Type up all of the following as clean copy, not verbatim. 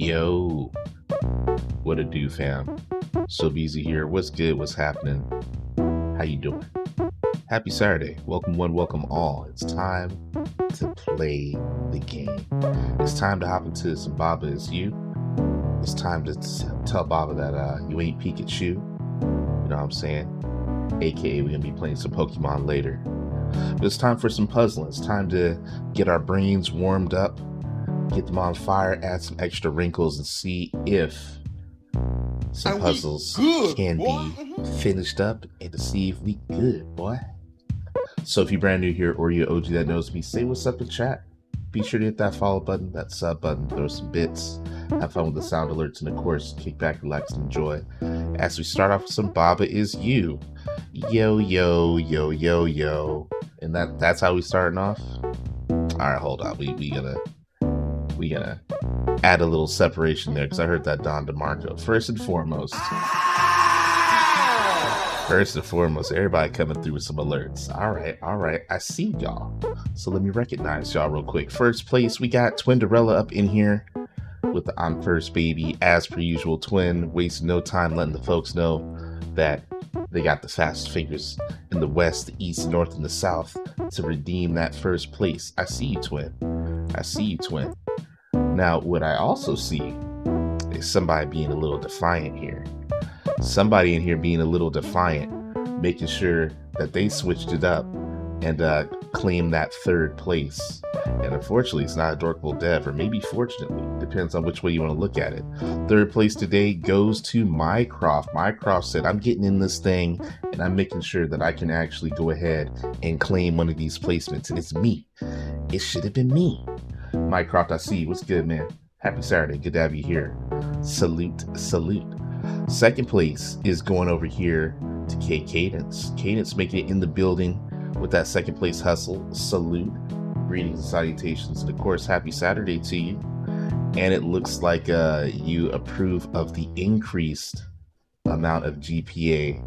Yo, what a do, fam. So busy here. What's good? What's happening? How you doing? Happy Saturday. Welcome one, welcome all. It's time to play the game. It's time to hop into some Baba Is You. It's time to tell Baba that you ain't Pikachu. You know what I'm saying? AKA we're gonna be playing some Pokemon later. But it's time for some puzzling. It's time to get our brains warmed up, get them on fire, add some extra wrinkles, and see if some puzzles can be finished up, and to see if we good, boy. So if you're brand new here or you're OG that knows me, say what's up in chat. Be sure to hit that follow button, that sub button, throw some bits, have fun with the sound alerts, and of course, kick back, relax, and enjoy. As we start off with some Baba Is You. Yo, yo, yo, yo, yo. And that's how we starting off? Alright, hold on. We gonna add a little separation there, because I heard that Don DeMarco. First and foremost, everybody coming through with some alerts. All right, I see y'all. So let me recognize y'all real quick. First place, we got Twinderella up in here with the I'm First Baby. As per usual, Twin wasting no time letting the folks know that they got the fast fingers in the west, the east, north, and the south to redeem that first place. I see you, Twin. I see you, Twin. Now, what I also see is somebody being a little defiant here. Somebody in here being a little defiant, making sure that they switched it up and claimed that third place. And unfortunately, it's not a Dorkable Dev, or maybe fortunately, depends on which way you want to look at it. Third place today goes to Mycroft. Mycroft said, I'm getting in this thing and I'm making sure that I can actually go ahead and claim one of these placements. And it's me. It should have been me. Mycroft, I see you. What's good, man? Happy Saturday. Good to have you here. Salute, salute. Second place is going over here to K Cadence. Cadence making it in the building with that second place hustle. Salute. Greetings and salutations. And of course, happy Saturday to you. And it looks like you approve of the increased amount of GPA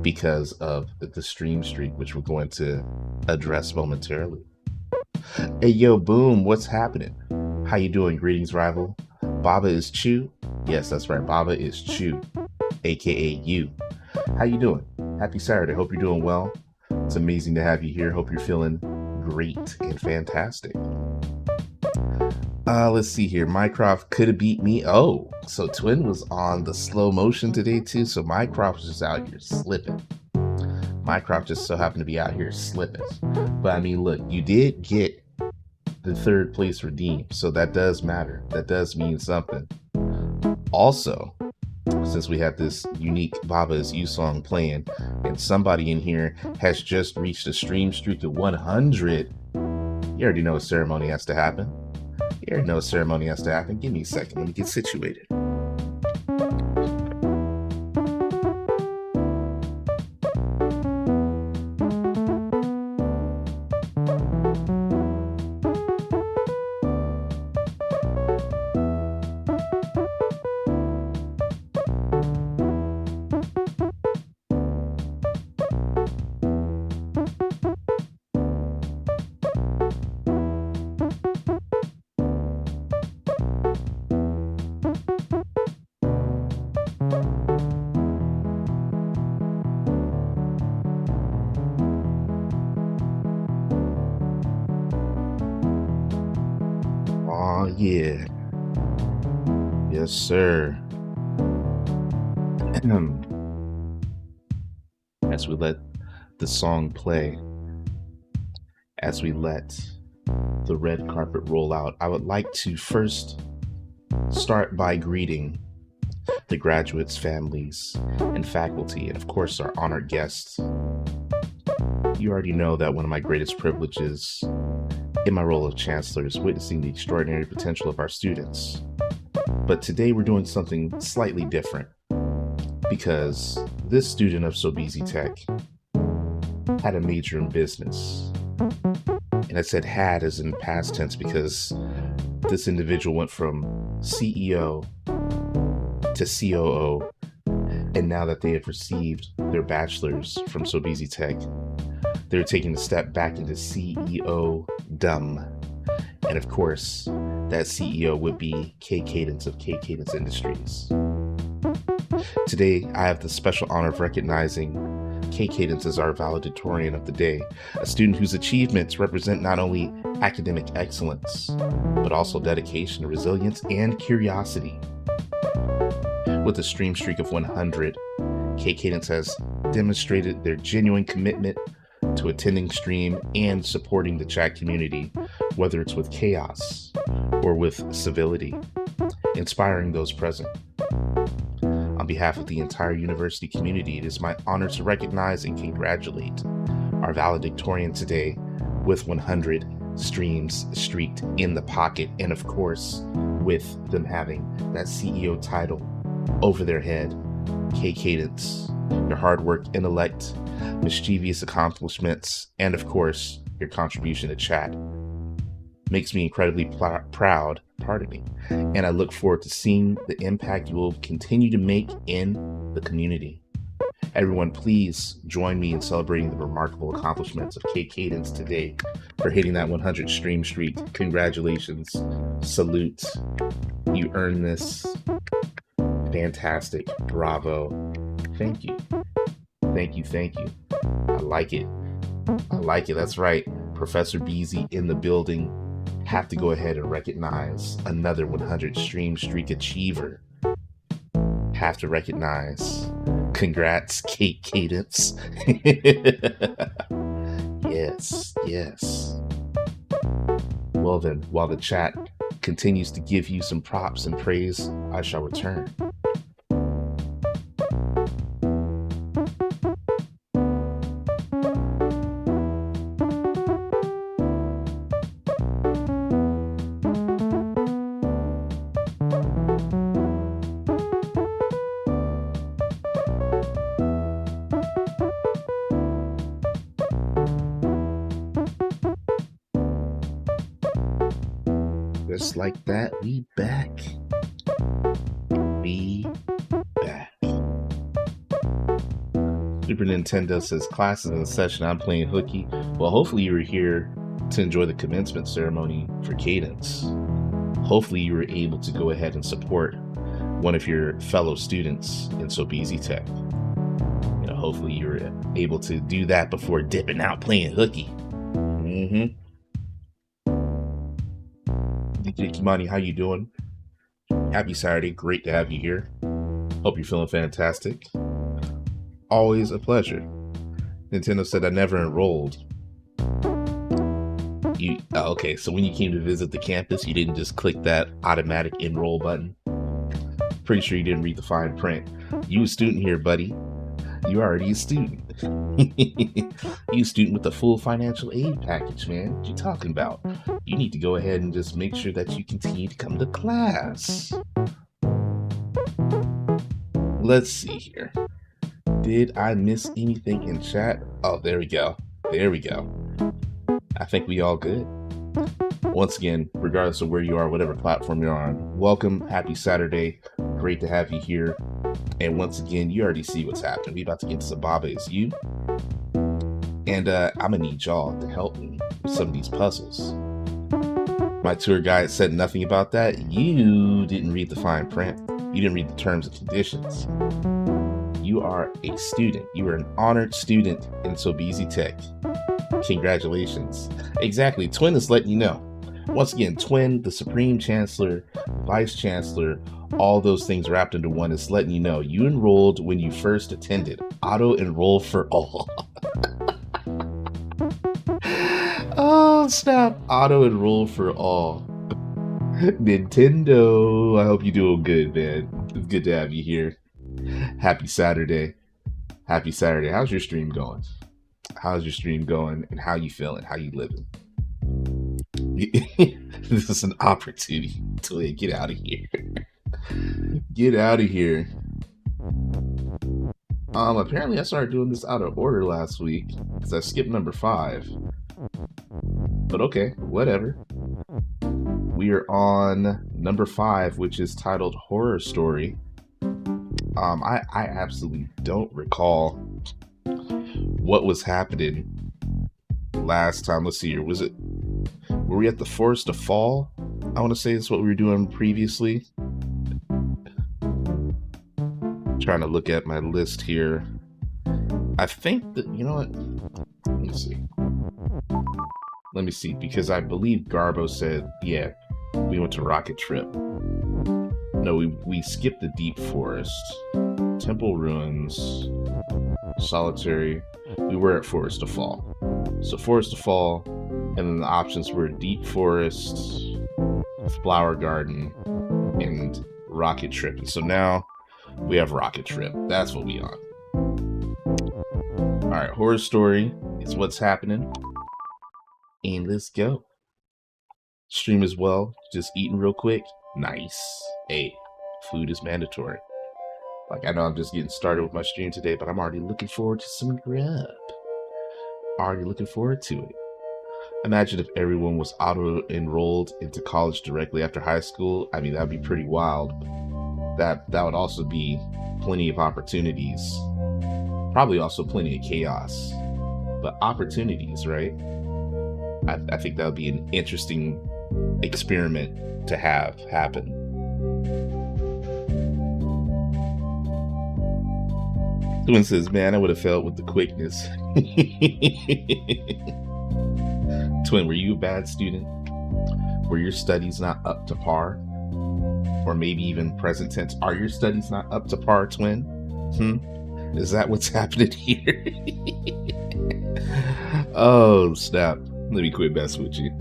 because of the stream streak, which we're going to address momentarily. Hey, yo, boom, what's happening? How you doing? Greetings, rival. Baba is Chew. Yes, that's right. Baba is Chew, aka you. How you doing? Happy Saturday. Hope you're doing well. It's amazing to have you here. Hope you're feeling great and fantastic. Let's see here. Mycroft could have beat me. Oh, so Twin was on the slow motion today too. So Mycroft was just out here slipping. Mycroft just so happened to be out here slipping. But I mean, look, you did get the third place redeemed, so that does matter. That does mean something. Also, since we have this unique Baba Is You song playing, and somebody in here has just reached a stream streak of 100, you already know a ceremony has to happen. You already know a ceremony has to happen. Give me a second. Let me get situated. Yeah. Yes, sir. As we let the song play, as we let the red carpet roll out, I would like to first start by greeting the graduates, families, and faculty, and of course our honored guests. You already know that one of my greatest privileges in my role of chancellor is witnessing the extraordinary potential of our students. But today we're doing something slightly different, because this student of Sobezi Tech had a major in business. And I said had as in past tense because this individual went from CEO to COO, and now that they have received their bachelor's from Sobezi Tech, they're taking a step back into CEO dumb. And of course, that CEO would be Kay Cadence of Kay Cadence Industries. Today, I have the special honor of recognizing Kay Cadence as our valedictorian of the day, a student whose achievements represent not only academic excellence, but also dedication, resilience, and curiosity. With a stream streak of 100, Kay Cadence has demonstrated their genuine commitment to attending stream and supporting the chat community, whether it's with chaos or with civility, inspiring those present. On behalf of the entire university community, it is my honor to recognize and congratulate our valedictorian today with 100 streams streaked in the pocket, and of course, with them having that CEO title over their head. Kay Cadence, your hard work, intellect, mischievous accomplishments, and of course, your contribution to chat makes me incredibly proud, and I look forward to seeing the impact you will continue to make in the community. Everyone, please join me in celebrating the remarkable accomplishments of Kay Cadence today for hitting that 100 stream streak. Congratulations. Salute. You earned this. Fantastic. Bravo. Thank you. Thank you. Thank you. I like it. I like it. That's right. Professor Beasy in the building. Have to go ahead and recognize another 100 stream streak achiever. Have to recognize. Congrats, Kay Cadence. Yes, yes. Well then, while the chat continues to give you some props and praise, I shall return. Just like that, we back. We back. Super Nintendo says, class is in session, I'm playing hooky. Well, hopefully you were here to enjoy the commencement ceremony for Cadence. Hopefully you were able to go ahead and support one of your fellow students in Sobeezy Tech. You know, hopefully you were able to do that before dipping out playing hooky. DJ Kimani, how you doing? Happy Saturday. Great to have you here. Hope you're feeling fantastic. Always a pleasure. Nintendo said I never enrolled. Okay, so when you came to visit the campus, you didn't just click that automatic enroll button. Pretty sure you didn't read the fine print. You a student here, buddy. You're already a student. You a student with the full financial aid package, man. What you talking about? You need to go ahead and just make sure that you continue to come to class. Let's see here. Did I miss anything in chat? Oh, there we go. There we go. I think we all good. Once again, regardless of where you are, whatever platform you're on, welcome. Happy Saturday. Great to have you here. And once again, you already see what's happening. We about to get into some Baba Is You. And I'm gonna need y'all to help me with some of these puzzles. My tour guide said nothing about that. You didn't read the fine print. You didn't read the terms and conditions. You are a student. You are an honored student in Sobeezy Tech. Congratulations. Exactly. Twin is letting you know. Once again, Twin, the Supreme Chancellor, Vice Chancellor, all those things wrapped into one, is letting you know you enrolled when you first attended. Auto enroll for all. Oh, snap. Auto enroll for all. Nintendo, I hope you're doing good, man. It's good to have you here. Happy Saturday. Happy Saturday. How's your stream going? How's your stream going, and how you feeling? How you living? This is an opportunity to get out of here. Get out of here. Apparently I started doing this out of order last week because I skipped number 5. But okay, whatever. We are on number 5, which is titled Horror Story. I absolutely don't recall what was happening last time. Let's see here. Was were we at the Forest of Fall? I want to say that's what we were doing previously. Trying to look at my list here. I think that, you know what? Let me see, because I believe Garbo said, yeah, we went to Rocket Trip. No, we skipped the Deep Forest. Temple Ruins, Solitary. We were at Forest of Fall. So Forest of Fall, and then the options were Deep Forest, Flower Garden, and Rocket Trip. And so now we have Rocket Trip. That's what we on. All right, Horror Story is what's happening. And let's go. Stream as well. Just eating real quick. Nice. Hey, food is mandatory. Like, I know I'm just getting started with my stream today, but I'm already looking forward to some grub. Already looking forward to it. Imagine if everyone was auto-enrolled into college directly after high school. I mean, that'd be pretty wild. That would also be plenty of opportunities. Probably also plenty of chaos. But opportunities, right? I think that would be an interesting experiment to have happen. Twin says, man, I would have failed with the quickness. Twin, were you a bad student? Were your studies not up to par? Or maybe even present tense. Are your studies not up to par, Twin? Is that what's happening here? Oh, snap. Let me quit messing with you.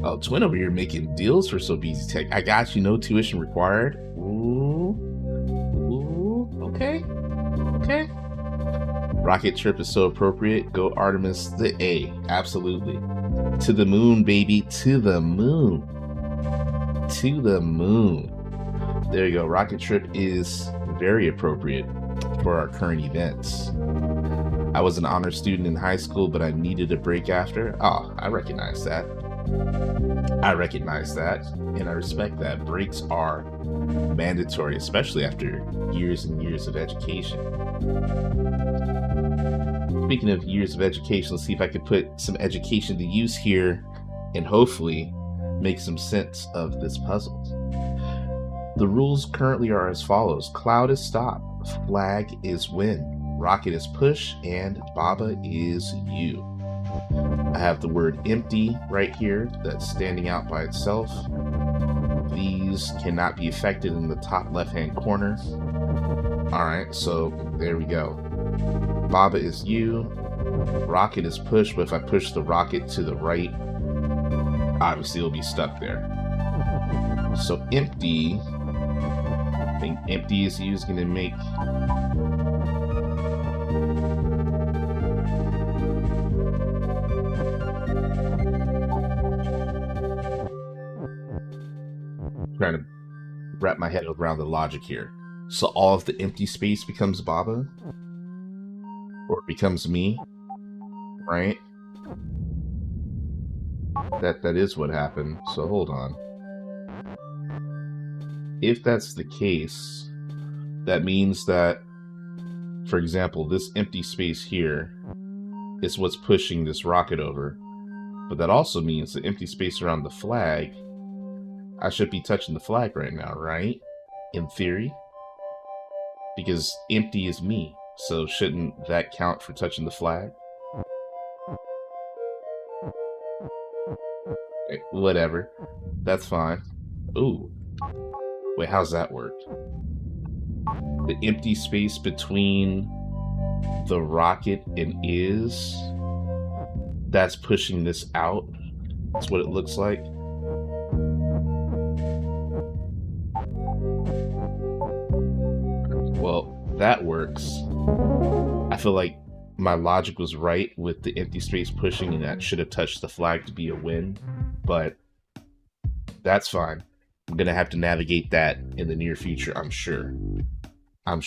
Oh, Twin over here making deals for So Busy Tech. I got you, no tuition required. Ooh. Okay. Rocket Trip is so appropriate. Go Artemis the A. Absolutely. To the moon, baby. To the moon. To the moon. There you go. Rocket Trip is very appropriate for our current events. I was an honor student in high school, but I needed a break after. Oh, I recognize that. And I respect that. Breaks are mandatory, especially after years and years of education. Speaking of years of education, let's see if I could put some education to use here and hopefully make some sense of this puzzle. The rules currently are as follows. Cloud is stop, flag is win, rocket is push, and Baba is you. I have the word empty right here that's standing out by itself. These cannot be affected in the top left-hand corner. Alright, so there we go. Baba is you, rocket is push, but if I push the rocket to the right, obviously it'll be stuck there. So empty, I think empty is you is going to make trying to wrap my head around the logic here. So all of the empty space becomes Baba? Or it becomes me? Right? That is what happened. So hold on. If that's the case, that means that, for example, this empty space here is what's pushing this rocket over. But that also means the empty space around the flag, I should be touching the flag right now, right? In theory. Because empty is me. So shouldn't that count for touching the flag? Okay, whatever. That's fine. Ooh. Wait, how's that work? The empty space between the rocket and is, that's pushing this out. That's what it looks like. Well, that works. I feel like my logic was right with the empty space pushing, and that should have touched the flag to be a win, but that's fine. I'm gonna have to navigate that in the near future, I'm sure. All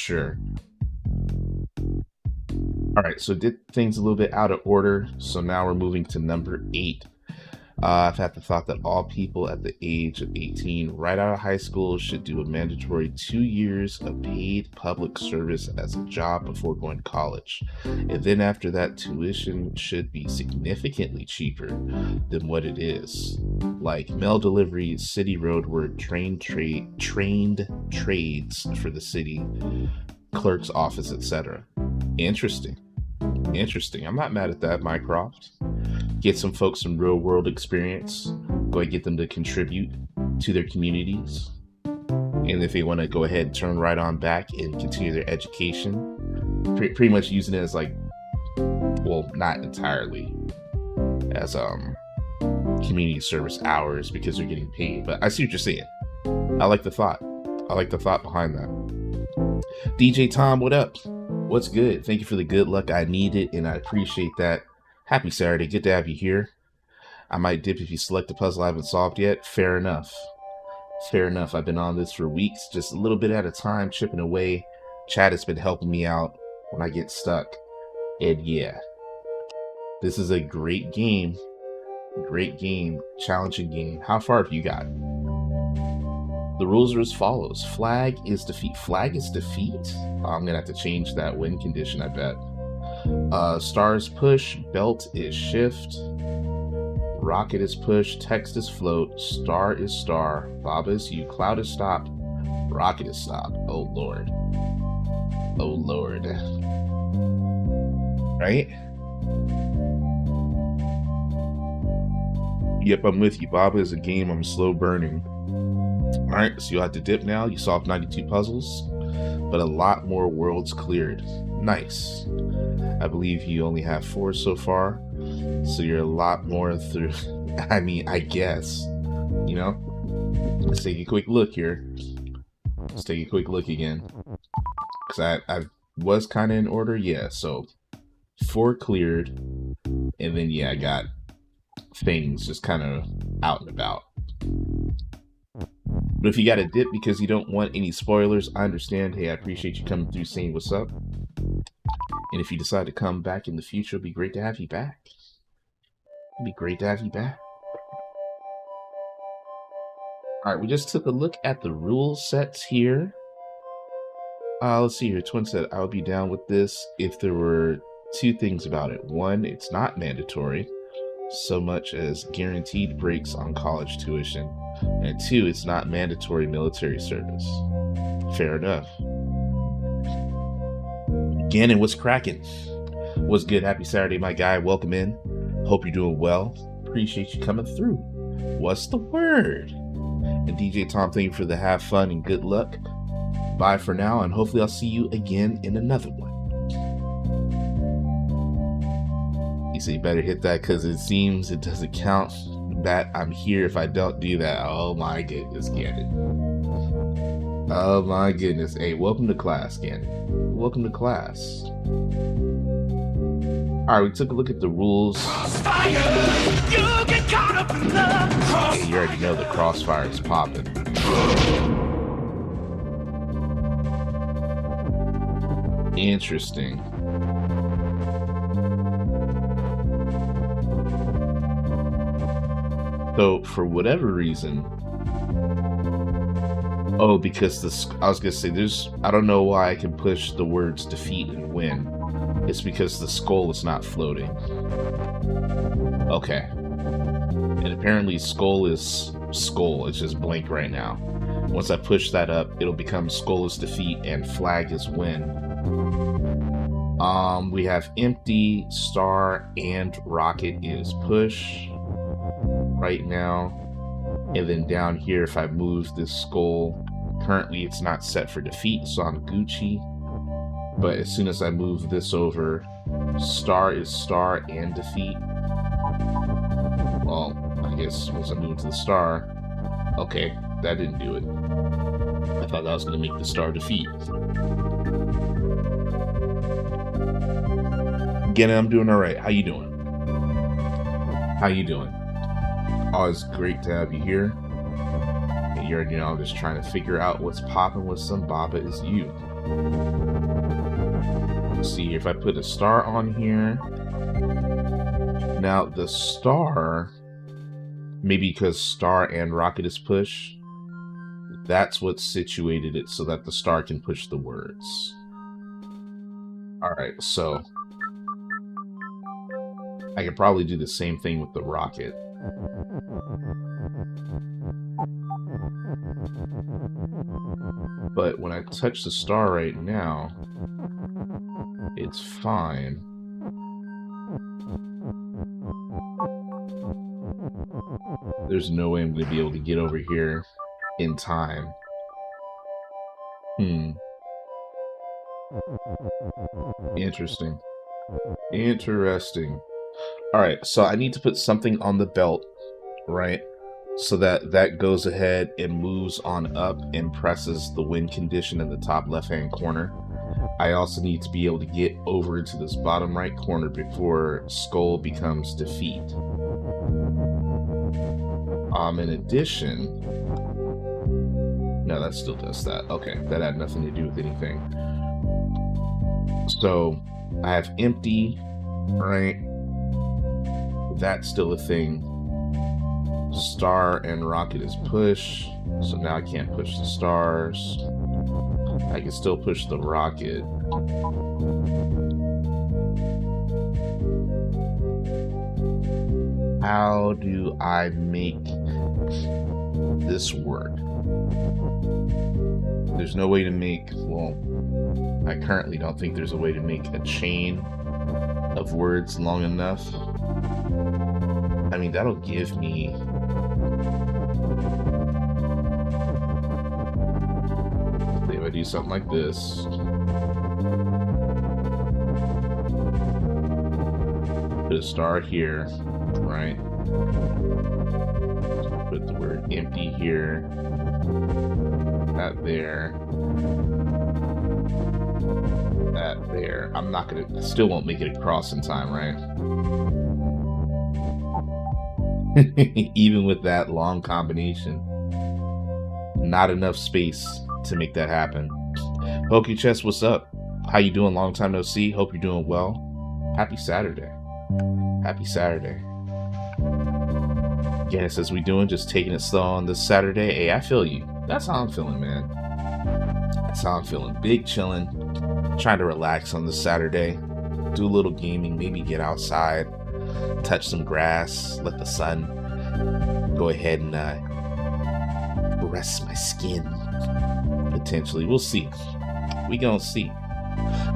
right, so did things a little bit out of order. So now we're moving to number 8. I've had the thought that all people at the age of 18 right out of high school should do a mandatory 2 years of paid public service as a job before going to college. And then after that, tuition should be significantly cheaper than what it is. Like mail delivery, city road work, trained trades for the city, clerk's office, etc. Interesting. I'm not mad at that, Mycroft. Get some folks some real world experience. Go ahead and get them to contribute to their communities. And if they want to go ahead and turn right on back and continue their education, pretty much using it as like, well, not entirely as community service hours because they're getting paid. But I see what you're saying. I like the thought. Behind that. DJ Tom, what up? What's good? Thank you for the good luck. I need it, and I appreciate that. Happy Saturday. Good to have you here. I might dip if you select a puzzle I haven't solved yet. Fair enough. I've been on this for weeks, just a little bit at a time, chipping away. Chad has been helping me out when I get stuck. And yeah, this is a great game. Challenging game. How far have you got? The rules are as follows. Flag is defeat. I'm gonna have to change that win condition, I bet. Star is push, belt is shift, rocket is push, text is float, star is star, Baba is you, cloud is stop, rocket is stop. Oh lord. Right? Yep, I'm with you. Baba is a game I'm slow burning. Alright, so you'll have to dip now. You solved 92 puzzles, but a lot more worlds cleared. Nice. I believe you only have 4 so far, so you're a lot more through. I mean, I guess. You know? Let's take a quick look here. Let's take a quick look again. Because I was kind of in order, yeah. So 4 cleared, and then, yeah, I got things just kind of out and about. But if you got to dip because you don't want any spoilers, I understand. Hey, I appreciate you coming through saying what's up. And if you decide to come back in the future, it'd be great to have you back. Alright, we just took a look at the rule sets here. Let's see here. Twin said, I would be down with this if there were 2 things about it. 1, it's not mandatory so much as guaranteed breaks on college tuition. And 2, it's not mandatory military service. Fair enough. Gannon, what's cracking? What's good? Happy Saturday, my guy. Welcome in. Hope you're doing well. Appreciate you coming through. What's the word? And DJ Tom, thank you for the have fun and good luck. Bye for now, and hopefully I'll see you again in another one. You say you better hit that because it seems it doesn't count that I'm here if I don't do that. Oh my goodness, Gannon. Oh my goodness. Hey, welcome to class, Gannon. Welcome to class. Alright, we took a look at the rules. Crossfire! You get caught up in love. Hey, you already know the crossfire is popping. Interesting. So, for whatever reason, oh, because I was gonna say, I don't know why I can push the words defeat and win. It's because the skull is not floating. Okay. And apparently skull is skull, it's just blank right now. Once I push that up, it'll become skull is defeat and flag is win. We have empty, star, and rocket is push right now. And then down here, if I move this skull, currently it's not set for defeat, so I'm Gucci. But as soon as I move this over, star is star and defeat. Well, I guess once I move to the star, okay, that didn't do it. I thought that was going to make the star defeat. Again, I'm doing all right. How you doing? Always great to have you here. And you already know I'm just trying to figure out what's popping with some Baba is you. Let's see if I put a star on here. Now the star Maybe because star and rocket is push. That's what situated it so that the star can push the words. Alright, so I could probably do the same thing with the rocket. But when I touch the star right now, it's fine. There's no way I'm going to be able to get over here in time. Interesting. Interesting. Alright, so I need to put something on the belt, right? So that goes ahead and moves on up and presses the win condition in the top left-hand corner. I also need to be able to get over into this bottom right corner before skull becomes defeat. In addition... No, that still does that. Okay, that had nothing to do with anything. So, I have empty, right? That's still a thing. Star and rocket is push, so now I can't push the stars. I can still push the rocket. How do I make this work? There's no way to make, well, I currently don't think there's a way to make a chain of words long enough. I mean, that'll give me... If I do something like this... Put a star here, right? Put the word empty here. That there. That there. I'm not gonna... Still won't make it across in time, right? Even with that long combination, not enough space to make that happen. PokeChess, what's up? How you doing? Long time no see. Hope you're doing well. Happy Saturday. Happy Saturday. Yeah, it says we doing just taking it slow on this Saturday. Hey, I feel you. That's how I'm feeling, man. That's how I'm feeling. Big chilling. Trying to relax on this Saturday. Do a little gaming. Maybe get outside. Touch some grass, let the sun go ahead and rest my skin, potentially. We'll see. We gonna see.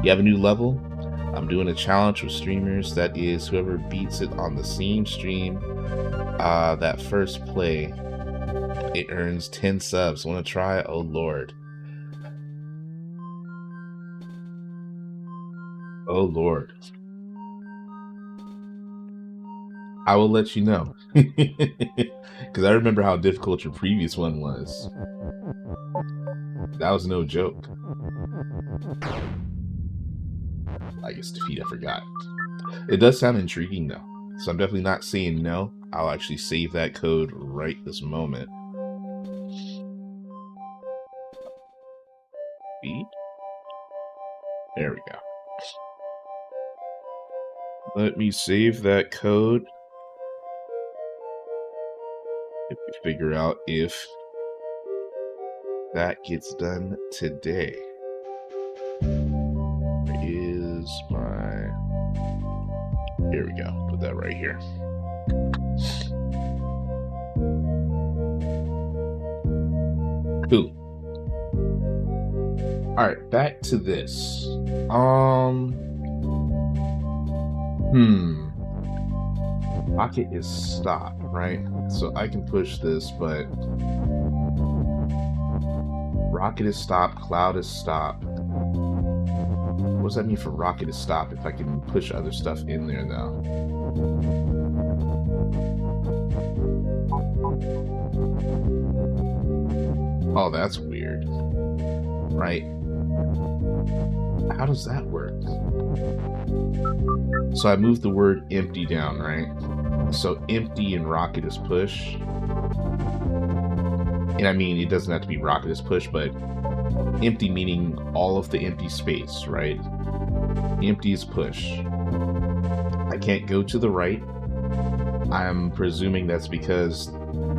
You have a new level? I'm doing a challenge with streamers. That is, whoever beats it on the same stream, that first play, it earns 10 subs. Want to try? Oh, Lord. Oh, Lord. I will let you know. Because I remember how difficult your previous one was. That was no joke. I guess defeat, I forgot. It does sound intriguing though. So I'm definitely not saying no. I'll actually save that code right this moment. Beat? There we go. Let me save that code. If we figure out if that gets done today. Where is my... Here we go. Put that right here. Cool. Alright, back to this. Rocket is stopped, right? So I can push this, but rocket is stopped, cloud is stopped. What does that mean for rocket is stopped if I can push other stuff in there though? Oh, that's weird. Right? How does that work? So I moved the word empty down, right? So empty and rocket is push. And I mean, it doesn't have to be rocket is push, but empty meaning all of the empty space, right? Empty is push. I can't go to the right. I'm presuming that's because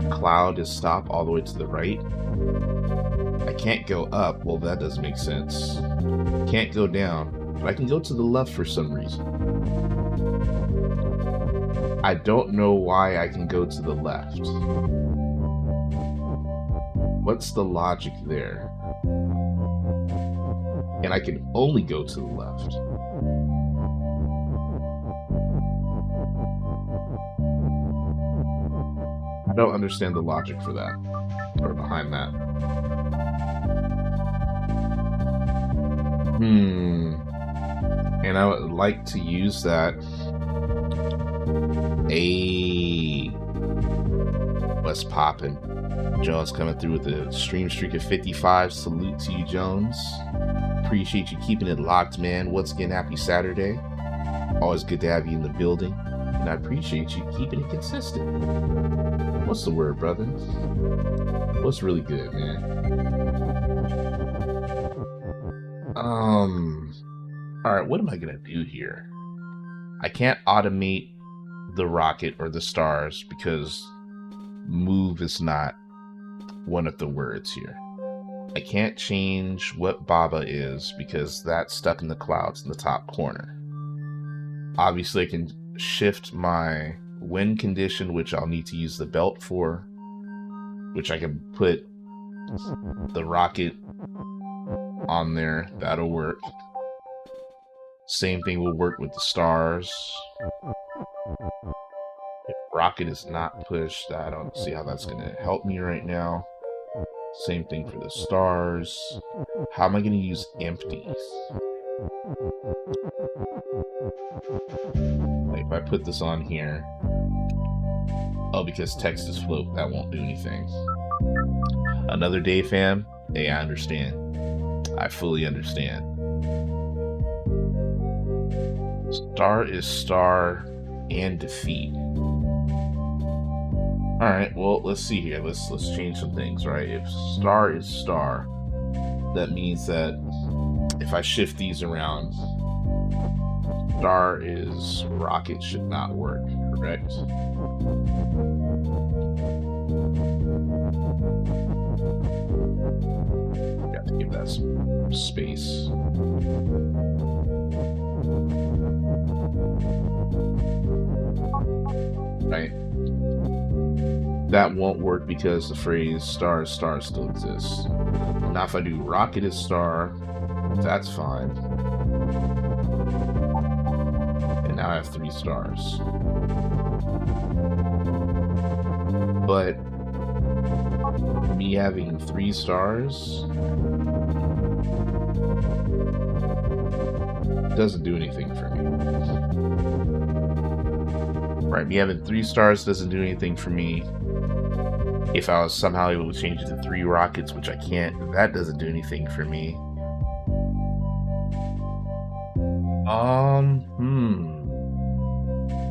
cloud is stopped all the way to the right. I can't go up. Well, that doesn't make sense. Can't go down, but I can go to the left for some reason. I don't know why I can go to the left. What's the logic there? And I can only go to the left. I don't understand the logic for that, or behind that. And I would like to use that. What's poppin'? Jones coming through with a stream streak of 55. Salute to you, Jones. Appreciate you keeping it locked, man. Once again, happy Saturday. Always good to have you in the building. And I appreciate you keeping it consistent. What's the word, brother? What's really good, man? Alright, what am I gonna do here? I can't automate the rocket or the stars because move is not one of the words here. I can't change what Baba is because that's stuck in the clouds in the top corner. Obviously, I can shift my wind condition, which I'll need to use the belt for, which I can put the rocket on there. That'll work. Same thing will work with the stars. If rocket is not pushed, I don't see how that's going to help me right now. Same thing for the stars. How am I going to use empties? Like if I put this on here, oh, because text is float, that won't do anything. Another day, fam. Hey, I understand. I fully understand. Star is star and defeat. Alright, well, let's see here. Let's change some things, right? If star is star, that means that if I shift these around, star is rocket should not work, correct? Got to give that some space. Right? That won't work because the phrase star is star still exists. Now if I do rocket is star, that's fine. And now I have 3 stars. But me having 3 stars doesn't do anything for me. Right, me having 3 stars doesn't do anything for me. If I was somehow able to change it to 3 rockets, which I can't, that doesn't do anything for me.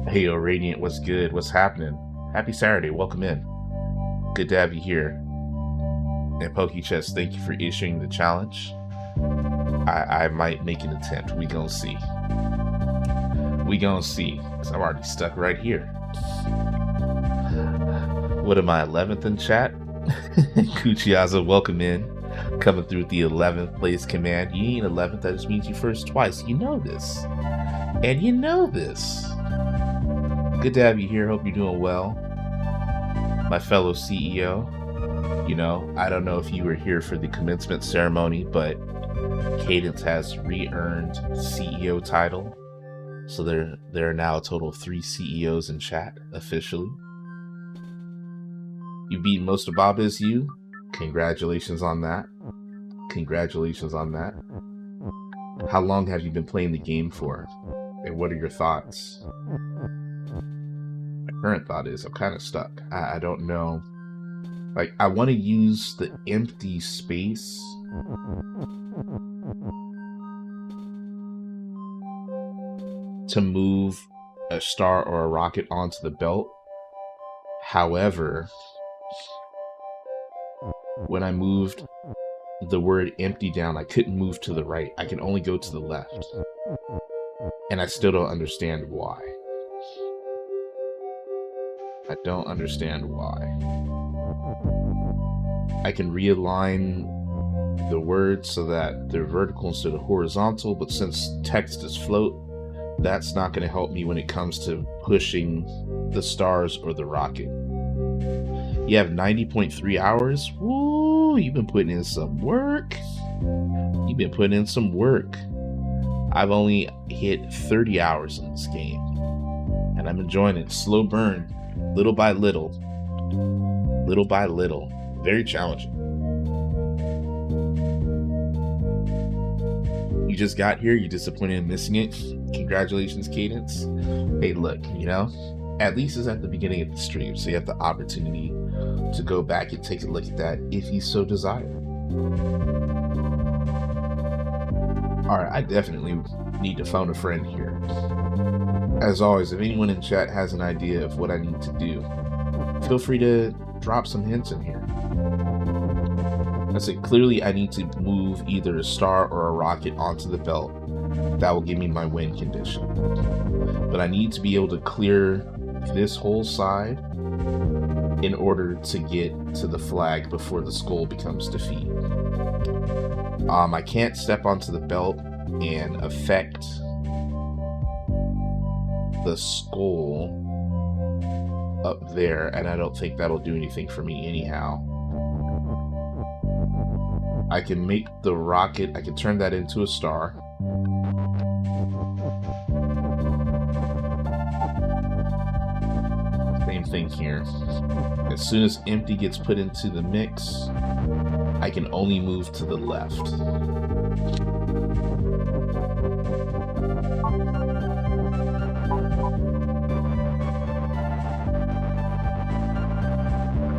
Hey, yo, Radiant, what's good? What's happening? Happy Saturday, welcome in. Good to have you here. And PokeChess, thank you for issuing the challenge. I might make an attempt. We gonna see. We gonna see. Because I'm already stuck right here. What am I, 11th in chat? Kuchiaza, welcome in. Coming through with the 11th place command. You ain't 11th, that just means you first twice. You know this. And you know this. Good to have you here. Hope you're doing well. My fellow CEO. You know, I don't know if you were here for the commencement ceremony, but Cadence has re-earned CEO title. So there are now a total of 3 CEOs in chat, officially. You beat most of Baba's you. Congratulations on that. Congratulations on that. How long have you been playing the game for? And what are your thoughts? My current thought is I'm kind of stuck. I don't know. Like, I want to use the empty space to move a star or a rocket onto the belt. However, when I moved the word empty down, I couldn't move to the right. I can only go to the left. And I still don't understand why. I don't understand why. I can realign the words so that they're vertical instead of horizontal, but since text is float, that's not going to help me when it comes to pushing the stars or the rocket. You have 90.3 hours? Woo, you've been putting in some work. You've been putting in some work. I've only hit 30 hours in this game, and I'm enjoying it. Slow burn, little by little. Little by little. Very challenging. You just got here, you're disappointed in missing it. Congratulations, Cadence. Hey, look, you know, at least it's at the beginning of the stream, so you have the opportunity to go back and take a look at that if you so desire. Alright, I definitely need to phone a friend here. As always, if anyone in chat has an idea of what I need to do, feel free to drop some hints in here. I said, clearly I need to move either a star or a rocket onto the belt. That will give me my win condition. But I need to be able to clear this whole side in order to get to the flag before the skull becomes defeat. I can't step onto the belt and affect the skull up there, and I don't think that'll do anything for me anyhow. I can make the rocket, I can turn that into a star. Same thing here. As soon as empty gets put into the mix, I can only move to the left.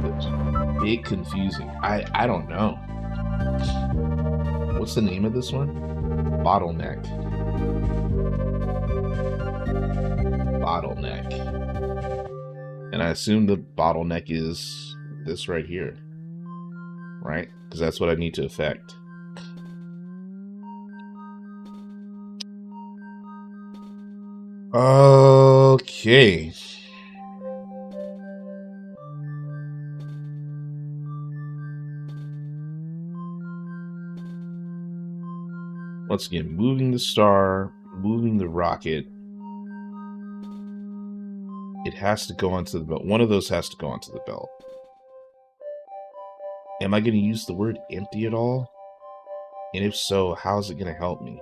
It's big confusing. I don't know. What's the name of this one? Bottleneck. Bottleneck. And I assume the bottleneck is this right here. Right? Because that's what I need to affect. Okay. Once again, moving the star, moving the rocket. It has to go onto the belt. One of those has to go onto the belt. Am I going to use the word empty at all? And if so, how is it going to help me?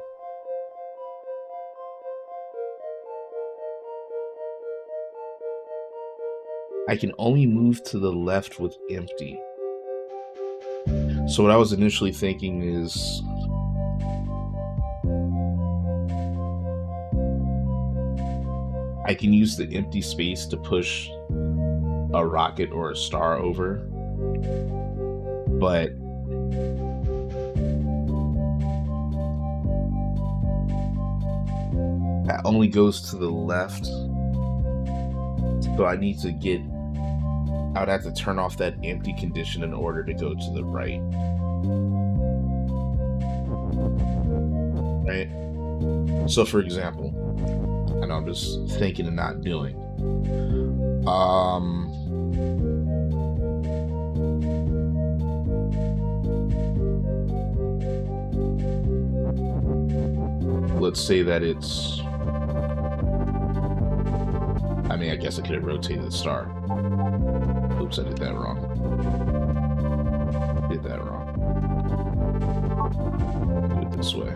I can only move to the left with empty. So what I was initially thinking is I can use the empty space to push a rocket or a star over, but that only goes to the left, so I need to get, I would have to turn off that empty condition in order to go to the right. Right? So for example, I know I'm just thinking and not doing. Let's say that it's, I mean, I guess I could have rotated the star. Oops, I did that wrong. Did that wrong. Do it this way.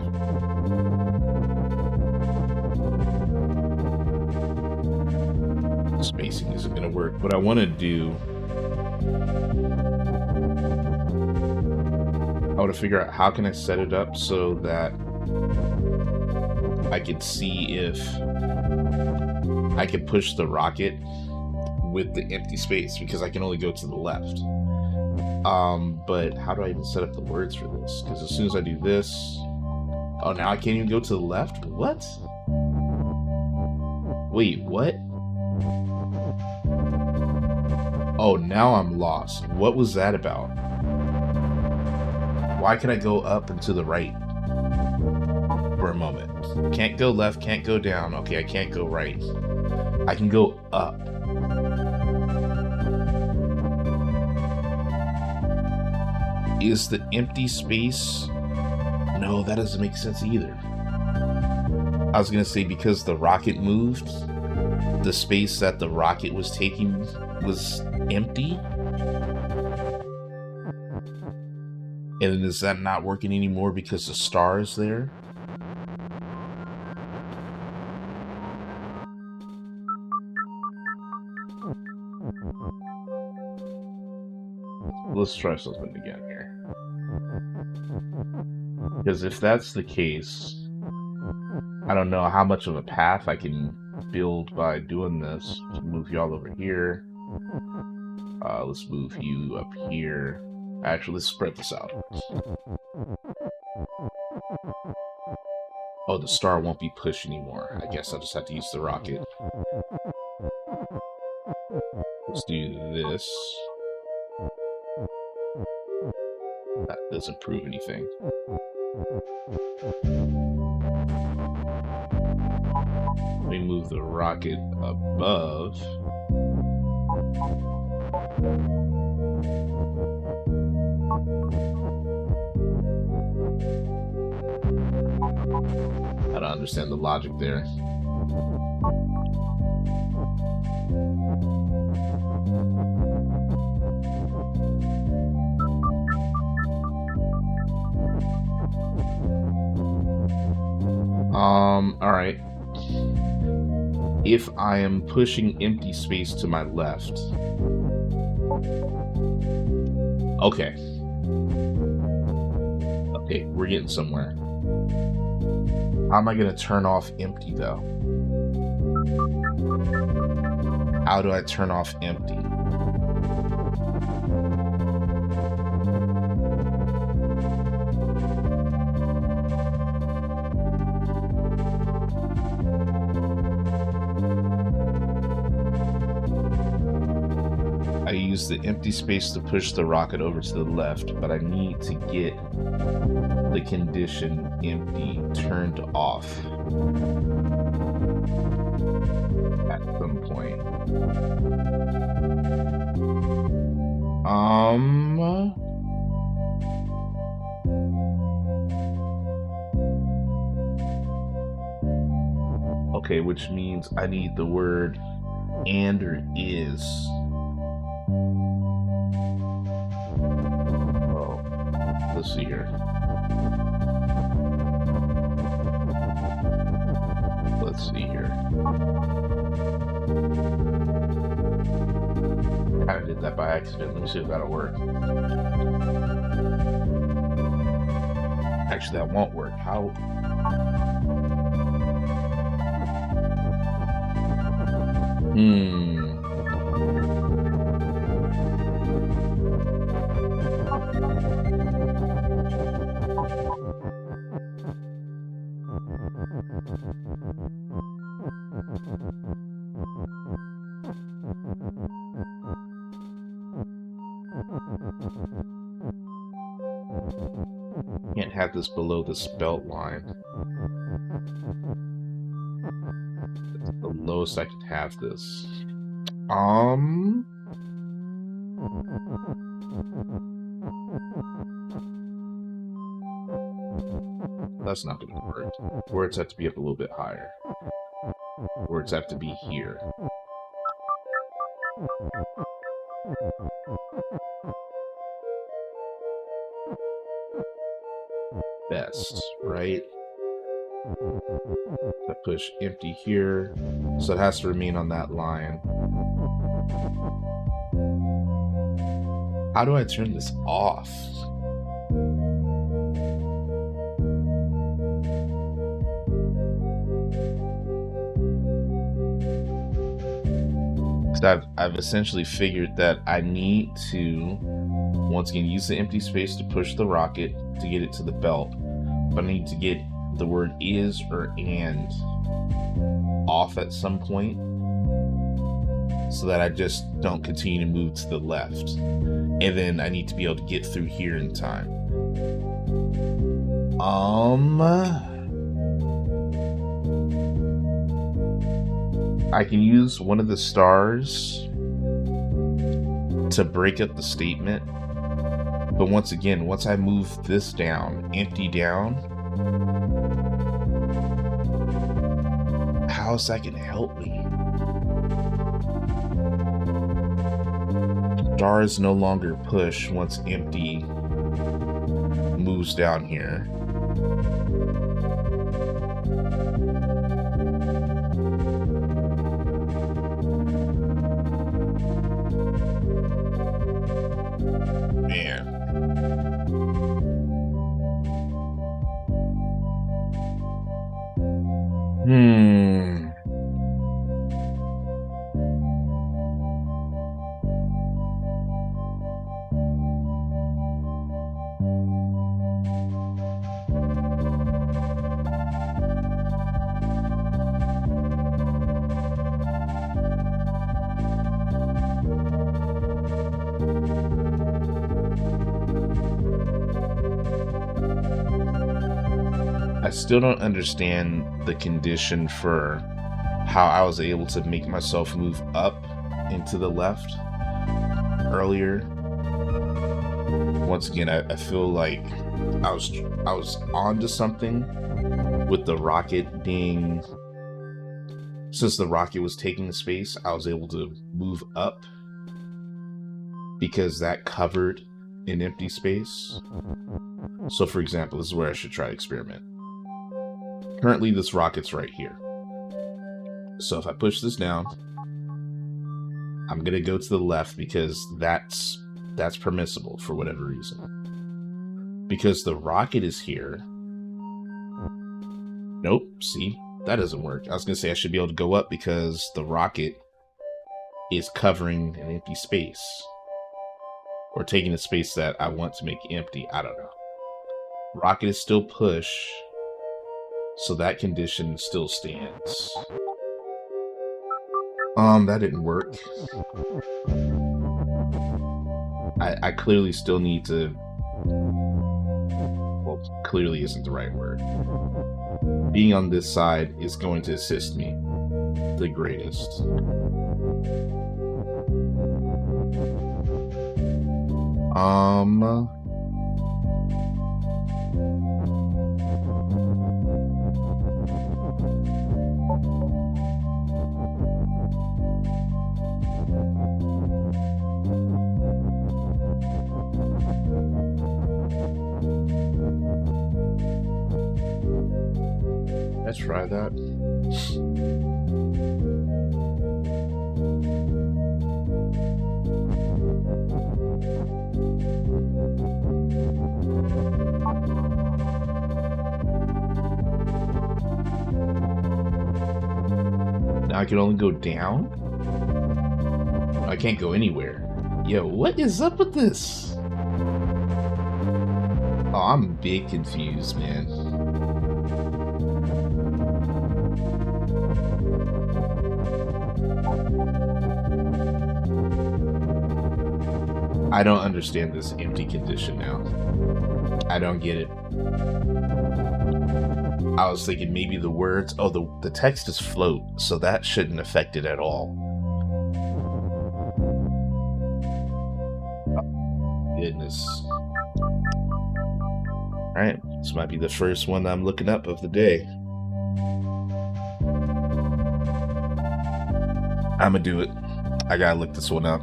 Spacing isn't going to work. What I want to do, I want to figure out how can I set it up so that I can see if I can push the rocket with the empty space, because I can only go to the left. But how do I even set up the words for this? Because as soon as I do this, oh, now I can't even go to the left? What? Wait, what? Oh, now I'm lost. What was that about? Why can I go up and to the right for a moment? Can't go left, can't go down. Okay, I can't go right. I can go up. Is the empty space... No, that doesn't make sense either. I was going to say because the rocket moved, the space that the rocket was taking was empty. And is that not working anymore because the star is there? Let's try something again here. Because if that's the case, I don't know how much of a path I can build by doing this. Let's move you all over here. Let's move you up here. Actually, let's spread this out. Oh, the star won't be pushed anymore. I guess I'll just have to use the rocket. Let's do this. That doesn't prove anything. Let me move the rocket above. I don't understand the logic there. Alright. If I am pushing empty space to my left. Okay. Okay, we're getting somewhere. How am I going to turn off empty, though? How do I turn off empty? I use the empty space to push the rocket over to the left, but I need to get the condition empty turned off at some point. Okay, which means I need the word and or is. Oh, let's see here. Let's see here. I did that by accident. Let me see if that'll work. Actually, that won't work. How? Can't have this below this belt line. That's the lowest I can have this. That's not gonna work. Words have to be up a little bit higher. Words have to be here. Best, right? I push empty here, so it has to remain on that line. How do I turn this off? I've essentially figured that I need to, once again, use the empty space to push the rocket to get it to the belt, but I need to get the word is or and off at some point so that I just don't continue to move to the left. And then I need to be able to get through here in time. I can use one of the stars to break up the statement, But once again, once I move this down, empty down, how is that gonna help me? Stars no longer push once empty moves down here. Man. I still don't understand the condition for how I was able to make myself move up into the left earlier. Once again, I feel like I was onto something with the rocket being, since the rocket was taking the space, I was able to move up because that covered an empty space. So for example, this is where I should try to experiment. Currently this rocket's right here. So if I push this down, I'm gonna go to the left because that's permissible for whatever reason. Because the rocket is here. Nope, see? That doesn't work. I was gonna say I should be able to go up because the rocket is covering an empty space. Or taking the space that I want to make empty. I don't know. Rocket is still push. So that condition still stands. That didn't work. I clearly still need to... Well, clearly isn't the right word. Being on this side is going to assist me the greatest. Let's try that. Now I can only go down? I can't go anywhere. Yo, what is up with this? Oh, I'm big confused, man. I don't understand this empty condition now. I don't get it. I was thinking maybe the words... Oh, the text is float, so that shouldn't affect it at all. Oh, goodness. Alright, this might be the first one I'm looking up of the day. I'ma do it. I gotta look this one up.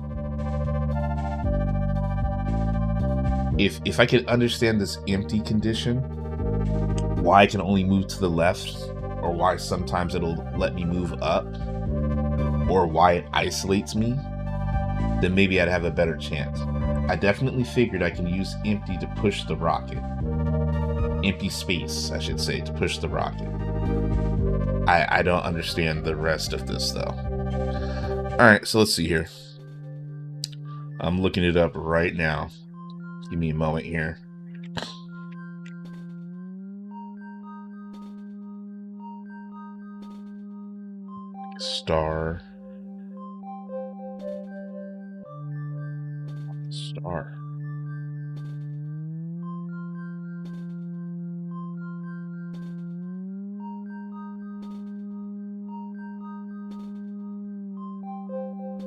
If I could understand this empty condition, why I can only move to the left, or why sometimes it'll let me move up, or why it isolates me, then maybe I'd have a better chance. I definitely figured I can use empty to push the rocket. Empty space, I should say, to push the rocket. I don't understand the rest of this, though. Alright, so let's see here. I'm looking it up right now. Give me a moment here. Star.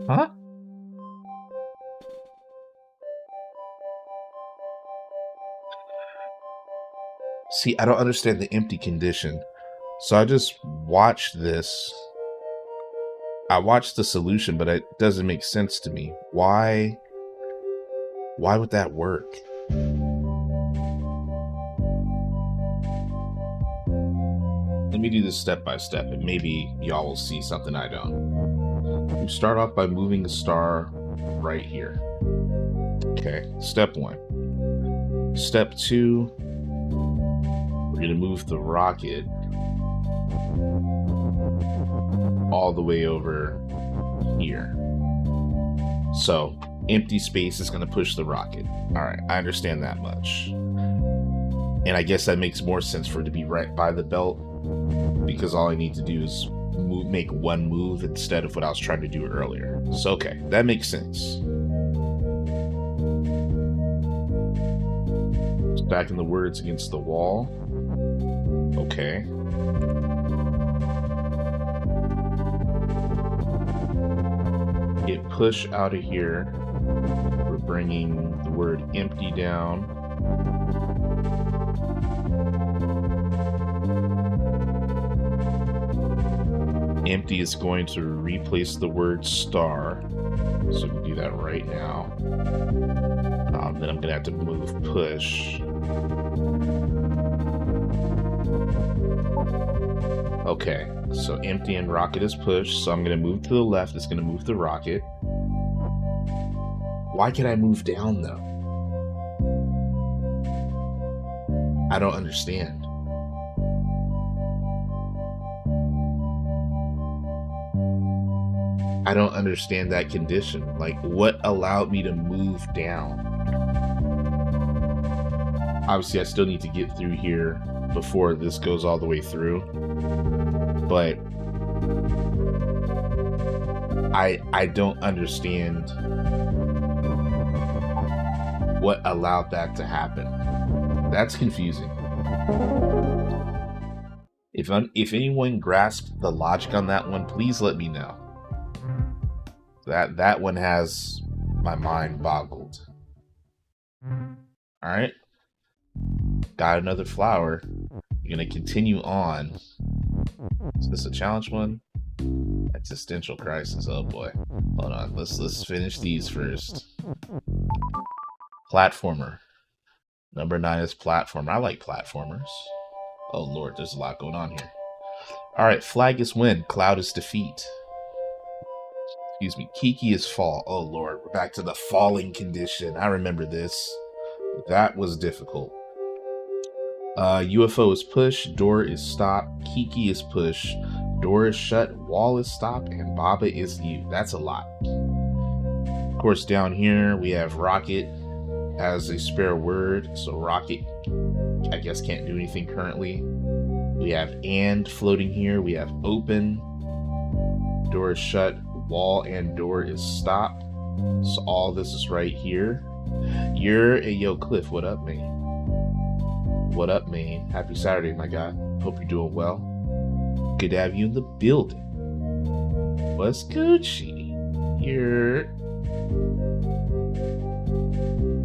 Huh? See, I don't understand the empty condition. So I just watched this. I watched the solution, but it doesn't make sense to me. Why would that work? Let me do this step by step, and maybe y'all will see something I don't. You start off by moving the star right here. Okay, step 1. Step 2, we're gonna move the rocket all the way over here. So empty space is gonna push the rocket. All right, I understand that much. And I guess that makes more sense for it to be right by the belt, because all I need to do is make one move instead of what I was trying to do earlier. So okay, that makes sense. Stacking the words against the wall. Okay. Get push out of here. We're bringing the word empty down. Empty is going to replace the word star. So we can do that right now. Then I'm going to have to move push. Okay, so empty and rocket is pushed. So I'm going to move to the left. It's going to move the rocket. Why can I move down though? I don't understand. I don't understand that condition. Like, what allowed me to move down? Obviously, I still need to get through here before this goes all the way through. But I don't understand what allowed that to happen. That's confusing. If anyone grasped the logic on that one, please let me know. That one has my mind boggled. All right, got another flower. You're gonna continue on. Is this a challenge one? Existential crisis. Oh boy. Hold on. Let's finish these first. Platformer. Number 9 is platformer. I like platformers. Oh lord, there's a lot going on here. All right, flag is win. Cloud is defeat. Excuse me. Kiki is fall. Oh lord, we're back to the falling condition. I remember this. That was difficult. UFO is push, door is stop, Kiki is push, door is shut, wall is stop, and Baba is you. That's a lot. Of course, down here we have rocket as a spare word, so rocket, I guess, can't do anything currently. We have and floating here. We have open, door is shut, wall and door is stop. So all this is right here. Yo, Cliff, what up, man? What up, man? Happy Saturday, my guy. Hope you're doing well. Good to have you in the building. What's Gucci?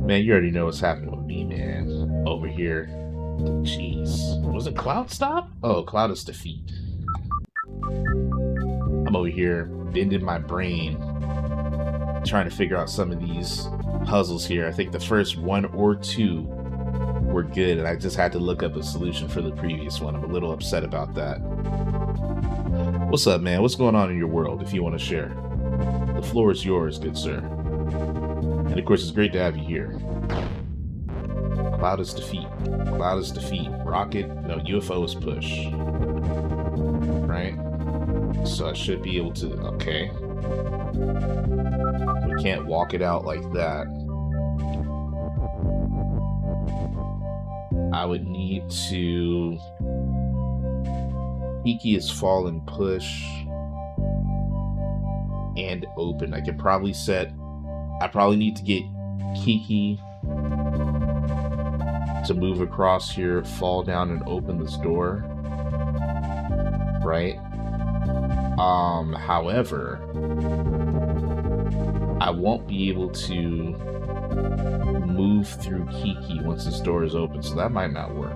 Man, you already know what's happening with me, man. Over here. Jeez. Was it Cloud stop? Oh, Cloud is defeat. I'm over here bending my brain, trying to figure out some of these puzzles here. I think the first 1 or 2 were good, and I just had to look up a solution for the previous one. I'm a little upset about that. What's up, man? What's going on in your world, if you want to share? The floor is yours, good sir. And of course, it's great to have you here. Cloud is defeat. Cloud is defeat. Rocket, no, UFO is push. Right? So I should be able to, okay. We can't walk it out like that. I would need to... Kiki is fall and push. And open. I could probably set... I probably need to get Kiki to move across here, fall down and open this door. Right? However, I won't be able to move through Kiki once this door is open, so that might not work.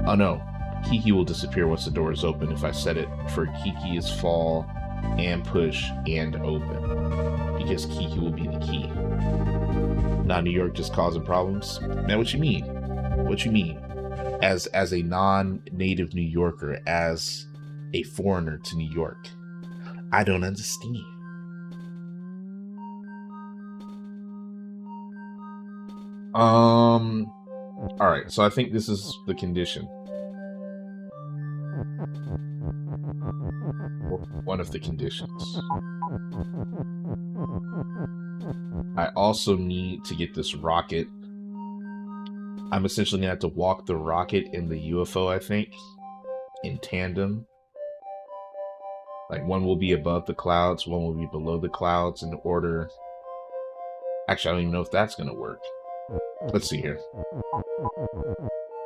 Oh no, Kiki will disappear once the door is open if I set it for Kiki is fall and push and open, because Kiki will be the key. Not New York just causing problems? Man, what you mean? What you mean? As a non-native New Yorker, as a foreigner to New York, I don't understand. Alright, so I think this is the condition. One of the conditions. I also need to get this rocket. I'm essentially gonna have to walk the rocket and the UFO, I think, in tandem. Like, one will be above the clouds, one will be below the clouds in order. Actually, I don't even know if that's gonna work. Let's see here.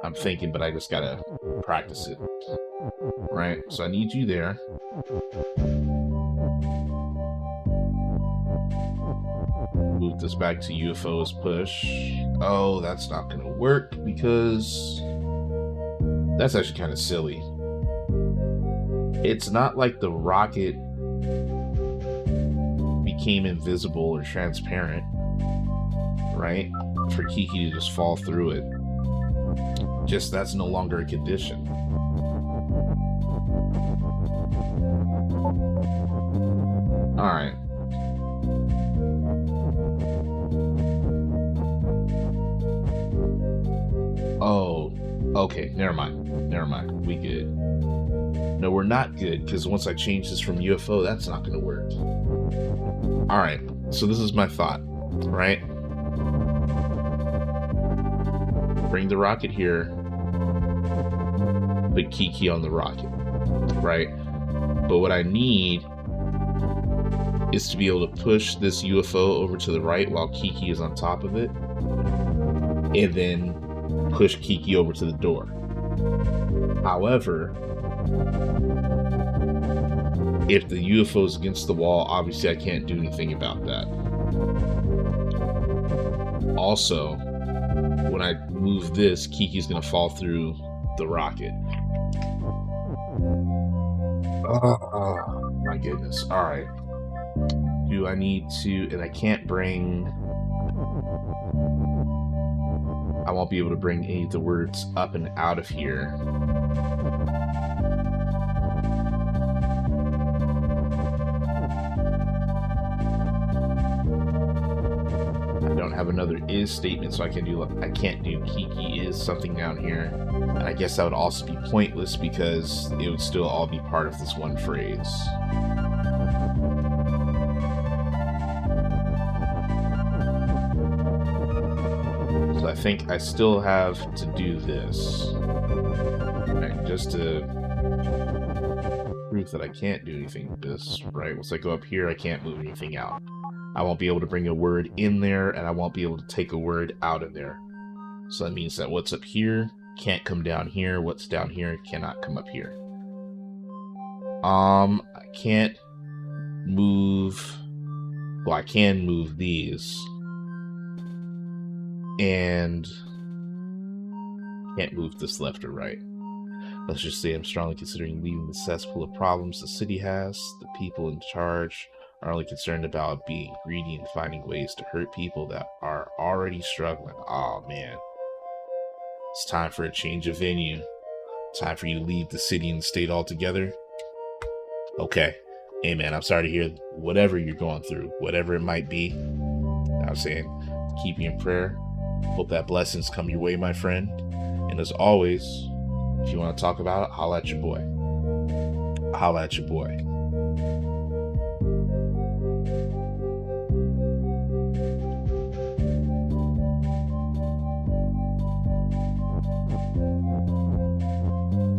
I'm thinking, but I just gotta practice it. Right? So I need you there. Move this back to UFO's push. Oh, that's not gonna work because that's actually kind of silly. It's not like the rocket became invisible or transparent, right? For Kiki to just fall through it. Just that's no longer a condition. Alright. Oh, okay, never mind. Never mind. We good. No, we're not good, because once I change this from UFO, that's not going to work. Alright, so this is my thought, right? Bring the rocket here, put Kiki on the rocket, right? But what I need is to be able to push this UFO over to the right while Kiki is on top of it, and then push Kiki over to the door. However, if the UFO is against the wall, obviously I can't do anything about that. Also, when I move this, Kiki's gonna fall through the rocket. Oh my goodness. Alright. Do I need to... and I can't bring... I won't be able to bring any of the words up and out of here. I don't have another is statement, so I can't do Kiki is something down here. And I guess that would also be pointless because it would still all be part of this one phrase. So I think I still have to do this. Right, just to prove that I can't do anything with this, right? Once I go up here, I can't move anything out. I won't be able to bring a word in there, and I won't be able to take a word out of there. So that means that what's up here can't come down here, what's down here cannot come up here. I can't move... well, I can move these. And can't move this left or right. Let's just say I'm strongly considering leaving the cesspool of problems the city has. The people in charge are only concerned about being greedy and finding ways to hurt people that are already struggling. Oh man. It's time for a change of venue. Time for you to leave the city and the state altogether. Okay. Hey man, I'm sorry to hear whatever you're going through, whatever it might be. I'm saying, keep you in prayer. Hope that blessings come your way, my friend. And as always, if you want to talk about it, holla at your boy. Holla at your boy.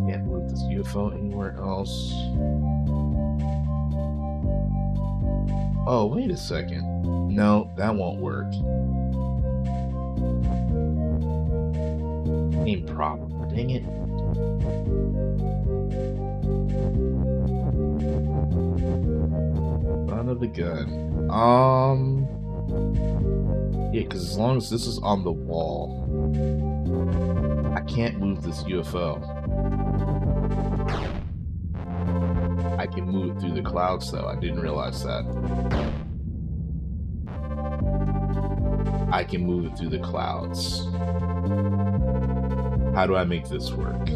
Can't move this UFO anywhere else. Oh, wait a second. No, that won't work. Same problem. Dang it. Son of a gun. Yeah, because as long as this is on the wall, I can't move this UFO. I can move it through the clouds, though. I didn't realize that. I can move it through the clouds. How do I make this work?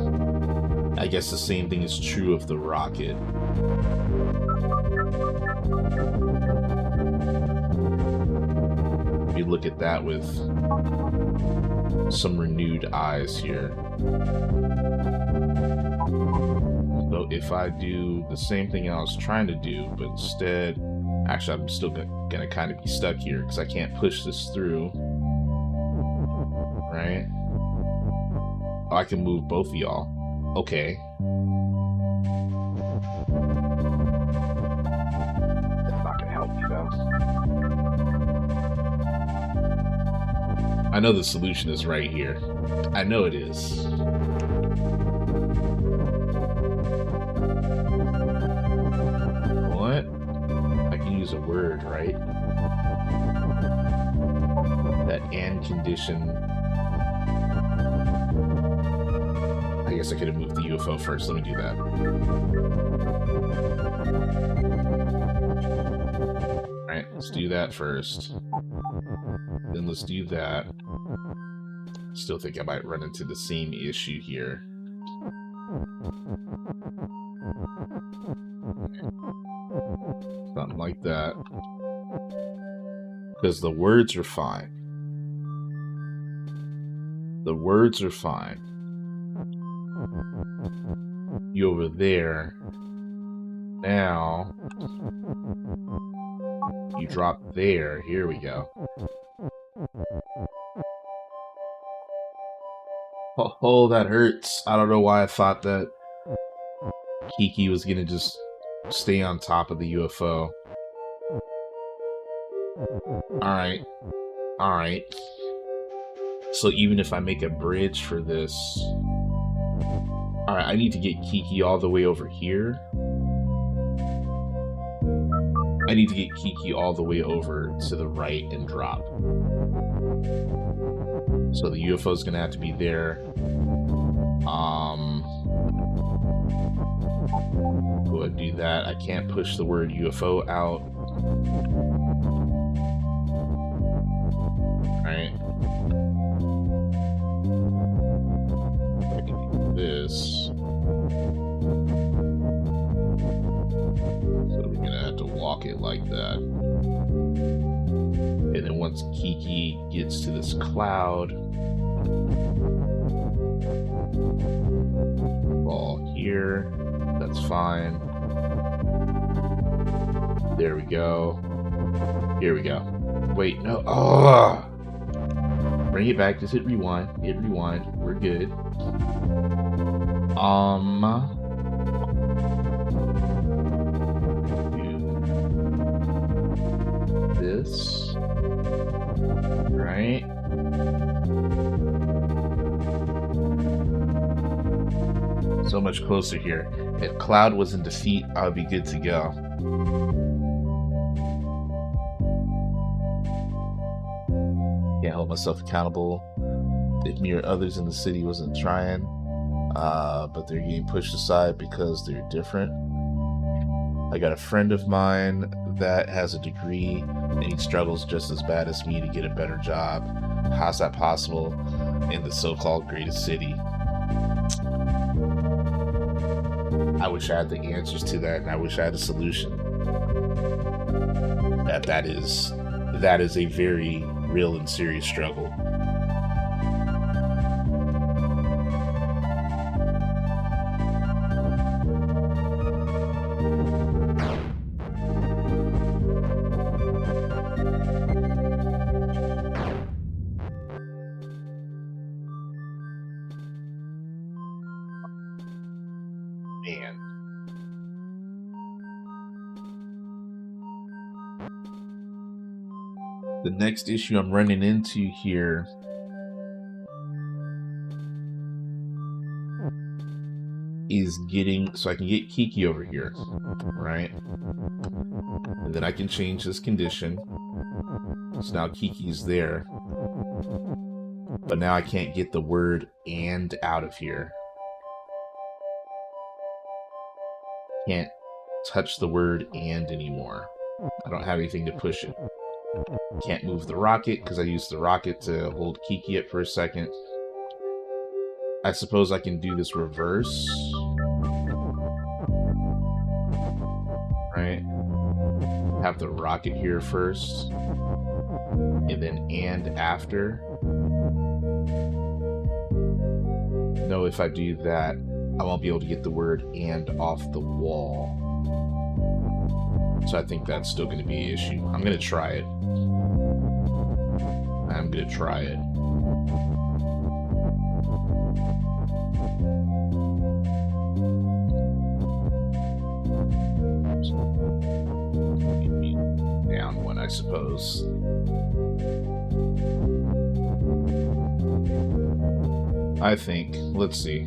I guess the same thing is true of the rocket. We look at that with some renewed eyes here. So if I do the same thing I was trying to do, but instead, actually I'm still gonna kind of be stuck here because I can't push this through, right? Oh, I can move both of y'all. Okay. That's not gonna help you though. I know the solution is right here. I know it is. What? I can use a word, right? That and condition. I guess I could have moved the UFO first. Let me do that. Alright, let's do that first. Then let's do that. Still think I might run into the same issue here. Something like that. Because the words are fine. The words are fine. You over there. Now, you drop there. Here we go. Oh, that hurts. I don't know why I thought that Kiki was gonna just stay on top of the UFO. Alright. Alright. So even if I make a bridge for this... Alright, I need to get Kiki all the way over here. I need to get Kiki all the way over to the right and drop. So the UFO is going to have to be there. Go ahead and do that. I can't push the word UFO out. Alright. I can do this. So we're going to have to walk it like that. And then once Kiki gets to this cloud, ball here, that's fine. There we go. Here we go. Wait, no. Oh! Bring it back. Just hit rewind. Hit rewind. We're good. Do this. Right? So much closer here. If Cloud was in defeat, I would be good to go. Can't hold myself accountable if me or others in the city wasn't trying, but they're getting pushed aside because they're different. I got a friend of mine that has a degree and he struggles just as bad as me to get a better job. How's that possible in the so-called greatest city? I wish I had the answers to that, and I wish I had a solution. That is a very real and serious struggle. Man. The next issue I'm running into here is getting, so I can get Kiki over here, right? And then I can change this condition. So now Kiki's there. But now I can't get the word "and" out of here. Can't touch the word "and" anymore. I don't have anything to push it. Can't move the rocket because I used the rocket to hold Kiki up for a second. I suppose I can do this reverse. Right? Have the rocket here first. And then "and" after. No, if I do that, I won't be able to get the word "and" off the wall. So I think that's still going to be an issue. I'm going to try it. I'm going to try it. Down one, I suppose. I think. Let's see.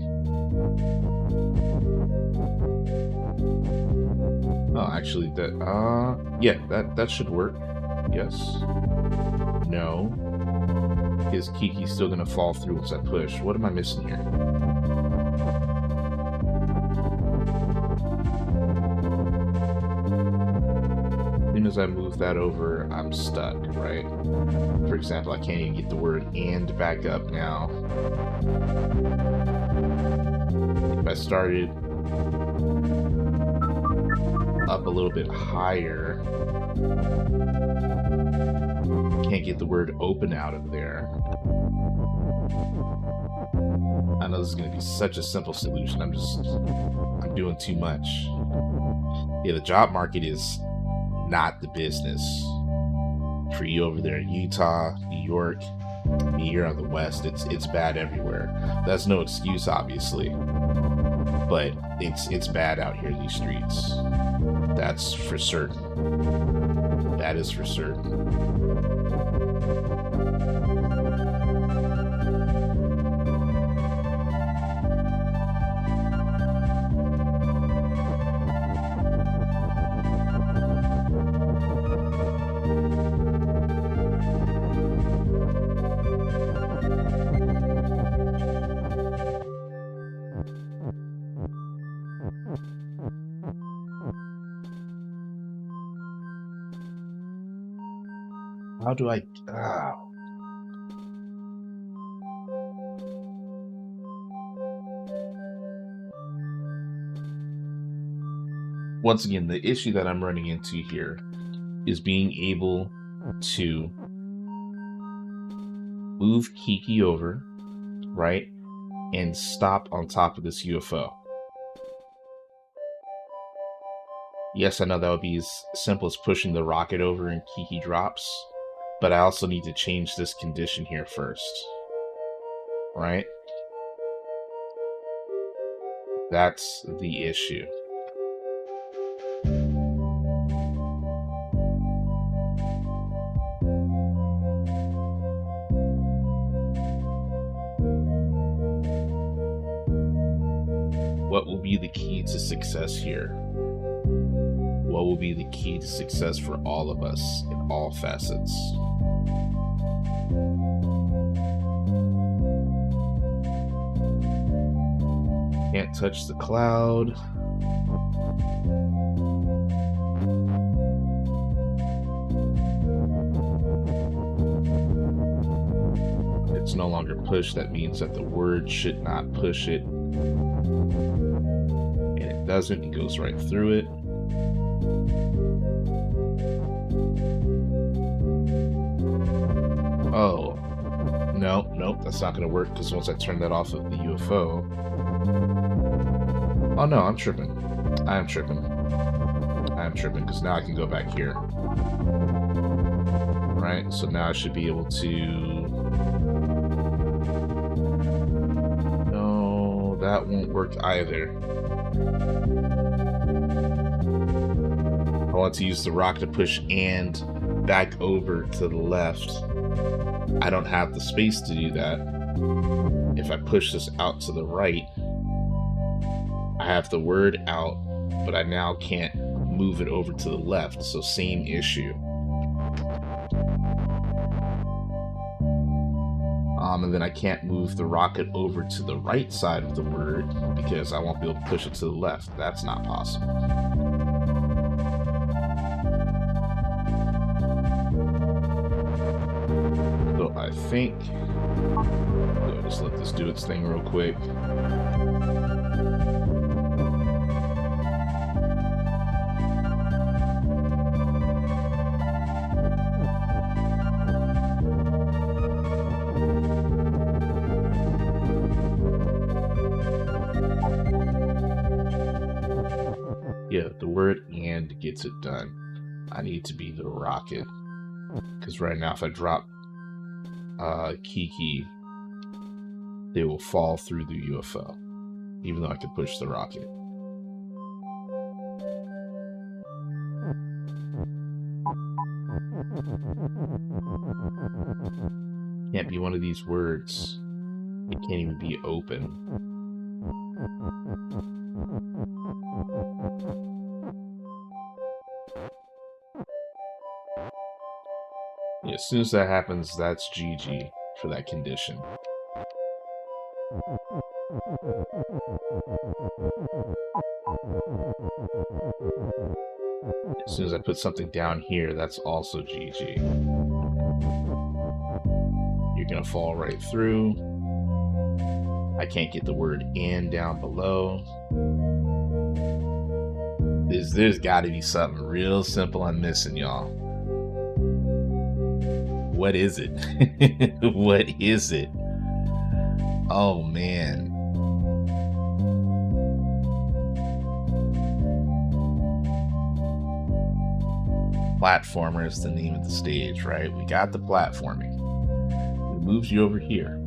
Oh, actually, yeah, that should work. Yes. No. Is Kiki still gonna fall through once I push? What am I missing here? As soon as I move that over, I'm stuck, right? For example, I can't even get the word "and" back up now. If I started up a little bit higher, can't get the word "open" out of there. I know this is going to be such a simple solution. I'm doing too much. Yeah, the job market is not the business for you over there in Utah, New York, me here on the West. It's bad everywhere. That's no excuse, obviously, but it's bad out here in these streets. That's for certain. That is for certain. How do I... Once again, the issue that I'm running into here is being able to move Kiki over, right, and stop on top of this UFO. Yes, I know that would be as simple as pushing the rocket over and Kiki drops, but I also need to change this condition here first, right? That's the issue. What will be the key to success here? What will be the key to success for all of us in all facets? Can't touch the cloud. It's no longer pushed. That means that the word should not push it. And it doesn't. It goes right through it. Oh, nope, that's not going to work because once I turn that off of the UFO... Oh no, I'm tripping. I am tripping because now I can go back here. Right, so now I should be able to... No, that won't work either. I want to use the rock to push "and" back over to the left. I don't have the space to do that. If I push this out to the right, I have the word out, but I now can't move it over to the left, so same issue. And then I can't move the rocket over to the right side of the word because I won't be able to push it to the left. That's not possible. So I think I'll just let this do its thing real quick. Yeah, the word "and" gets it done. I need to be the rocket. Because right now, if I drop Kiki, they will fall through the UFO. Even though I could push the rocket. Can't be one of these words. It can't even be open. Yeah, as soon as that happens, that's GG for that condition. As soon as I put something down here, that's also GG. You're gonna fall right through. I can't get the word "and" down below. There's gotta be something real simple I'm missing, y'all. What is it? What is it? Oh, man. Platformer is the name of the stage, right? We got the platforming. It moves you over here.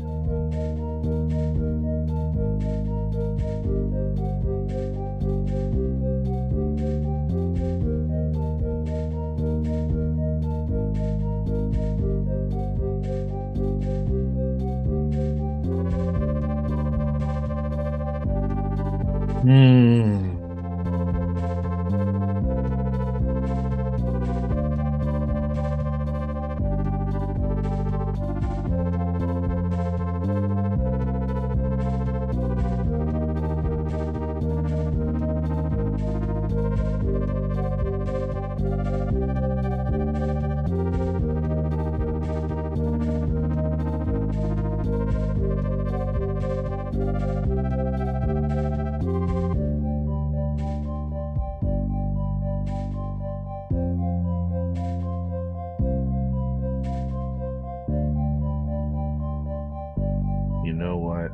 You know what?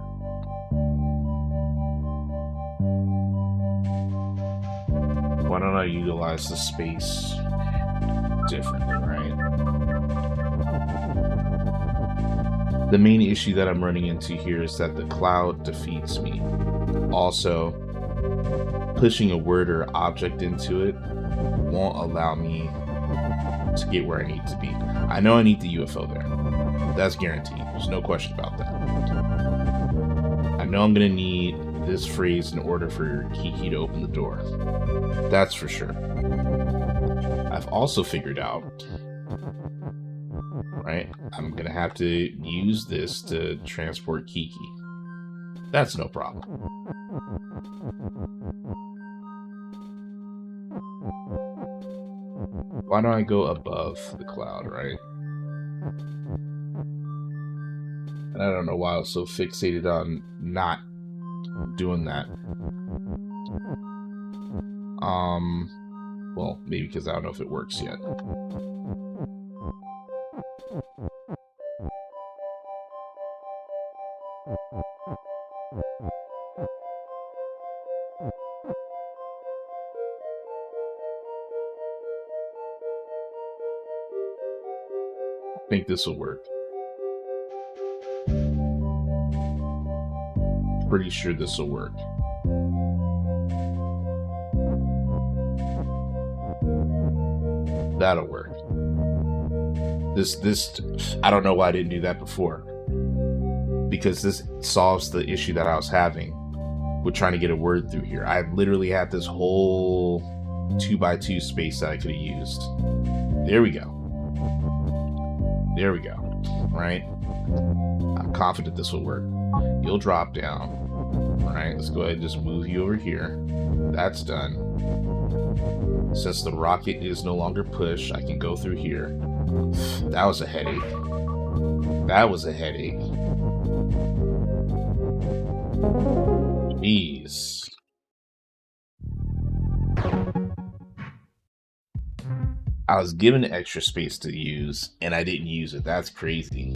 Why don't I utilize the space differently, right? The main issue that I'm running into here is that the cloud defeats me. Also, pushing a word or object into it won't allow me to get where I need to be. I know I need the UFO there. That's guaranteed. There's no question about that. I know I'm going to need this phrase in order for Kiki to open the door. That's for sure. I've also figured out, right, I'm going to have to use this to transport Kiki. That's no problem. Why don't I go above the cloud, right? And I don't know why I was so fixated on not doing that. Well, maybe because I don't know if it works yet. I think this will work. Pretty sure this will work. That'll work. This, I don't know why I didn't do that before. Because this solves the issue that I was having with trying to get a word through here. I literally had this whole 2x2 space that I could have used. There we go. There we go. Right? I'm confident this will work. You'll drop down. Alright, let's go ahead and just move you over here. That's done. Since the rocket is no longer push, I can go through here. That was a headache. That was a headache. Jeez. I was given extra space to use, and I didn't use it. That's crazy.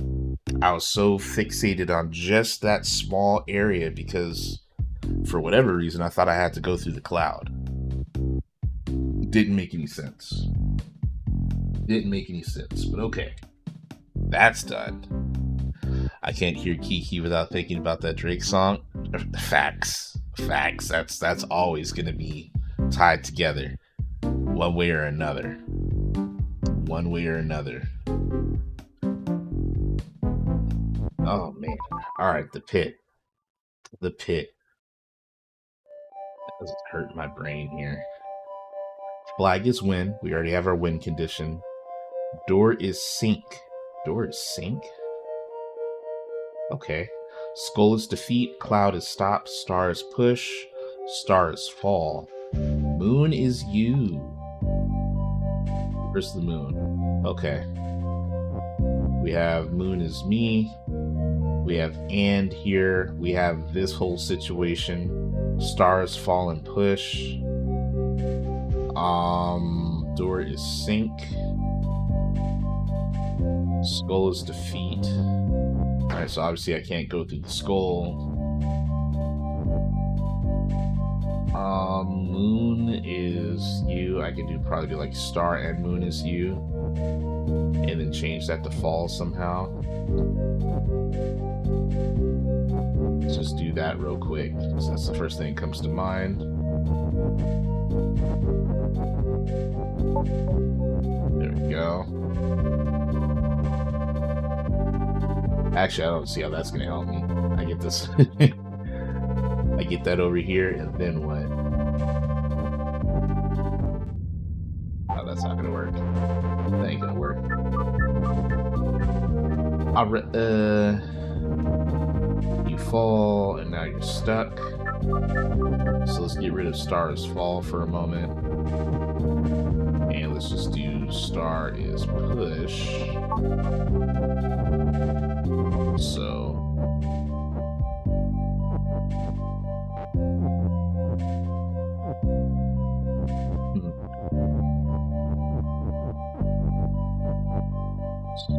I was so fixated on just that small area because, for whatever reason, I thought I had to go through the cloud. Didn't make any sense. Didn't make any sense, but okay. That's done. I can't hear Kiki without thinking about that Drake song. Facts. Facts. That's always going to be tied together one way or another. One way or another. Oh man. Alright, the pit. The pit. That doesn't hurt my brain here. Flag is win. We already have our win condition. Door is sink. Door is sink? Okay. Skull is defeat. Cloud is stop. Star is push. Star is fall. Moon is you. Where's the moon? Okay. We have moon is me. We have and here. We have this whole situation. Star is fall and push. Door is sink. Skull is defeat. Alright, so obviously I can't go through the skull. Moon is you. I can probably do like star and moon is you. And then change that to fall somehow. Let's just do that real quick. So that's the first thing that comes to mind. There we go. Actually, I don't see how that's going to help me. I get this. I get that over here, and then what? Oh, that's not going to work. That ain't going to work. You fall, and now you're stuck. So let's get rid of Star's fall for a moment. And let's just do Star is push. So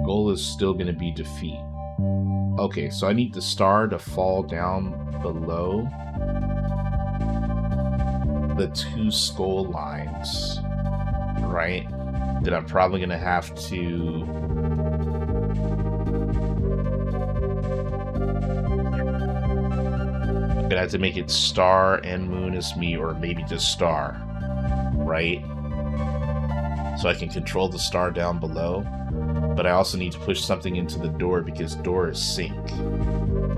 goal is still going to be defeat. Okay, so I need the star to fall down below the two skull lines, right? Then I'm probably going to have to make it star and moon is me, or maybe just star, right? So I can control the star down below, but I also need to push something into the door because door is sink,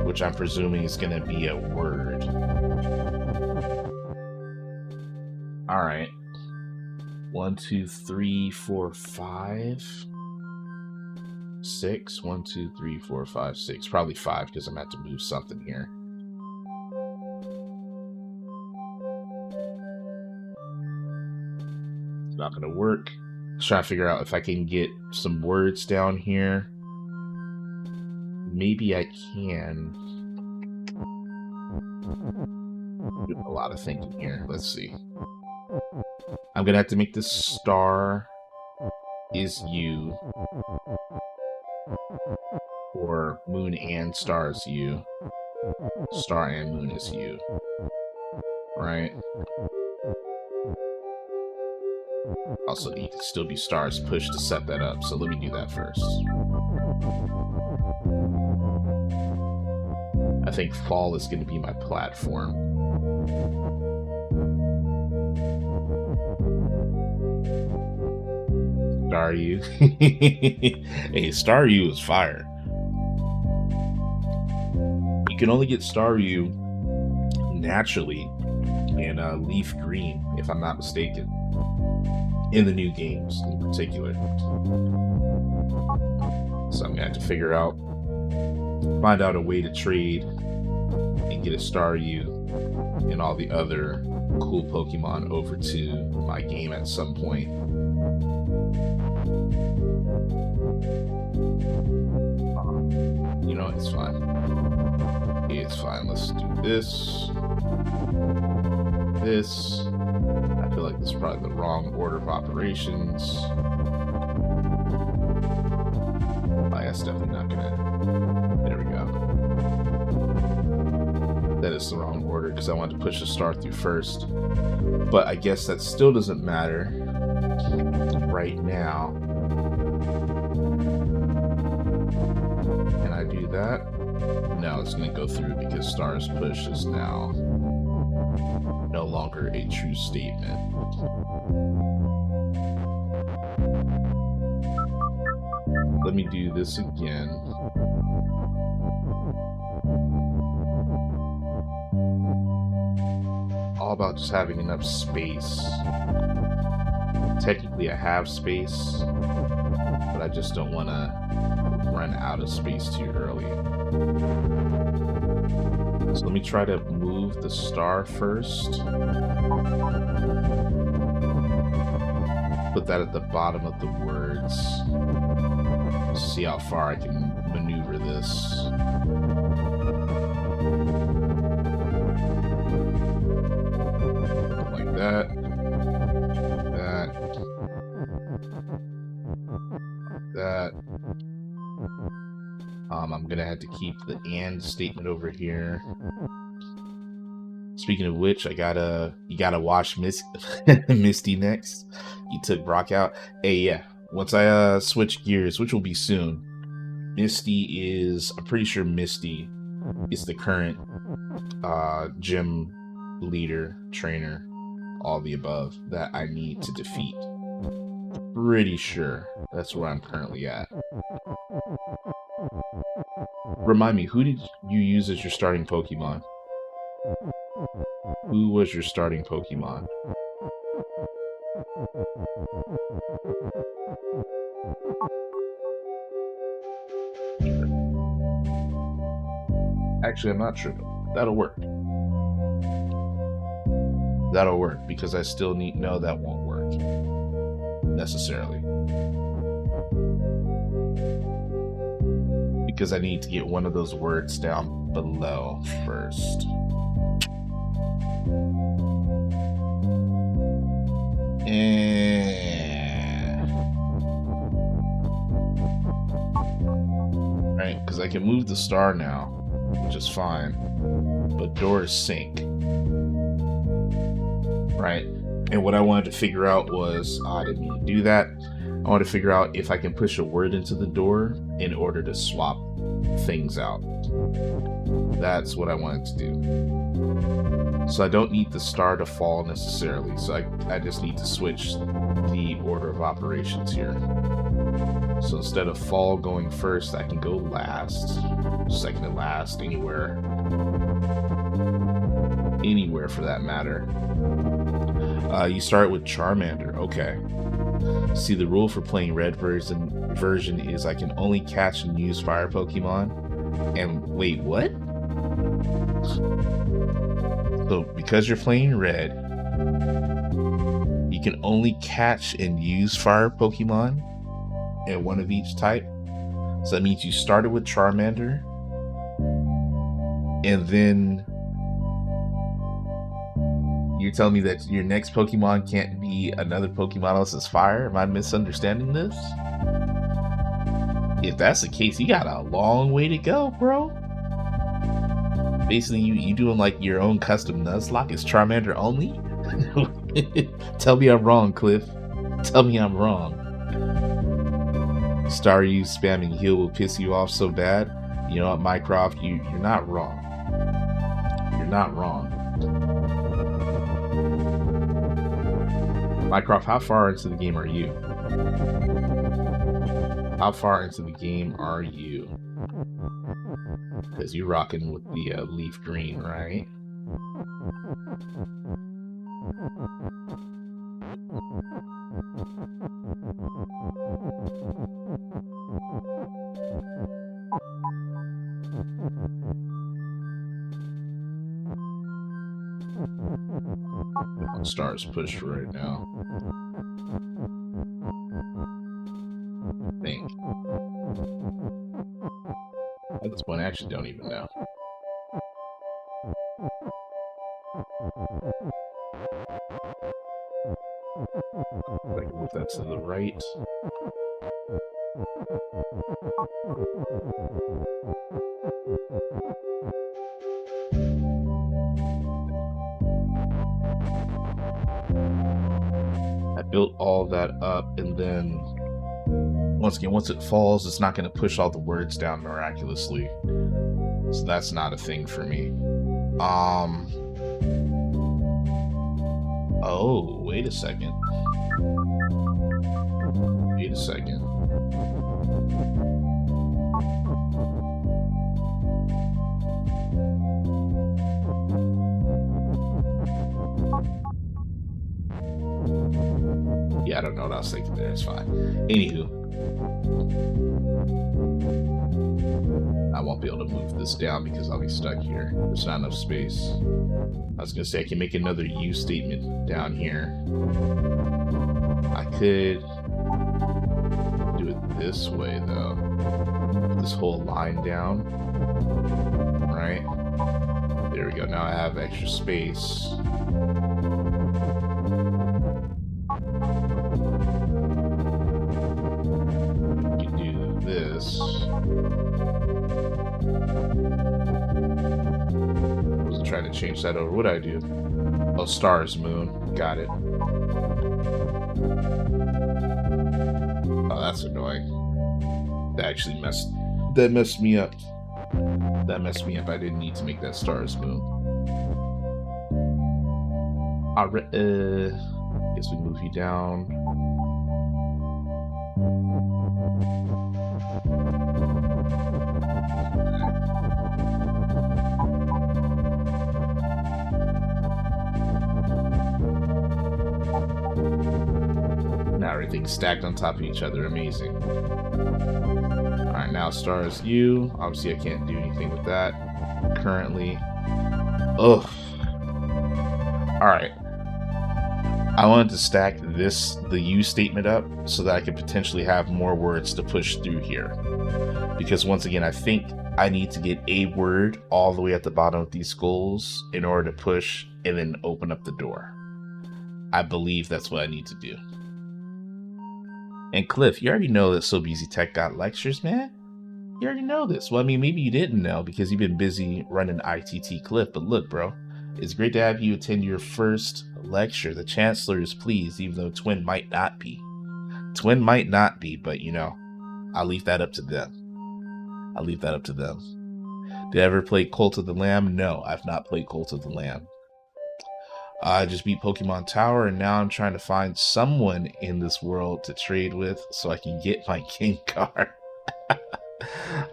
which I'm presuming is going to be a word. All right. 1, 2, 3, 4, 5, 6. 1, 2, 3, 4, 5, 6. Probably 5 because I'm going to have to move something here. It's not going to work. Let's try to figure out if I can get some words down here. Maybe I can. Do a lot of thinking here. Let's see. I'm going to have to make this star is you. Or moon and star is you. Star and moon is you. Right? Also need to still be stars push to set that up, so let me do that first. I think fall is going to be my platform. Star U. Hey, Star U is fire. You can only get Star U naturally in leaf green, if I'm not mistaken, in the new games in particular. So I'm gonna have to find out a way to trade and get a Staryu and all the other cool Pokemon over to my game at some point. You know, it's fine. It's fine. Let's do this. This. I feel like this is probably the wrong order of operations. Oh, that's definitely not gonna. There we go. That is the wrong order because I wanted to push the star through first. But I guess that still doesn't matter right now. Can I do that? No, it's going to go through because star's push is now no longer a true statement. Let me do this again. All about just having enough space. Technically I have space, but I just don't want to run out of space too early. So let me try to move the star first. Put that at the bottom of the words. See how far I can maneuver this. Like that. That. I'm gonna have to keep the "and" statement over here. Speaking of which, you gotta watch Misty next. You took Brock out. Hey, yeah. Once I switch gears, which will be soon, I'm pretty sure Misty is the current gym leader, trainer, all the above that I need to defeat. Pretty sure that's where I'm currently at. Remind me, who did you use as your starting Pokemon? Who was your starting Pokemon? Actually, I'm not sure. That'll work. That'll work because I still need. No, that won't work necessarily. Because I need to get one of those words down below first. Right, because I can move the star now, which is fine, but doors sink. Right, and what I wanted to figure out was, I didn't mean to do that. I want to figure out if I can push a word into the door in order to swap things out. That's what I wanted to do. So I don't need the star to fall necessarily. So I just need to switch the order of operations here. So instead of fall going first, I can go last, second to last, anywhere. Anywhere for that matter. You start with Charmander. Okay. See, the rule for playing red version is I can only catch and use fire Pokemon. And wait, what? So because you're playing red, you can only catch and use fire Pokemon and one of each type. So that means you started with Charmander and then you're telling me that your next Pokemon can't be another Pokemon else as fire? Am I misunderstanding this? If that's the case, you got a long way to go, bro. Basically, you doing like your own custom Nuzlocke. Is Charmander only? Tell me I'm wrong, Cliff. Tell me I'm wrong. Staryu spamming heal will piss you off so bad. You know what, Mycroft? You're not wrong. You're not wrong. Mycroft, how far into the game are you? How far into the game are you? Because you're rocking with the leaf green, right? Stars pushed right now. I think. At this point, I actually don't even know. I can move that to the right. I built all that up, and then once again, once it falls, it's not going to push all the words down miraculously. So that's not a thing for me. Oh, wait a second. Wait a second. Yeah, I don't know what I was thinking there. It's fine. Anywho, I won't be able to move this down because I'll be stuck here. There's not enough space. I was gonna say I can make another U statement down here. I could do it this way though. Put this whole line down. Right? There we go. Now I have extra space. You can do this. I wasn't trying to change that over. What'd I do? Oh, stars, moon. Got it. Oh, that's annoying. That actually messed me up. That messed me up. I didn't need to make that stars moon. Alright, guess we move you down. Now everything's stacked on top of each other. Amazing. Alright, now stars you. Obviously I can't do anything with that currently. Ugh. Alright. I wanted to stack the U statement up so that I could potentially have more words to push through here. Because once again, I think I need to get a word all the way at the bottom of these skulls in order to push and then open up the door. I believe that's what I need to do. And Cliff, you already know that So Busy Tech got lectures, man. You already know this. Well, I mean, maybe you didn't know because you've been busy running ITT Cliff. But look, bro, it's great to have you attend your first lecture. The Chancellor is pleased, even though Twin might not be. Twin might not be, but you know, I'll leave that up to them. I'll leave that up to them. Did I ever play Cult of the Lamb? No, I've not played Cult of the Lamb. I just beat Pokemon Tower, and now I'm trying to find someone in this world to trade with so I can get my King card.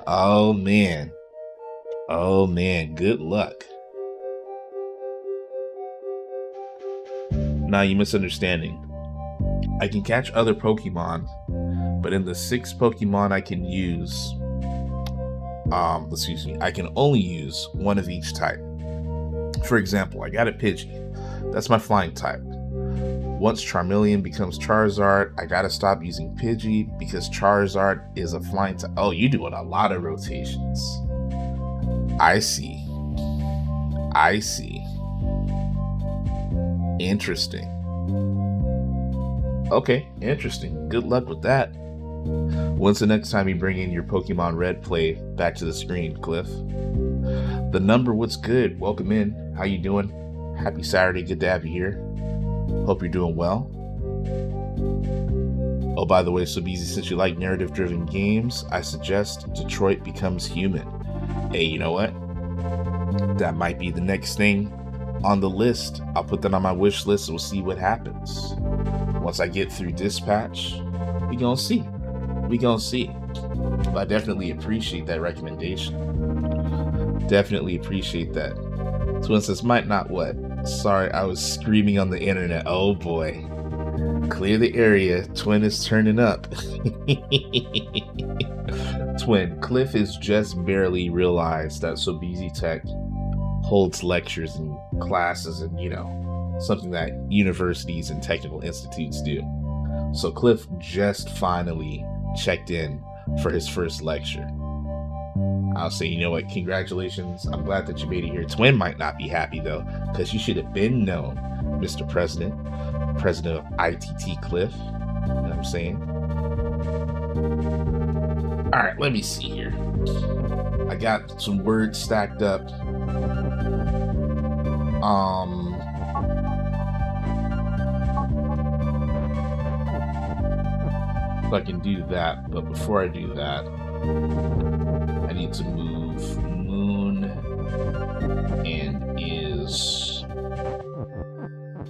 Oh, man. Oh, man. Good luck. Now, you misunderstanding. I can catch other Pokemon, but in the 6 Pokemon I can use, I can only use one of each type. For example, I got a Pidgey. That's my flying type. Once Charmeleon becomes Charizard, I gotta stop using Pidgey because Charizard is a flying type. Oh, you're doing a lot of rotations. I see. I see. Interesting. Okay, interesting. Good luck with that. When's the next time you bring in your Pokemon Red play back to the screen, Cliff? The number, what's good? Welcome in. How you doing? Happy Saturday. Good to have you here. Hope you're doing well. Oh, by the way, So Busy, since you like narrative-driven games, I suggest Detroit Becomes Human. Hey, you know what? That might be the next thing on the list. I'll put that on my wish list and we'll see what happens. Once I get through Dispatch, we gonna see. We gonna see. But I definitely appreciate that recommendation. Definitely appreciate that. Twin says, might not what? Sorry, I was screaming on the internet. Oh boy. Clear the area. Twin is turning up. Twin, Cliff has just barely realized that Sobisi Tech holds lectures and classes and, you know, something that universities and technical institutes do. So Cliff just finally checked in for his first lecture. I'll say, you know what, congratulations. I'm glad that you made it here. Twin might not be happy though, because you should have been known, Mr. President of ITT Cliff. You know what I'm saying? All right, let me see here. I got some words stacked up. So I can do that, but before I do that, I need to move moon and is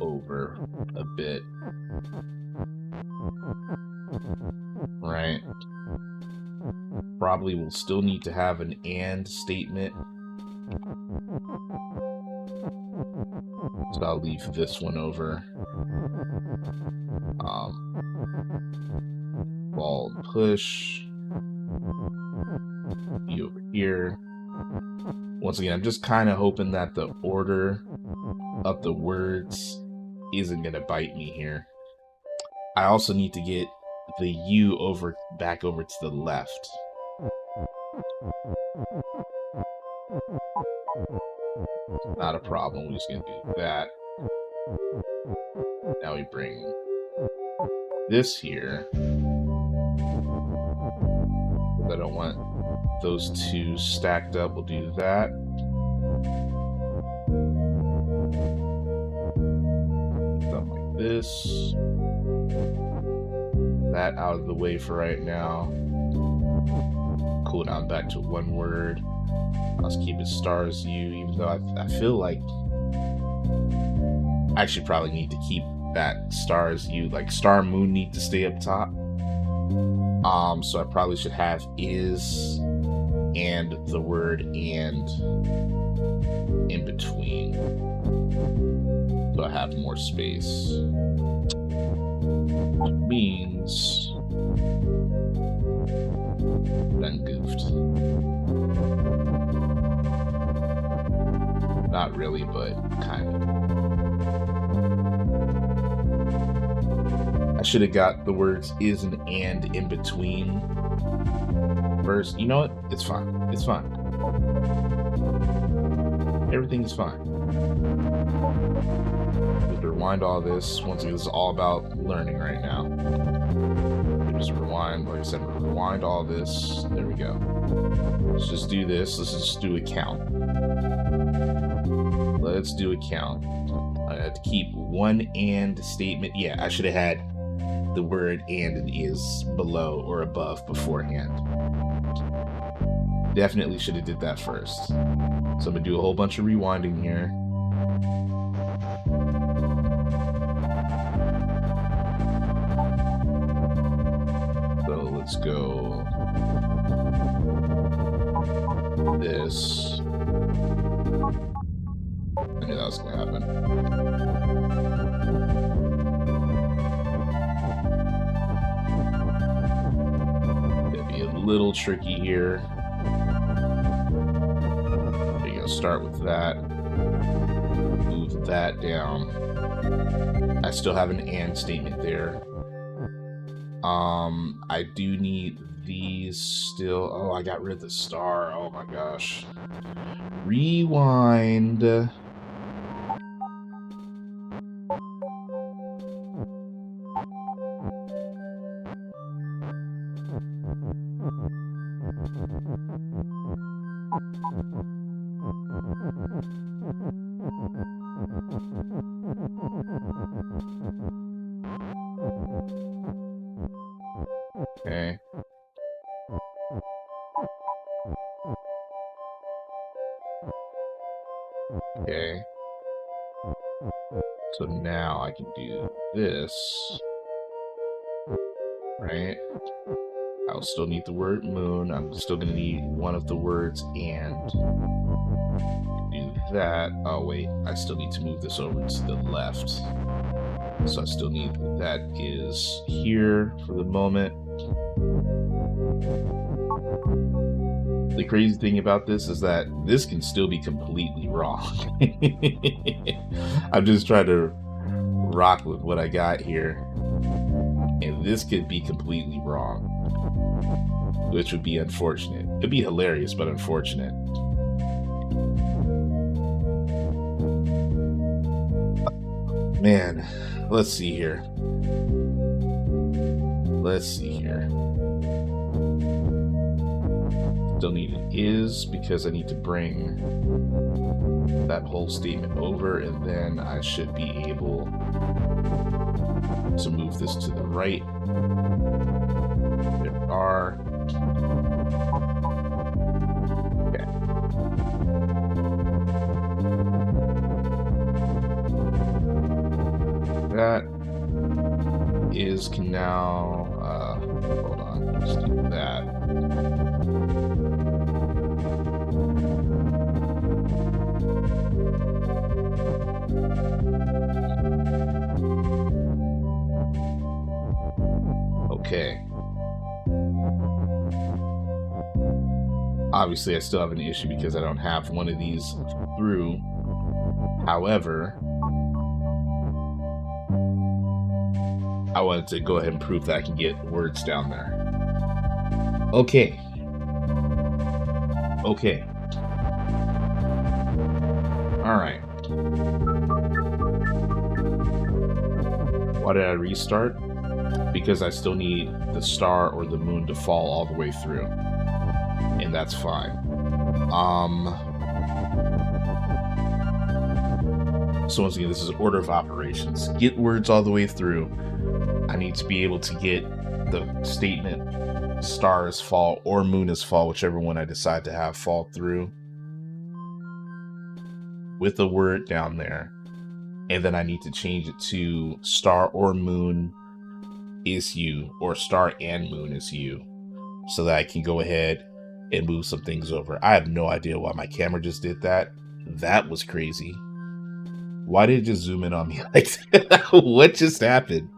over a bit. Right. Probably will still need to have an and statement. So I'll leave this one over. Ball and push. Be over here. Once again, I'm just kind of hoping that the order of the words isn't going to bite me here. I also need to get the U back over to the left. Not a problem. We're just going to do that. Now we bring this here. I don't want those two stacked up. We'll do that. Something like this. That out of the way for right now. Cool down back to one word. Let's keep it stars U, even though I feel like I should probably need to keep that stars U, like star moon need to stay up top. So I probably should have is and the word and in between. So I have more space. Which means done goofed. Not really, but kind of. I should have got the words is and in between first. You know what? It's fine. It's fine. Everything's fine. Just rewind all this. Once again, this is all about learning right now. Just rewind, like I said, rewind all this. There we go. Let's just do this. Let's just do a count. Let's do a count. I had to keep one and statement. Yeah, I should have had the word and is below or above beforehand. Definitely should have did that first. So I'm gonna do a whole bunch of rewinding here. So let's go this. I knew that was gonna happen. Little tricky here. There you go. Start with that. Move that down. I still have an and statement there. I do need these still. Oh, I got rid of the star. Oh my gosh. Rewind. Okay. Okay. So now I can do this. Right? I'll still need the word moon. I'm still going to need one of the words and do that. Oh wait, I still need to move this over to the left. So I still need, that is here for the moment. The crazy thing about this is that this can still be completely wrong. I'm just trying to rock with what I got here. And this could be completely wrong, which would be unfortunate. It'd be hilarious, but unfortunate. Man, let's see here. Let's see here. Still need an is because I need to bring that whole statement over, and then I should be able to move this to the right. There are. Okay. That is can now hold on, let's do that. Okay. Obviously I still have an issue because I don't have one of these through. However, I wanted to go ahead and prove that I can get words down there. Okay. Okay. Alright. Why did I restart? Because I still need the star or the moon to fall all the way through. And that's fine. So once again, this is order of operations. Get words all the way through. I need to be able to get the statement star is fall or moon is fall, whichever one I decide to have fall through, with the word down there. And then I need to change it to star or moon is you, or star and moon is you, so that I can go ahead and move some things over. I have no idea why my camera just did that. That was crazy. Why did it just zoom in on me like that? What just happened?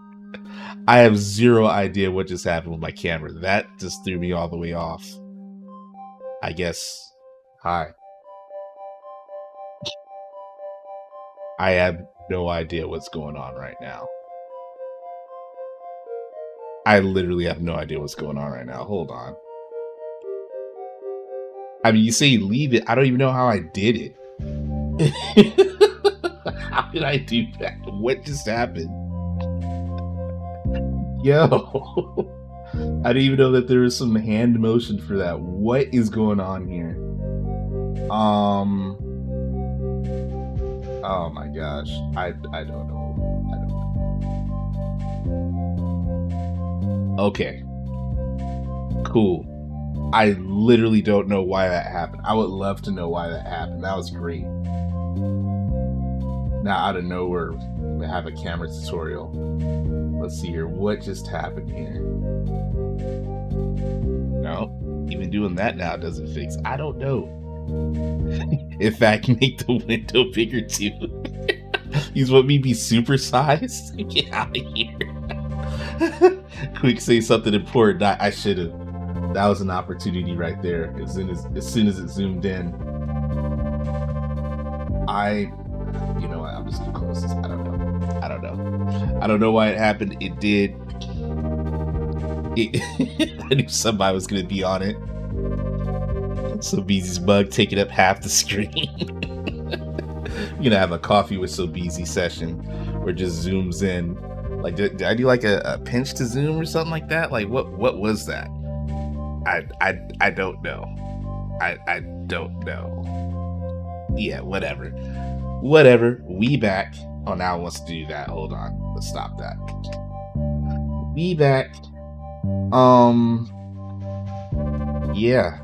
I have zero idea what just happened with my camera. That just threw me all the way off. I guess. Hi. I have no idea what's going on right now. I literally have no idea what's going on right now. Hold on. I mean, you say leave it. I don't even know how I did it. How did I do that? What just happened? Yo. I didn't even know that there was some hand motion for that. What is going on here? Oh my gosh. I don't know. I don't know. Okay. Cool. I literally don't know why that happened. I would love to know why that happened. That was great. Now out of nowhere, we have a camera tutorial. Let's see here. What just happened here? No, even doing that now doesn't fix. I don't know. In fact, make the window bigger too. You want me to be supersized? Get out of here. Quick, say something important. I should have. That was an opportunity right there. As soon as it zoomed in, you know what? I'm just gonna close this. I don't know. I don't know why it happened. It did. I knew somebody was gonna be on it. Sobeezy's bug taking up half the screen. You're gonna have a coffee with Sobeezy session where it just zooms in. Like, did I do like a pinch to zoom or something like that? Like, what was that? I don't know. I don't know. Yeah, whatever. We back. Oh, now it wants to do that. Hold on. Let's stop that. We back. Yeah.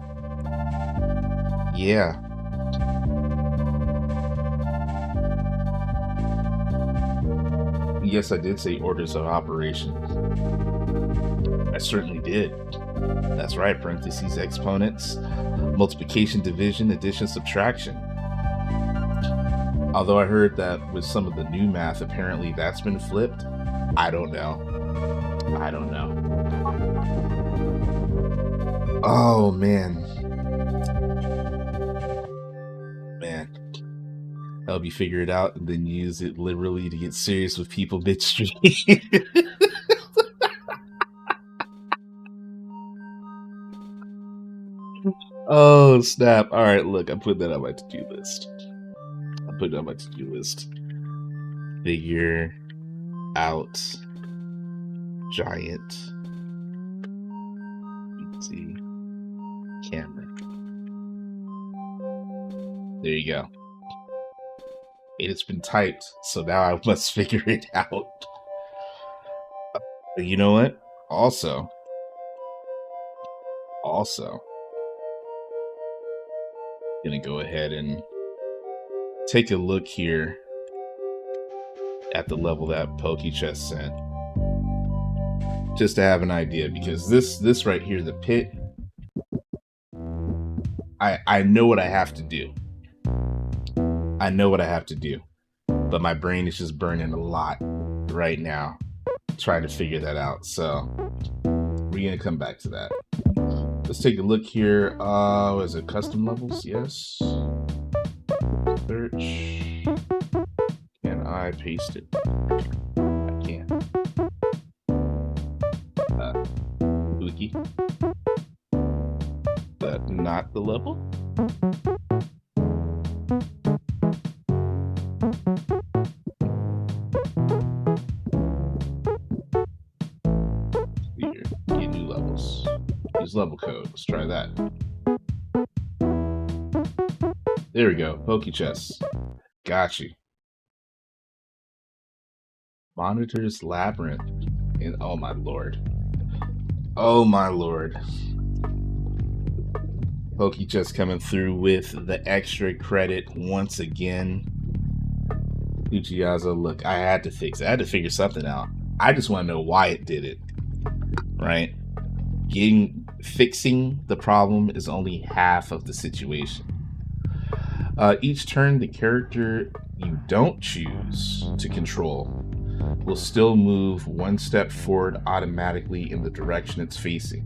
Yes, I did say orders of operation. I certainly did. That's right, parentheses, exponents, multiplication, division, addition, subtraction. Although I heard that with some of the new math, apparently that's been flipped. I don't know. I don't know. Oh, man. Man. I hope you figure it out and then use it literally to get serious with people midstream. Oh, snap. All right, look, I'm putting that on my to-do list. I'm putting it on my to-do list. Figure out giant PC camera. There you go. It's been typed, so now I must figure it out. You know what? Also, gonna go ahead and take a look here at the level that PokeChess sent, just to have an idea, because this right here, the pit, I know what I have to do. I know what I have to do, but my brain is just burning a lot right now trying to figure that out. So we're gonna come back to that. Let's take a look here. Is it custom levels? Yes. Search. Can I paste it? I can. Wiki. But not the level. Here, get new levels. Use level code. Let's try that. There we go. PokeChess. Got you. Monitors Labyrinth. And oh my lord. Oh my lord. PokeChess coming through with the extra credit once again. Uchiyazo, look, I had to fix it. I had to figure something out. I just want to know why it did it. Right? Fixing the problem is only half of the situation. Each turn, the character you don't choose to control will still move one step forward automatically in the direction it's facing.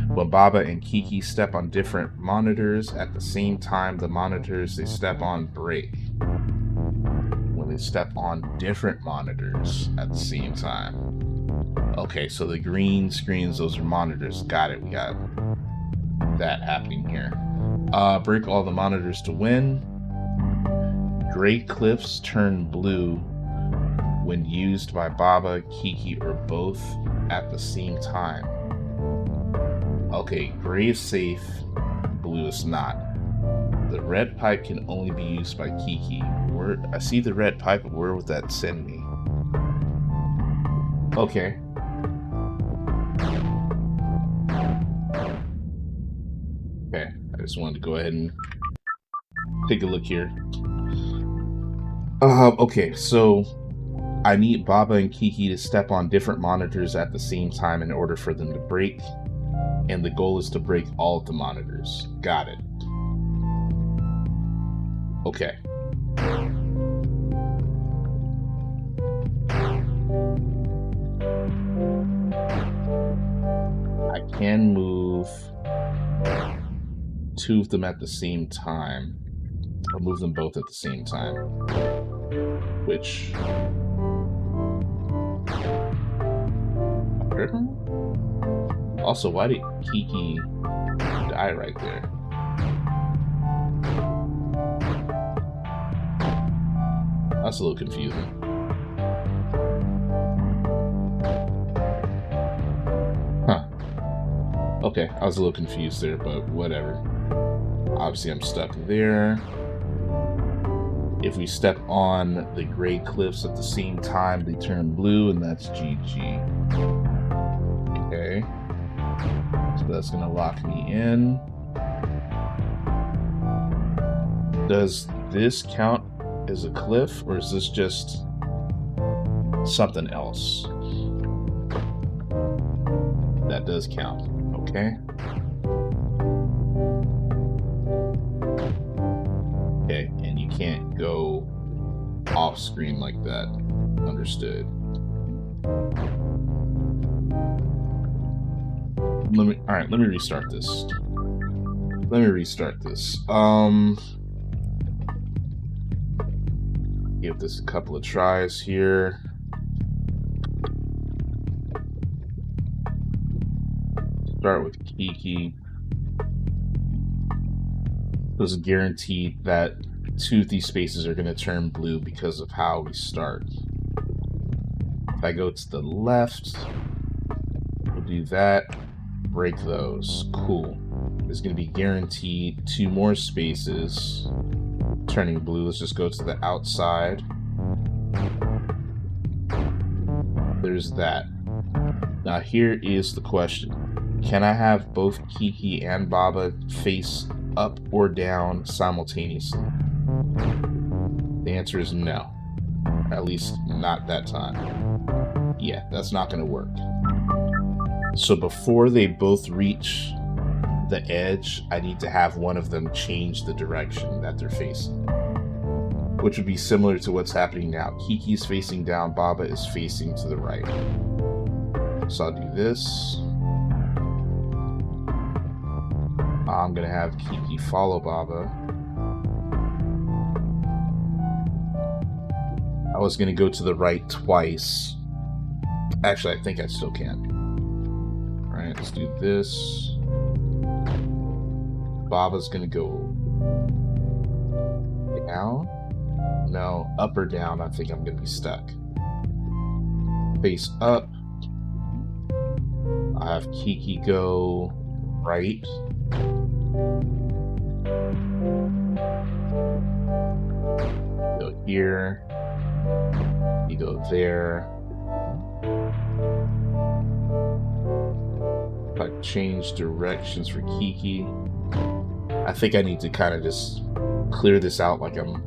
When Baba and Kiki step on different monitors at the same time, the monitors they step on break. When they step on different monitors at the same time. Okay, so the green screens, those are monitors. Got it, we got that happening here. Break all the monitors to win. Gray cliffs turn blue when used by Baba, Kiki, or both at the same time. Okay, gray is safe, blue is not. The red pipe can only be used by Kiki. I see the red pipe, but where would that send me? Okay. Okay, I just wanted to go ahead and take a look here. Okay, so I need Baba and Kiki to step on different monitors at the same time in order for them to break. And the goal is to break all of the monitors. Got it. Okay. I can move two of them at the same time. Or move them both at the same time. Which... Also, why did Kiki die right there? That's a little confusing. Huh. Okay, I was a little confused there, but whatever. Obviously, I'm stuck there. If we step on the gray cliffs at the same time, they turn blue, and that's GG. Okay. So that's going to lock me in. Does this count as a cliff, or is this just something else? That does count. Okay. Okay, and you can't go off screen like that. Understood. Alright, let me restart this. Give this a couple of tries here. Start with Kiki. There's a guarantee that two of these spaces are going to turn blue because of how we start. If I go to the left, we'll do that. Break those. Cool. There's going to be guaranteed 2 more spaces turning blue. Let's just go to the outside. There's that. Now here is the question. Can I have both Kiki and Baba face up or down simultaneously? The answer is no. At least not that time. Yeah, that's not going to work. So before they both reach the edge, I need to have one of them change the direction that they're facing, which would be similar to what's happening now. Kiki's facing down, Baba is facing to the right. So I'll do this. I'm gonna have Kiki follow Baba. I was gonna go to the right twice. Actually, I think I still can. Alright, let's do this. Baba's gonna go down. No, up or down. I think I'm gonna be stuck. Face up. I have Kiki go right. Go here. You go there. If I change directions for Kiki, I think I need to kind of just clear this out like I'm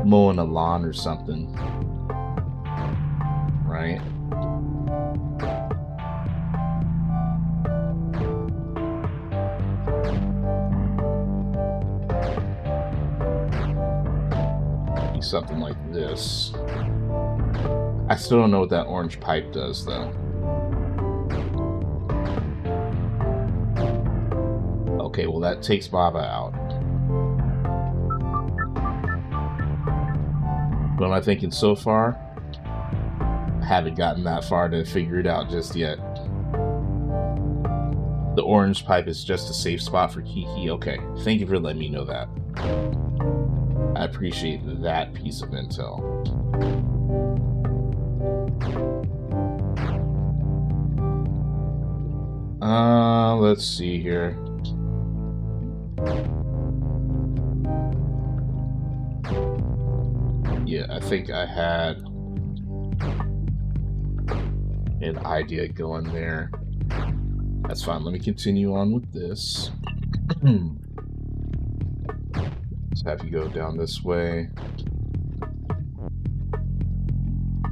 mowing a lawn or something. Right? Do something like this. I still don't know what that orange pipe does, though. Okay, well that takes Baba out. What am I thinking so far? I haven't gotten that far to figure it out just yet. The orange pipe is just a safe spot for Kiki. Okay, thank you for letting me know that. I appreciate that piece of intel. Let's see here. Yeah, I think I had an idea going there. That's fine. Let me continue on with this. Let's have you go down this way.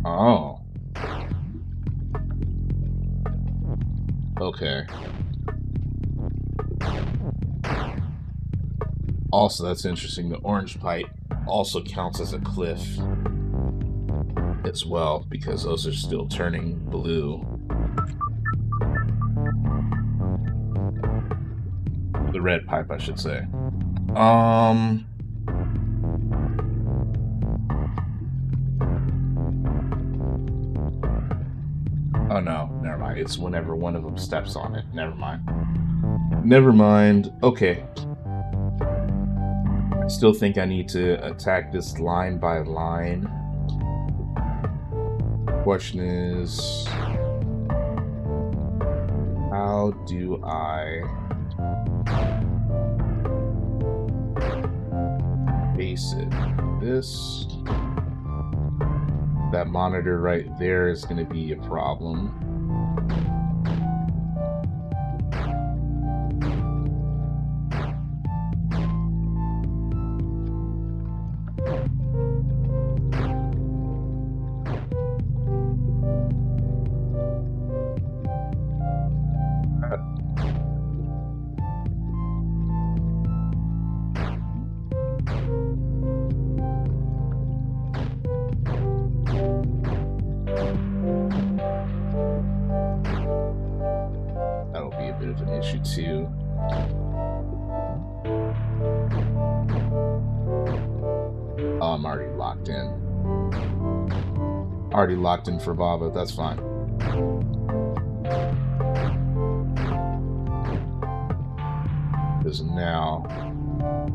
Oh. Okay. Also, that's interesting. The orange pipe also counts as a cliff as well, because those are still turning blue. The red pipe, I should say. Oh no, never mind. It's whenever one of them steps on it. Never mind. Never mind. Okay. I still think I need to attack this line by line. Question is, how do I base it? This. That monitor right there is going to be a problem. you too. Oh, I'm already locked in. Already locked in for Baba, that's fine. Because now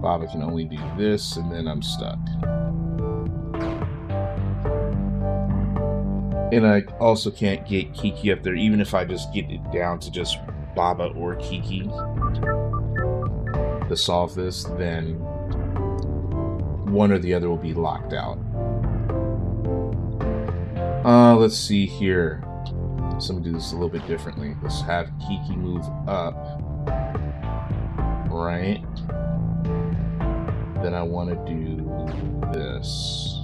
Baba can only do this, and then I'm stuck. And I also can't get Kiki up there, even if I just get it down to just Baba or Kiki to solve this, then one or the other will be locked out. Let's see here. So I'm gonna do this a little bit differently. Let's have Kiki move up. Right. Then I want to do this.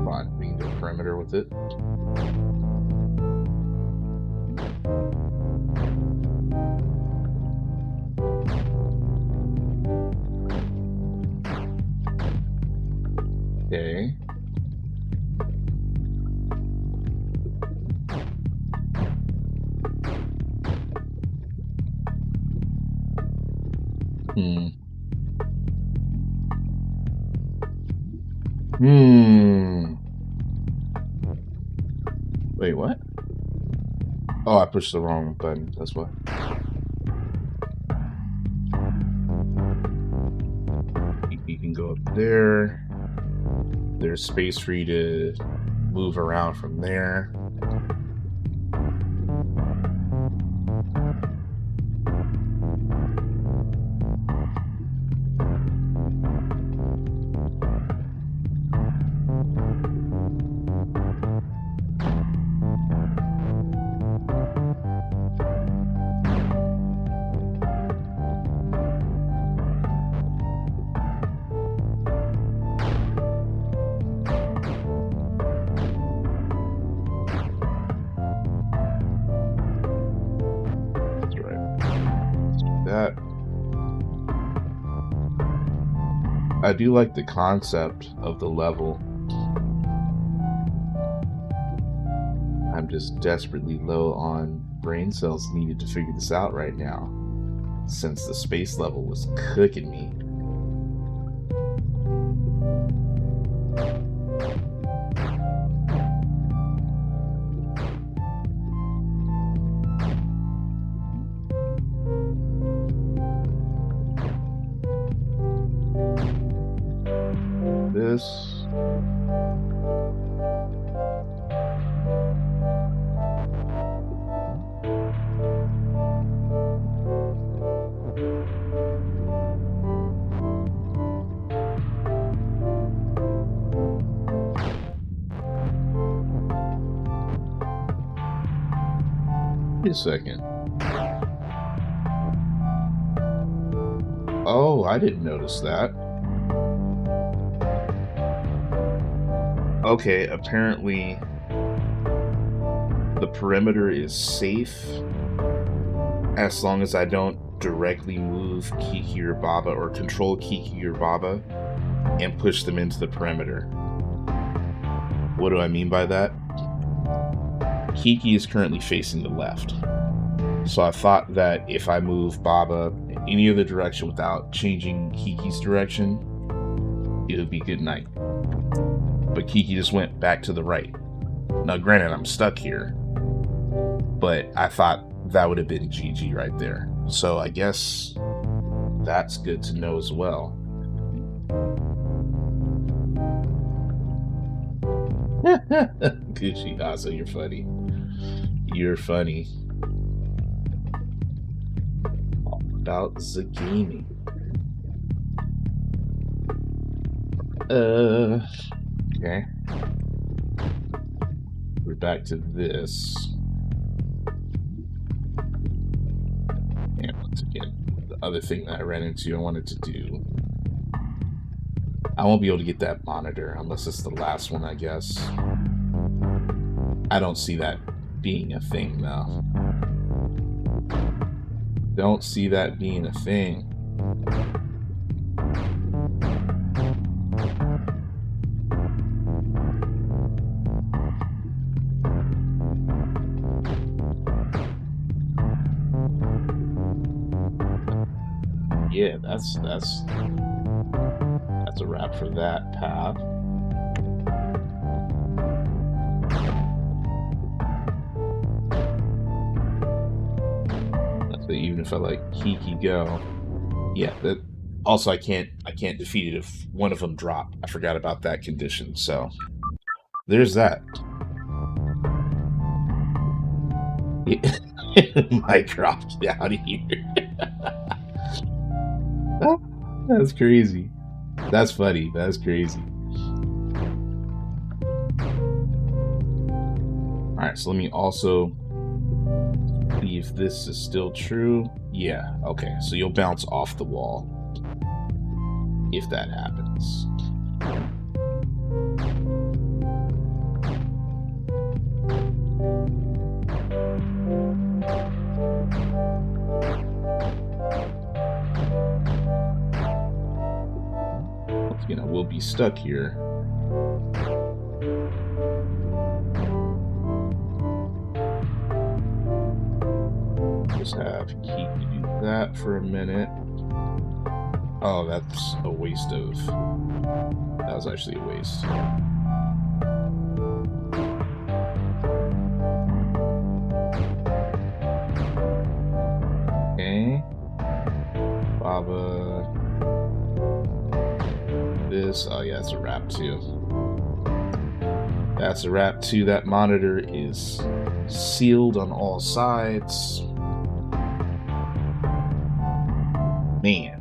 Fine, we can do a perimeter with it. Okay. Wait, what? Oh, I pushed the wrong button, that's why. You can go up there. There's space for you to move around from there. I do like the concept of the level. I'm just desperately low on brain cells needed to figure this out right now, since the space level was cooking me. This. Wait a second. Oh, I didn't notice that. Okay, apparently the perimeter is safe as long as I don't directly move Kiki or Baba or control Kiki or Baba and push them into the perimeter. What do I mean by that? Kiki is currently facing the left. So I thought that if I move Baba in any other direction without changing Kiki's direction, it would be good night. But Kiki just went back to the right. Now granted, I'm stuck here, but I thought that would have been GG right there. So I guess that's good to know as well. Gucci Hazo, you're funny. You're funny. All about the gaming. Okay. We're back to this. And once again, the other thing that I ran into I wanted to do. I won't be able to get that monitor unless it's the last one, I guess. I don't see that being a thing, though. Don't see that being a thing. yeah, that's a wrap for that path. That's it, even if I like Kiki Go. Yeah, that also I can't defeat it if one of them drop. I forgot about that condition, so there's that. Mycroft, get out of here. That's crazy. That's funny. That's crazy. Alright, so let me also see if this is still true. Yeah, okay. So you'll bounce off the wall if that happens. Once again, I will be stuck here. Just have Kiki do that for a minute. Oh, that's a waste of... That was actually a waste. Okay. Baba. This. Oh, yeah, that's a wrap too. That's a wrap too. That monitor is sealed on all sides. Man.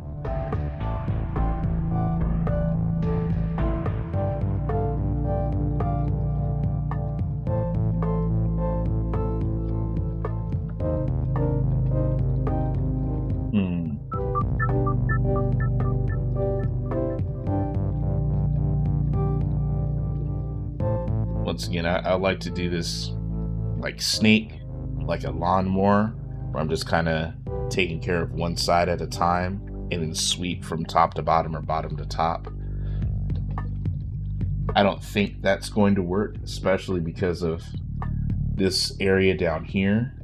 Once again, I like to do this like Snake, like a lawnmower, where I'm just kind of taking care of one side at a time and then sweep from top to bottom or bottom to top. I don't think that's going to work, especially because of this area down here.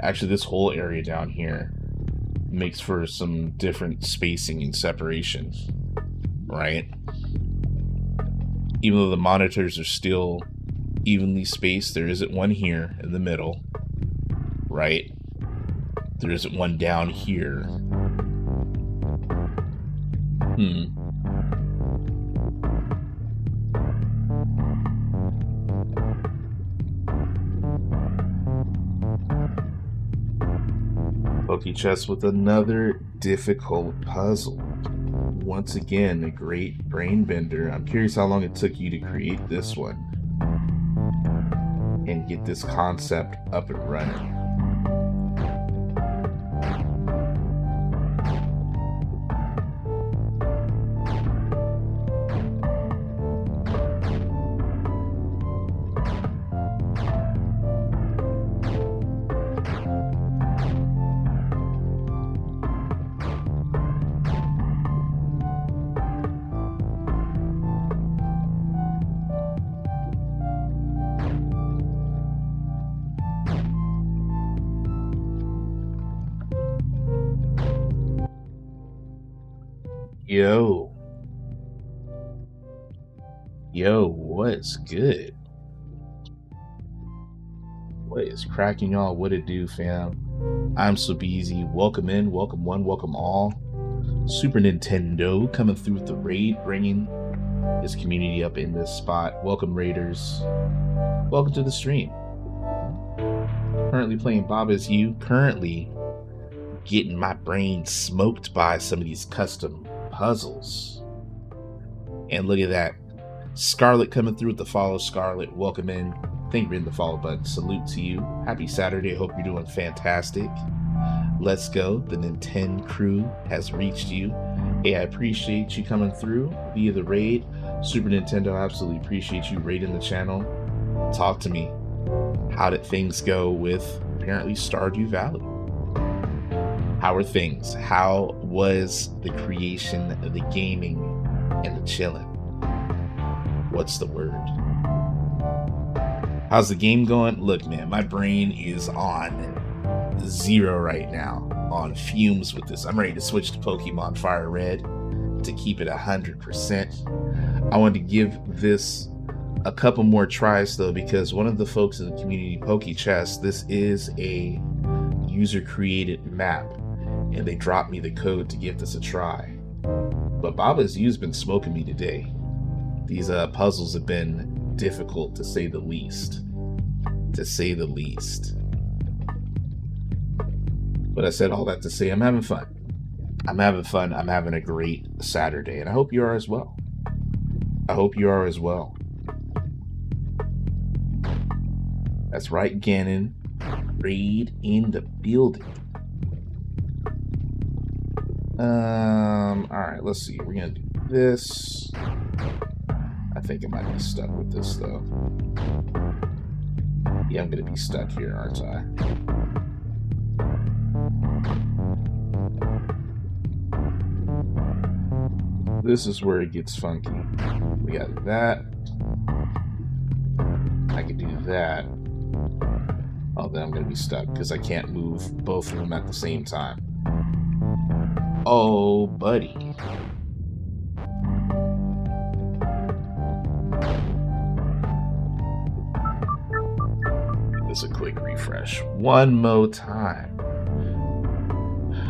Actually, this whole area down here makes for some different spacing and separation, right? Even though the monitors are still evenly spaced, there isn't one here in the middle, right? There isn't one down here. Pokechess with another difficult puzzle. Once again, a great brain bender. I'm curious how long it took you to create this one and get this concept up and running. Yo, what's good? What is cracking, y'all? What it do, fam? I'm Sobeezy. Welcome in, welcome one, welcome all. Super Nintendo coming through with the raid, bringing his community up in this spot. Welcome, raiders. Welcome to the stream. Currently playing Baba Is You. Currently getting my brain smoked by some of these custom puzzles. And look at that. Scarlet coming through with the follow. Scarlet, welcome in. Thank you for hitting the follow button. Salute to you. Happy Saturday. Hope you're doing fantastic. Let's go. The Nintendo crew has reached you. Hey, I appreciate you coming through via the raid. Super Nintendo, I absolutely appreciate you raiding the channel. Talk to me. How did things go with apparently Stardew Valley? How are things? How was the creation, the gaming, and the chilling? What's the word? How's the game going? Look, man, my brain is on 0 right now. on fumes with this. I'm ready to switch to Pokemon Fire Red to keep it 100%. I wanted to give this a couple more tries though, because one of the folks in the community PokeChess, this is a user created map, and they dropped me the code to give this a try. But Baba's U's been smoking me today. These puzzles have been difficult to say the least. To say the least. But I said all that to say I'm having fun. I'm having fun. I'm having a great Saturday, and I hope you are as well. I hope you are as well. That's right, Ganon. Raid in the building. Alright, let's see. We're gonna do this. I think I might be stuck with this though. Yeah, I'm gonna be stuck here, aren't I? This is where it gets funky. We got that. I can do that. Oh, then I'm gonna be stuck because I can't move both of them at the same time. Oh, buddy. Give this a quick refresh. One more time.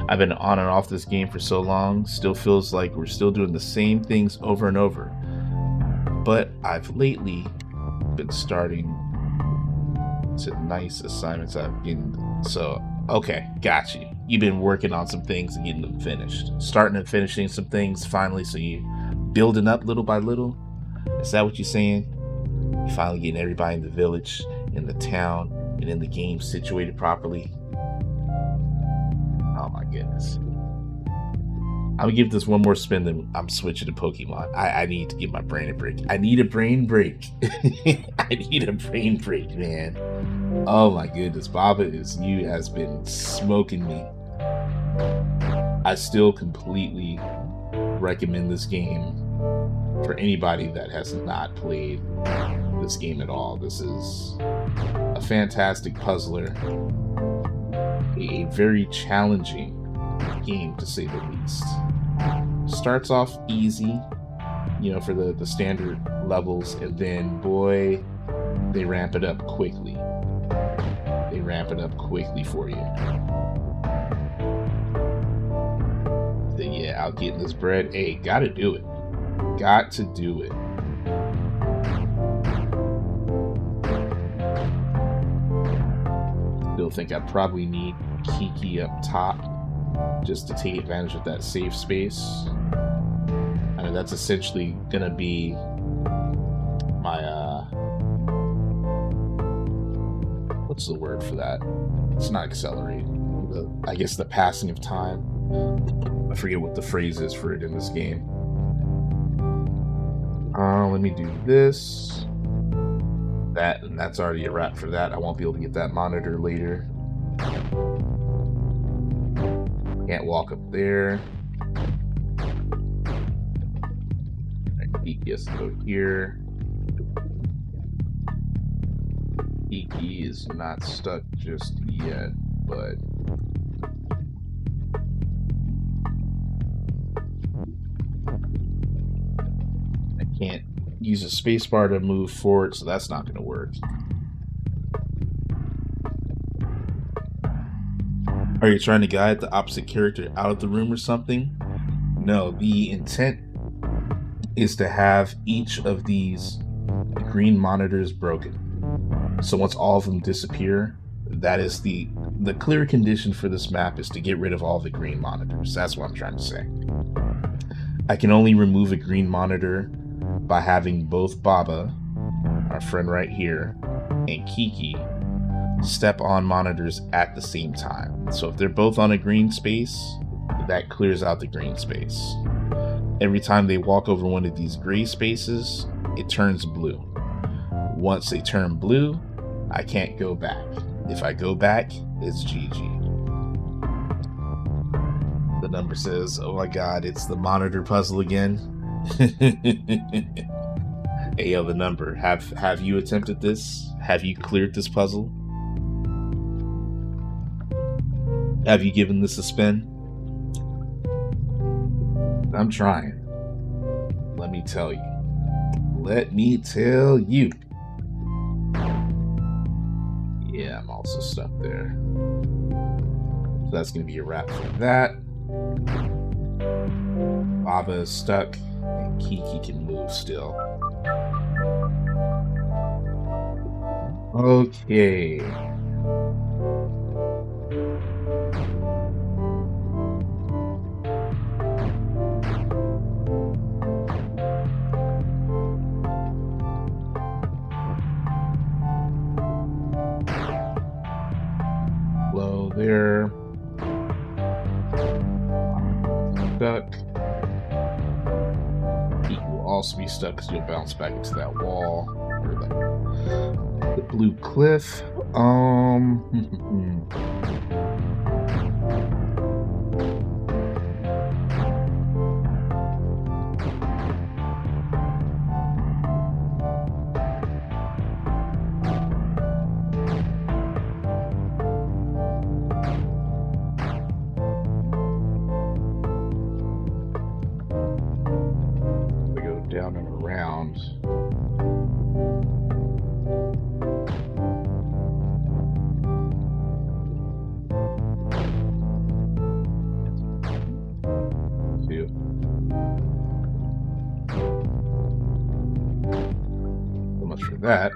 I've been on and off this game for so long, still feels like we're still doing the same things over and over. But I've lately been starting to nice assignments I've been. So, okay, got you. You've been working on some things and getting them finished. Starting and finishing some things finally, so you building up little by little. Is that what you're saying? You finally getting everybody in the village, in the town, and in the game situated properly. Oh my goodness. I'm gonna give this one more spin, then I'm switching to Pokemon. I need to give my brain a break. I need a brain break. I need a brain break, man. Oh my goodness. Baba's U has been smoking me. I still completely recommend this game for anybody that has not played this game at all. This is a fantastic puzzler. A very challenging game, to say the least. Starts off easy, you know, for the standard levels, and then boy, they ramp it up quickly. They ramp it up quickly for you. So yeah, I'll get this bread. Hey, gotta do it. Got to do it. Still think I probably need Kiki up top just to take advantage of that safe space. I mean, that's essentially gonna be my what's the word for that? It's not accelerate. I guess the passing of time. I forget what the phrase is for it in this game. Let me do this. That, and that's already a wrap for that. I won't be able to get that monitor later. Can't walk up there. Kiki has to go here. Kiki is not stuck just yet, but I can't use a spacebar to move forward, so that's not going to work. Are you trying to guide the opposite character out of the room or something? No, the intent is to have each of these green monitors broken. So once all of them disappear, that is the clear condition for this map, is to get rid of all the green monitors. That's what I'm trying to say. I can only remove a green monitor by having both Baba, our friend right here, and Kiki step on monitors at the same time. So if they're both on a green space, that clears out the green space. Every time they walk over one of these gray spaces, it turns blue. Once they turn blue, I can't go back. If I go back, it's GG. The number says, oh my god, it's the monitor puzzle again. Hey yo, the number. Have you attempted this? Have you cleared this puzzle? Have you given this a spin? I'm trying. Let me tell you. Let me tell you. Yeah, I'm also stuck there. So that's going to be a wrap for that. Baba is stuck, and Kiki can move still. Okay. Low there. Stuck. Kiki will also be stuck because you'll bounce back into that wall. Or the blue cliff. We go down and around. So much for that.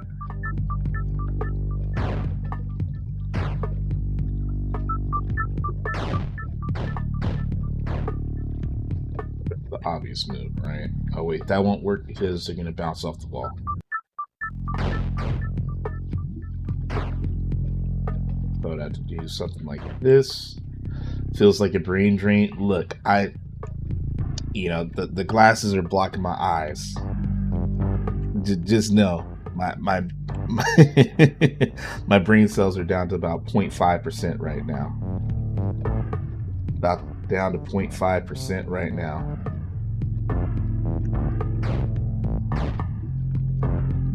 The obvious move, right? Oh wait, that won't work because they're gonna bounce off the wall. So I'd have to do something like this. Feels like a brain drain. Look, the glasses are blocking my eyes. Just know, my my brain cells are down to about 0.5% right now. About down to 0.5% right now.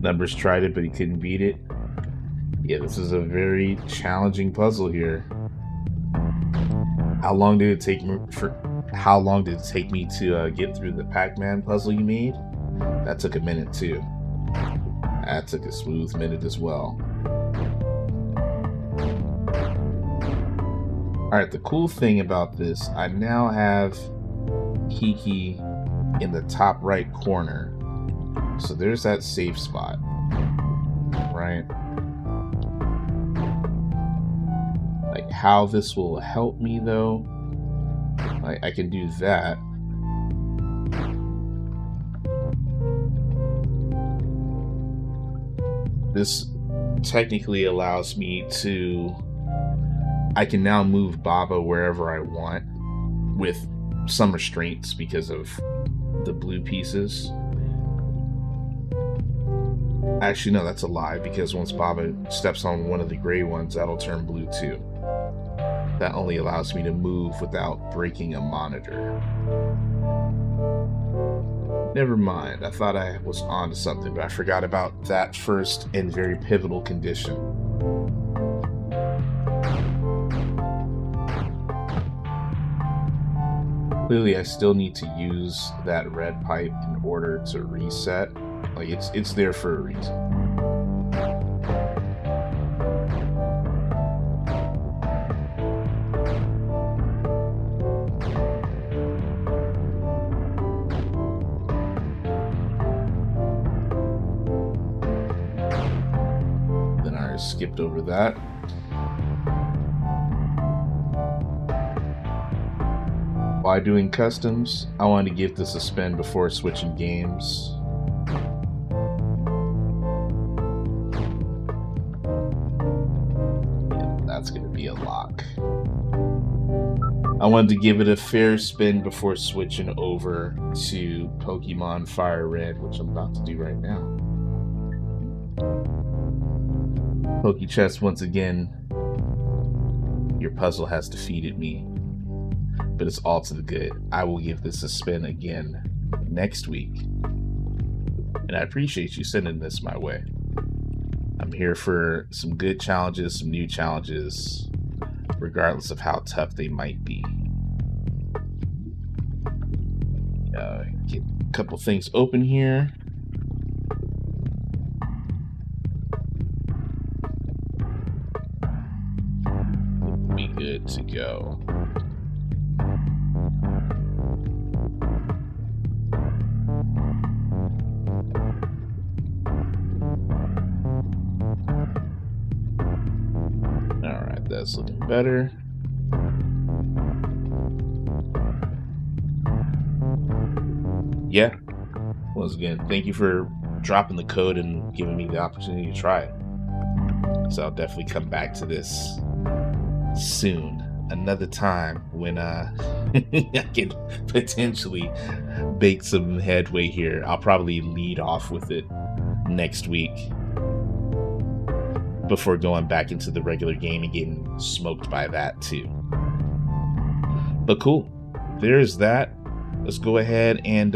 Numbers tried it, but he couldn't beat it. Yeah, this is a very challenging puzzle here. How long did it take me to get through the Pac-Man puzzle you made? That took a minute too. That took a smooth minute as well. Alright, the cool thing about this, I now have Kiki in the top right corner. So there's that safe spot. Right? Like how this will help me though, like I can do that. This technically allows me to, I can now move Baba wherever I want with some restraints because of the blue pieces. Actually, no, that's a lie, because once Baba steps on one of the gray ones, that'll turn blue too. That only allows me to move without breaking a monitor. Never mind, I thought I was onto something, but I forgot about that first and very pivotal condition. Clearly, I still need to use that red pipe in order to reset. Like, it's there for a reason. Then I skipped over that. Why doing customs? I wanted to give this a spin before switching games. That's going to be a lock. I wanted to give it a fair spin before switching over to Pokemon Fire Red, which I'm about to do right now. PokeChess, once again, your puzzle has defeated me, but it's all to the good. I will give this a spin again next week, and I appreciate you sending this my way. I'm here for some good challenges, some new challenges. regardless of how tough they might be. Get a couple things open here. Be good to go. Alright, that's looking better. Yeah. Once again, thank you for dropping the code and giving me the opportunity to try it. So I'll definitely come back to this soon. Another time when I can potentially make some headway here. I'll probably lead off with it next week before going back into the regular game and getting smoked by that too. But cool. There's that. Let's go ahead and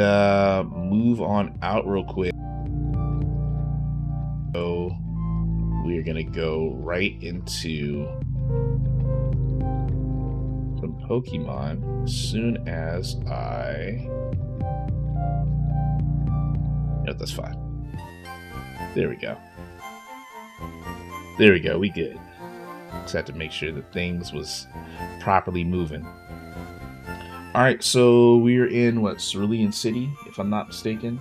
move on out real quick. So we're gonna go right into some Pokemon as soon as I... No, that's fine. There we go. There we go, we good. Just had to make sure that things was properly moving. Alright, so we're in, what, Cerulean City, if I'm not mistaken.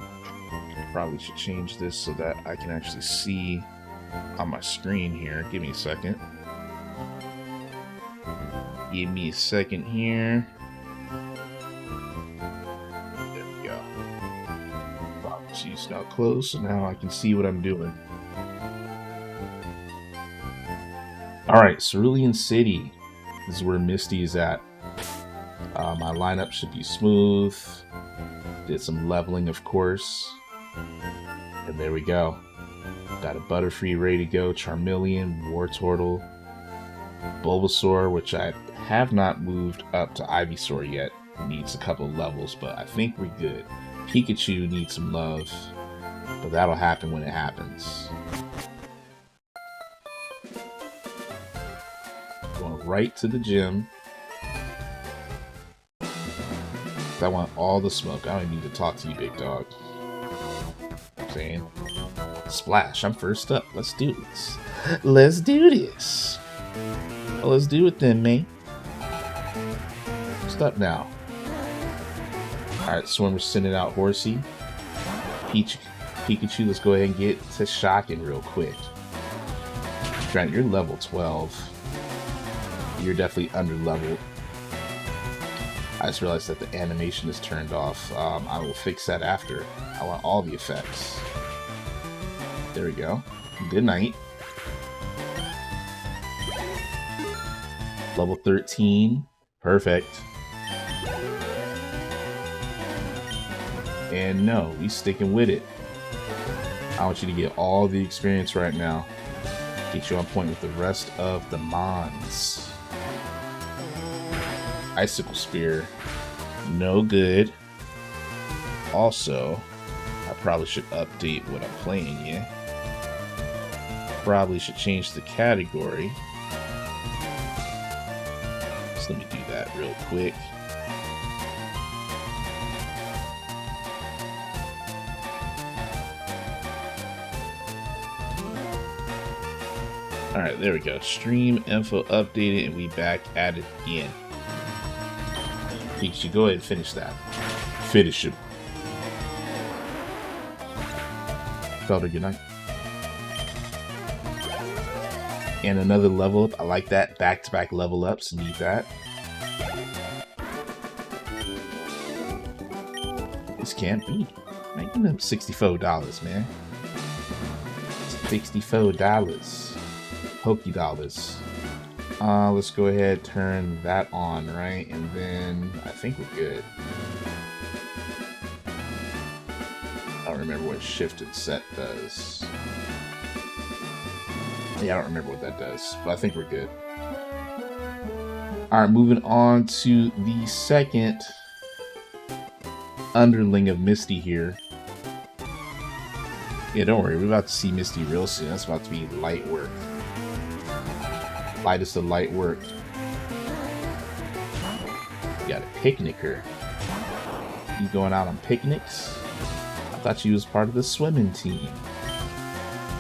Probably should change this so that I can actually see on my screen here. Give me a second. Give me a second here. There we go. She's now close, so now I can see what I'm doing. Alright, Cerulean City. This is where Misty is at. My lineup should be smooth. Did some leveling, of course. And there we go. Got a Butterfree ready to go, Charmeleon, Wartortle, Bulbasaur, which I have not moved up to Ivysaur yet. Needs a couple levels, but I think we're good. Pikachu needs some love, but that'll happen when it happens. Going right to the gym. I want all the smoke. I don't even need to talk to you, big dog. I'm saying, Splash, I'm first up. Let's do this. Let's do this. Well, let's do it then, mate. First up now. Alright, Swimmer's sending out Horsey. Pikachu, let's go ahead and get to shocking real quick. Grant, you're level 12. You're definitely under leveled. I just realized that the animation is turned off. I will fix that after. I want all the effects. There we go. Good night. Level 13. Perfect. And no, we sticking with it. I want you to get all the experience right now. Get you on point with the rest of the Mons. Icicle Spear, no good. Also, I probably should update what I'm playing here. Probably should change the category. So let me do that real quick. Alright, there we go. Stream info updated and we back at it again. You should go ahead and finish that. Finish him. Felder, good night. And another level up. I like that. Back-to-back level ups. Need that. This can't be. Making them $64, man. $64. Poké dollars. Let's go ahead, turn that on, right? And then I think we're good. I don't remember what shift and set does. Yeah, I don't remember what that does, but I think we're good. Alright, moving on to the second underling of Misty here. Yeah, don't worry, we're about to see Misty real soon. That's about to be light work. Lightest of light work. got a picnicker. You going out on picnics? I thought you was part of the swimming team.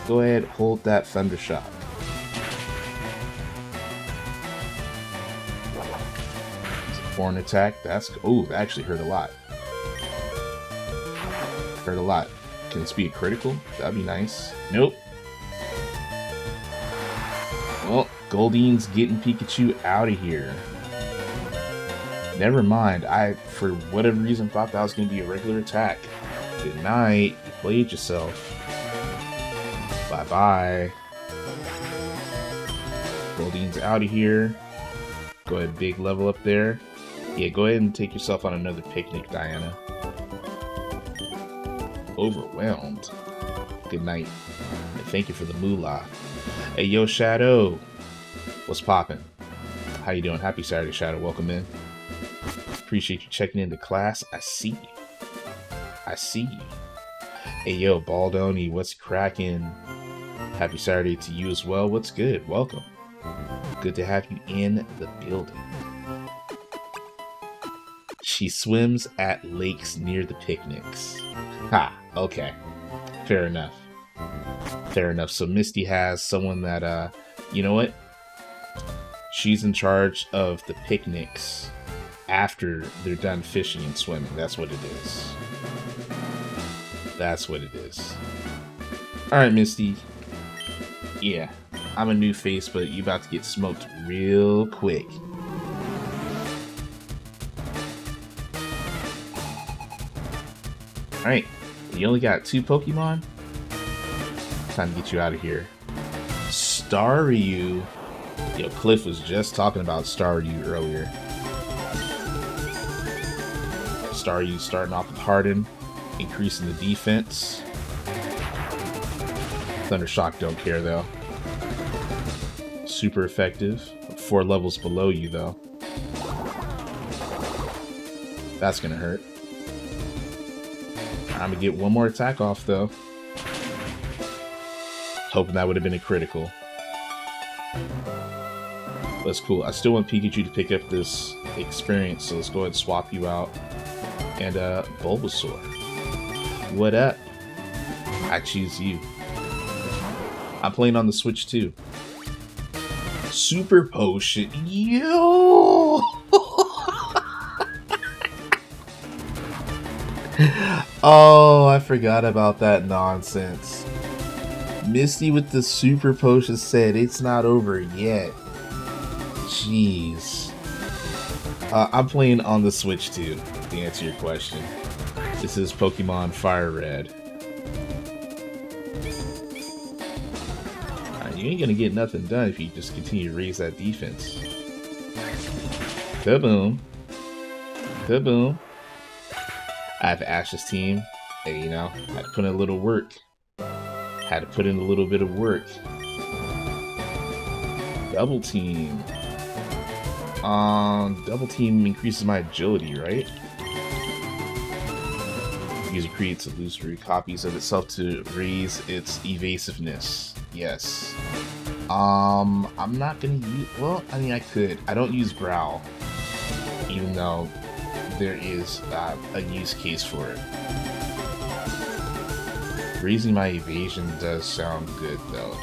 Go ahead, hold that Thunder Shock. Foreign attack. That's oh, that actually hurt a lot. Hurt a lot. Can this be a critical? That'd be nice. Nope. Well, Goldine's getting Pikachu out of here. Never mind. I, for whatever reason, thought that was going to be a regular attack. Good night. You played yourself. Bye-bye. Goldine's out of here. Go ahead, big level up there. Yeah, go ahead and take yourself on another picnic, Diana. Overwhelmed. Good night. And thank you for the moolah. Hey, yo, Shadow. What's poppin'? How you doing? Happy Saturday, Shadow. Welcome in. Appreciate you checking into class. I see you. I see you. Hey, yo, Baldoni. What's cracking? Happy Saturday to you as well. What's good? Welcome. Good to have you in the building. She swims at lakes near the picnics. Ha, okay. Fair enough. Fair enough. So Misty has someone that, you know what? She's in charge of the picnics after they're done fishing and swimming. That's what it is. That's what it is. Alright, Misty. Yeah, I'm a new face, but you about to get smoked real quick. Alright, you only got 2 Pokemon? Time to get you out of here. Staryu. Yo, Cliff was just talking about Staryu earlier. Staryu starting off with Harden, increasing the defense. Thundershock don't care though. Super effective. 4 levels below you though. That's gonna hurt. I'm gonna get one more attack off though. Hoping that would have been a critical. That's cool. I still want Pikachu to pick up this experience, so let's go ahead and swap you out. And Bulbasaur. What up? I choose you. I'm playing on the Switch too. Super Potion. Yo! Oh, I forgot about that nonsense. Misty with the Super Potion said it's not over yet. Jeez. I'm playing on the Switch too, to answer your question. This is Pokemon Fire Red. You ain't gonna get nothing done if you just continue to raise that defense. Kaboom. Kaboom. I have Ash's team, and you know, had to put in a little work. Had to put in a little bit of work. Double team. Double team increases my agility, right? User creates illusory copies of itself to raise its evasiveness. Yes. I'm not gonna use, well, I mean I could. I don't use Growl, even though there is a use case for it. Raising my evasion does sound good though.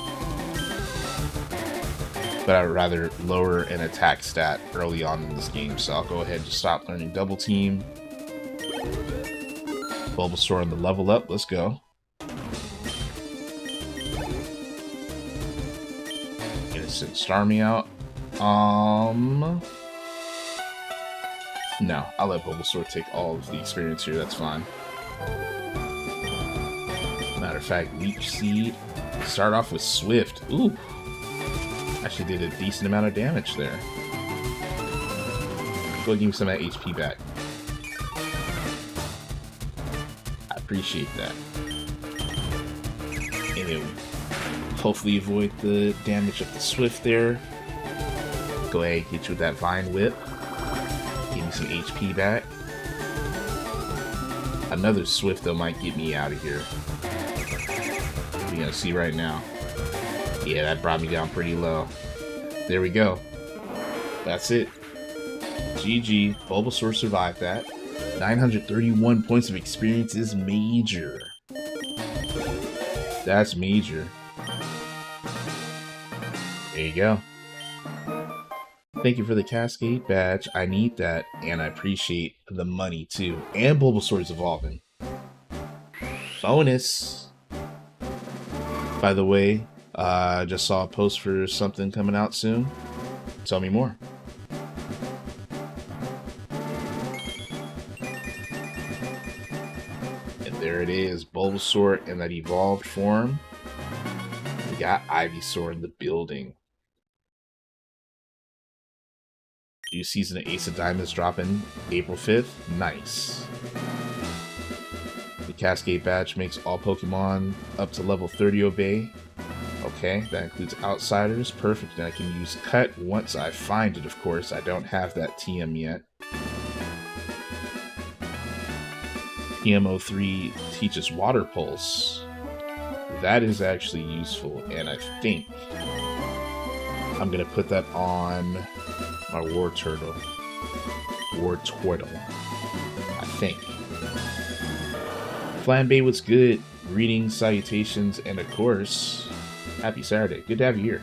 But I'd rather lower an attack stat early on in this game, so I'll go ahead and just stop learning Double Team. Bulbasaur on the level up, let's go. Gonna send Starmie out. No, I'll let Bulbasaur take all of the experience here, that's fine. Matter of fact, Leech Seed. Start off with Swift. Ooh. Actually did a decent amount of damage there. Go give me some of that HP back. I appreciate that. And it hopefully avoid the damage of the Swift there. Go ahead and hit you with that Vine Whip. Give me some HP back. Another Swift though might get me out of here. You're gonna see right now. Yeah, that brought me down pretty low. There we go. That's it. GG. Bulbasaur survived that. 931 points of experience is major. That's major. There you go. Thank you for the Cascade badge. I need that, and I appreciate the money too. And Bulbasaur's evolving. Bonus. By the way, I just saw a post for something coming out soon. Tell me more. And there it is, Bulbasaur in that evolved form. We got Ivysaur in the building. New season of Ace of Diamonds dropping April 5th. Nice. The Cascade badge makes all Pokemon up to level 30 obey. Okay, that includes outsiders. Perfect. And I can use Cut once I find it, of course. I don't have that TM yet. TM03 teaches Water Pulse. That is actually useful, and I think I'm going to put that on my Wartortle. I think. Flambe was good. Greetings, salutations, and of course, happy Saturday. Good to have you here.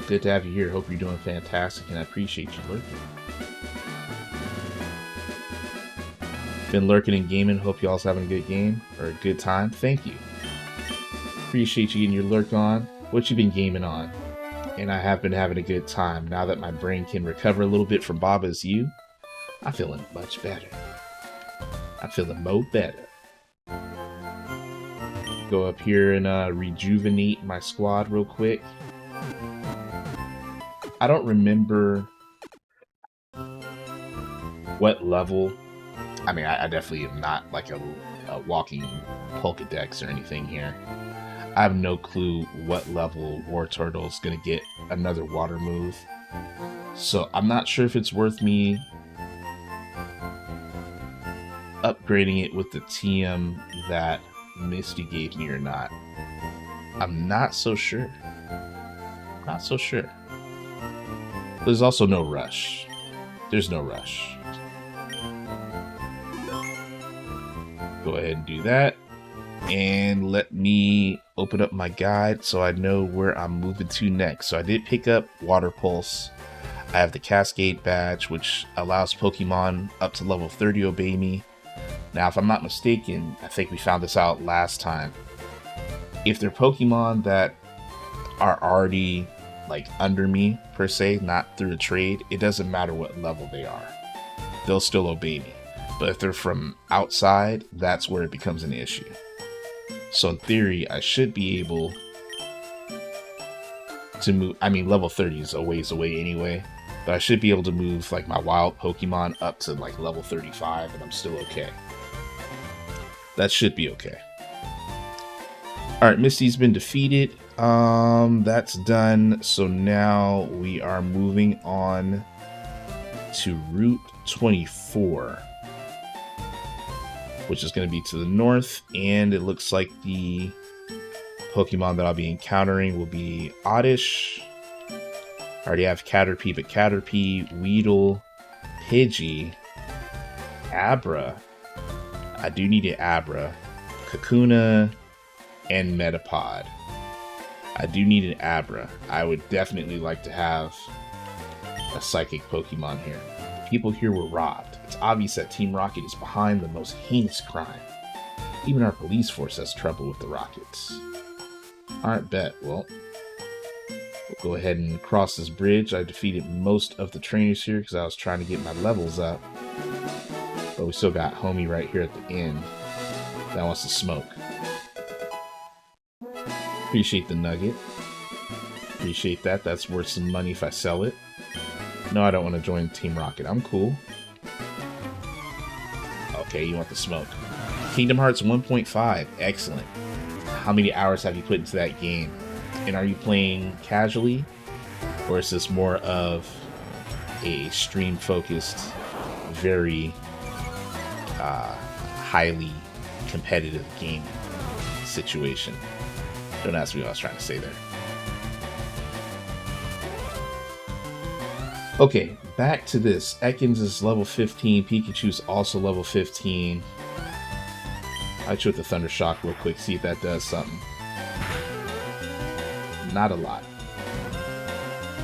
Good to have you here. Hope you're doing fantastic, and I appreciate you lurking. Been lurking and gaming. Hope y'all's having a good game or a good time. Thank you. Appreciate you getting your lurk on. What you been gaming on? And I have been having a good time. Now that my brain can recover a little bit from Baba's U, I'm feeling much better. I'm feeling mo better. Go up here and rejuvenate my squad real quick. I don't remember what level. I mean, I definitely am not like a walking Pokedex or anything here. I have no clue what level Wartortle is going to get another water move. So I'm not sure if it's worth me upgrading it with the TM that Misty gave me or not. I'm not so sure. Not so sure. There's also no rush. There's no rush. Go ahead and do that. And let me open up my guide so I know where I'm moving to next. So I did pick up Water Pulse. I have the Cascade badge, which allows Pokemon up to level 30 obey me. Now, if I'm not mistaken, I think we found this out last time. If they're Pokemon that are already like under me, per se, not through a trade, it doesn't matter what level they are. They'll still obey me. But if they're from outside, that's where it becomes an issue. So in theory, I should be able to move. I mean, level 30 is a ways away anyway. But I should be able to move like my wild Pokemon up to like level 35 and I'm still okay. That should be okay. Alright, Misty's been defeated. That's done. So now we are moving on to Route 24. Which is going to be to the north, and it looks like the Pokemon that I'll be encountering will be Oddish. I already have Caterpie, but Caterpie, Weedle, Pidgey, Abra. I do need an Abra. Kakuna, and Metapod. I do need an Abra. I would definitely like to have a Psychic Pokemon here. The people here were robbed. It's obvious that Team Rocket is behind the most heinous crime. Even our police force has trouble with the Rockets. Alright, bet. Well, we'll go ahead and cross this bridge. I defeated most of the trainers here because I was trying to get my levels up. But we still got homie right here at the end that wants to smoke. Appreciate the nugget. Appreciate that. That's worth some money if I sell it. No, I don't want to join Team Rocket. I'm cool. Okay, you want the smoke. Kingdom Hearts 1.5. Excellent. How many hours have you put into that game? And are you playing casually? Or is this more of a stream-focused, very highly competitive game situation? Don't ask me what I was trying to say there. Okay, back to this. Ekans is level 15. Pikachu's also level 15. I hit you with the Thunder Shock real quick, see if that does something. Not a lot.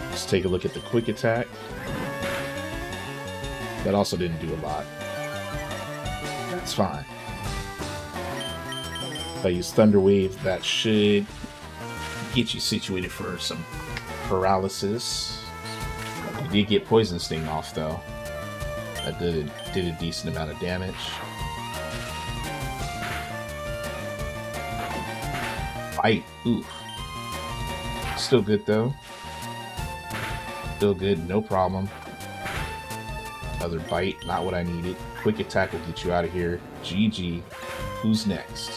Let's take a look at the quick attack. That also didn't do a lot. That's fine. If I use Thunder Wave, that should get you situated for some paralysis. You did get Poison Sting off though. That did a decent amount of damage. Bite. Oof. Still good though. Still good, no problem. Another bite, not what I needed. Quick attack will get you out of here. GG. Who's next?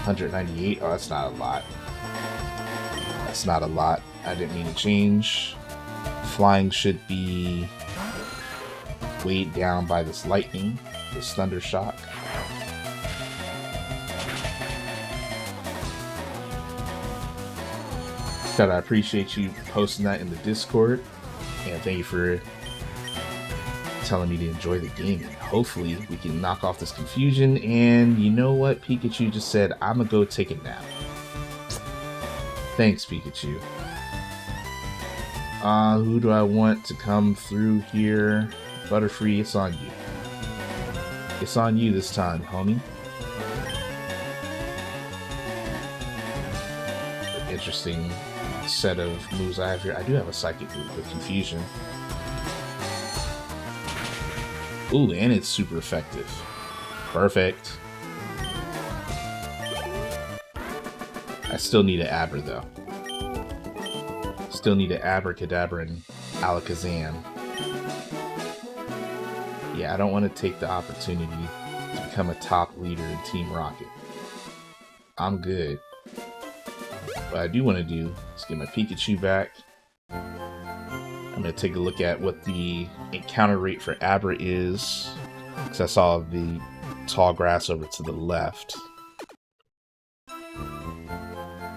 198. Oh, that's not a lot. That's not a lot. I didn't mean to change. Flying should be weighed down by this lightning, this Thunder Shock. Scott, I appreciate you posting that in the Discord, and thank you for telling me to enjoy the game. And hopefully we can knock off this confusion. And you know what? Pikachu just said, I'm gonna go take a nap. Thanks, Pikachu. Who do I want to come through here? Butterfree, it's on you. It's on you this time, homie. Interesting set of moves I have here. I do have a Psychic move with Confusion. Ooh, and it's super effective. Perfect. I still need an Abra though. Still need an Abracadabra and Alakazam. Yeah, I don't want to take the opportunity to become a top leader in Team Rocket. I'm good. What I do want to do is get my Pikachu back. I'm going to take a look at what the encounter rate for Abra is, because I saw the tall grass over to the left.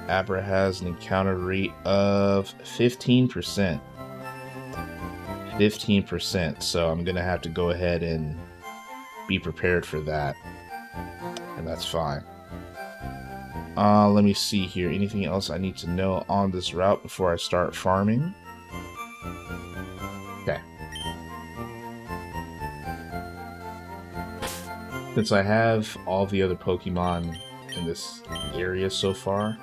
Abra has an encounter rate of 15%. 15%, so I'm going to have to go ahead and be prepared for that. And that's fine. Let me see here. Anything else I need to know on this route before I start farming? Okay. Since I have all the other Pokemon in this area so far,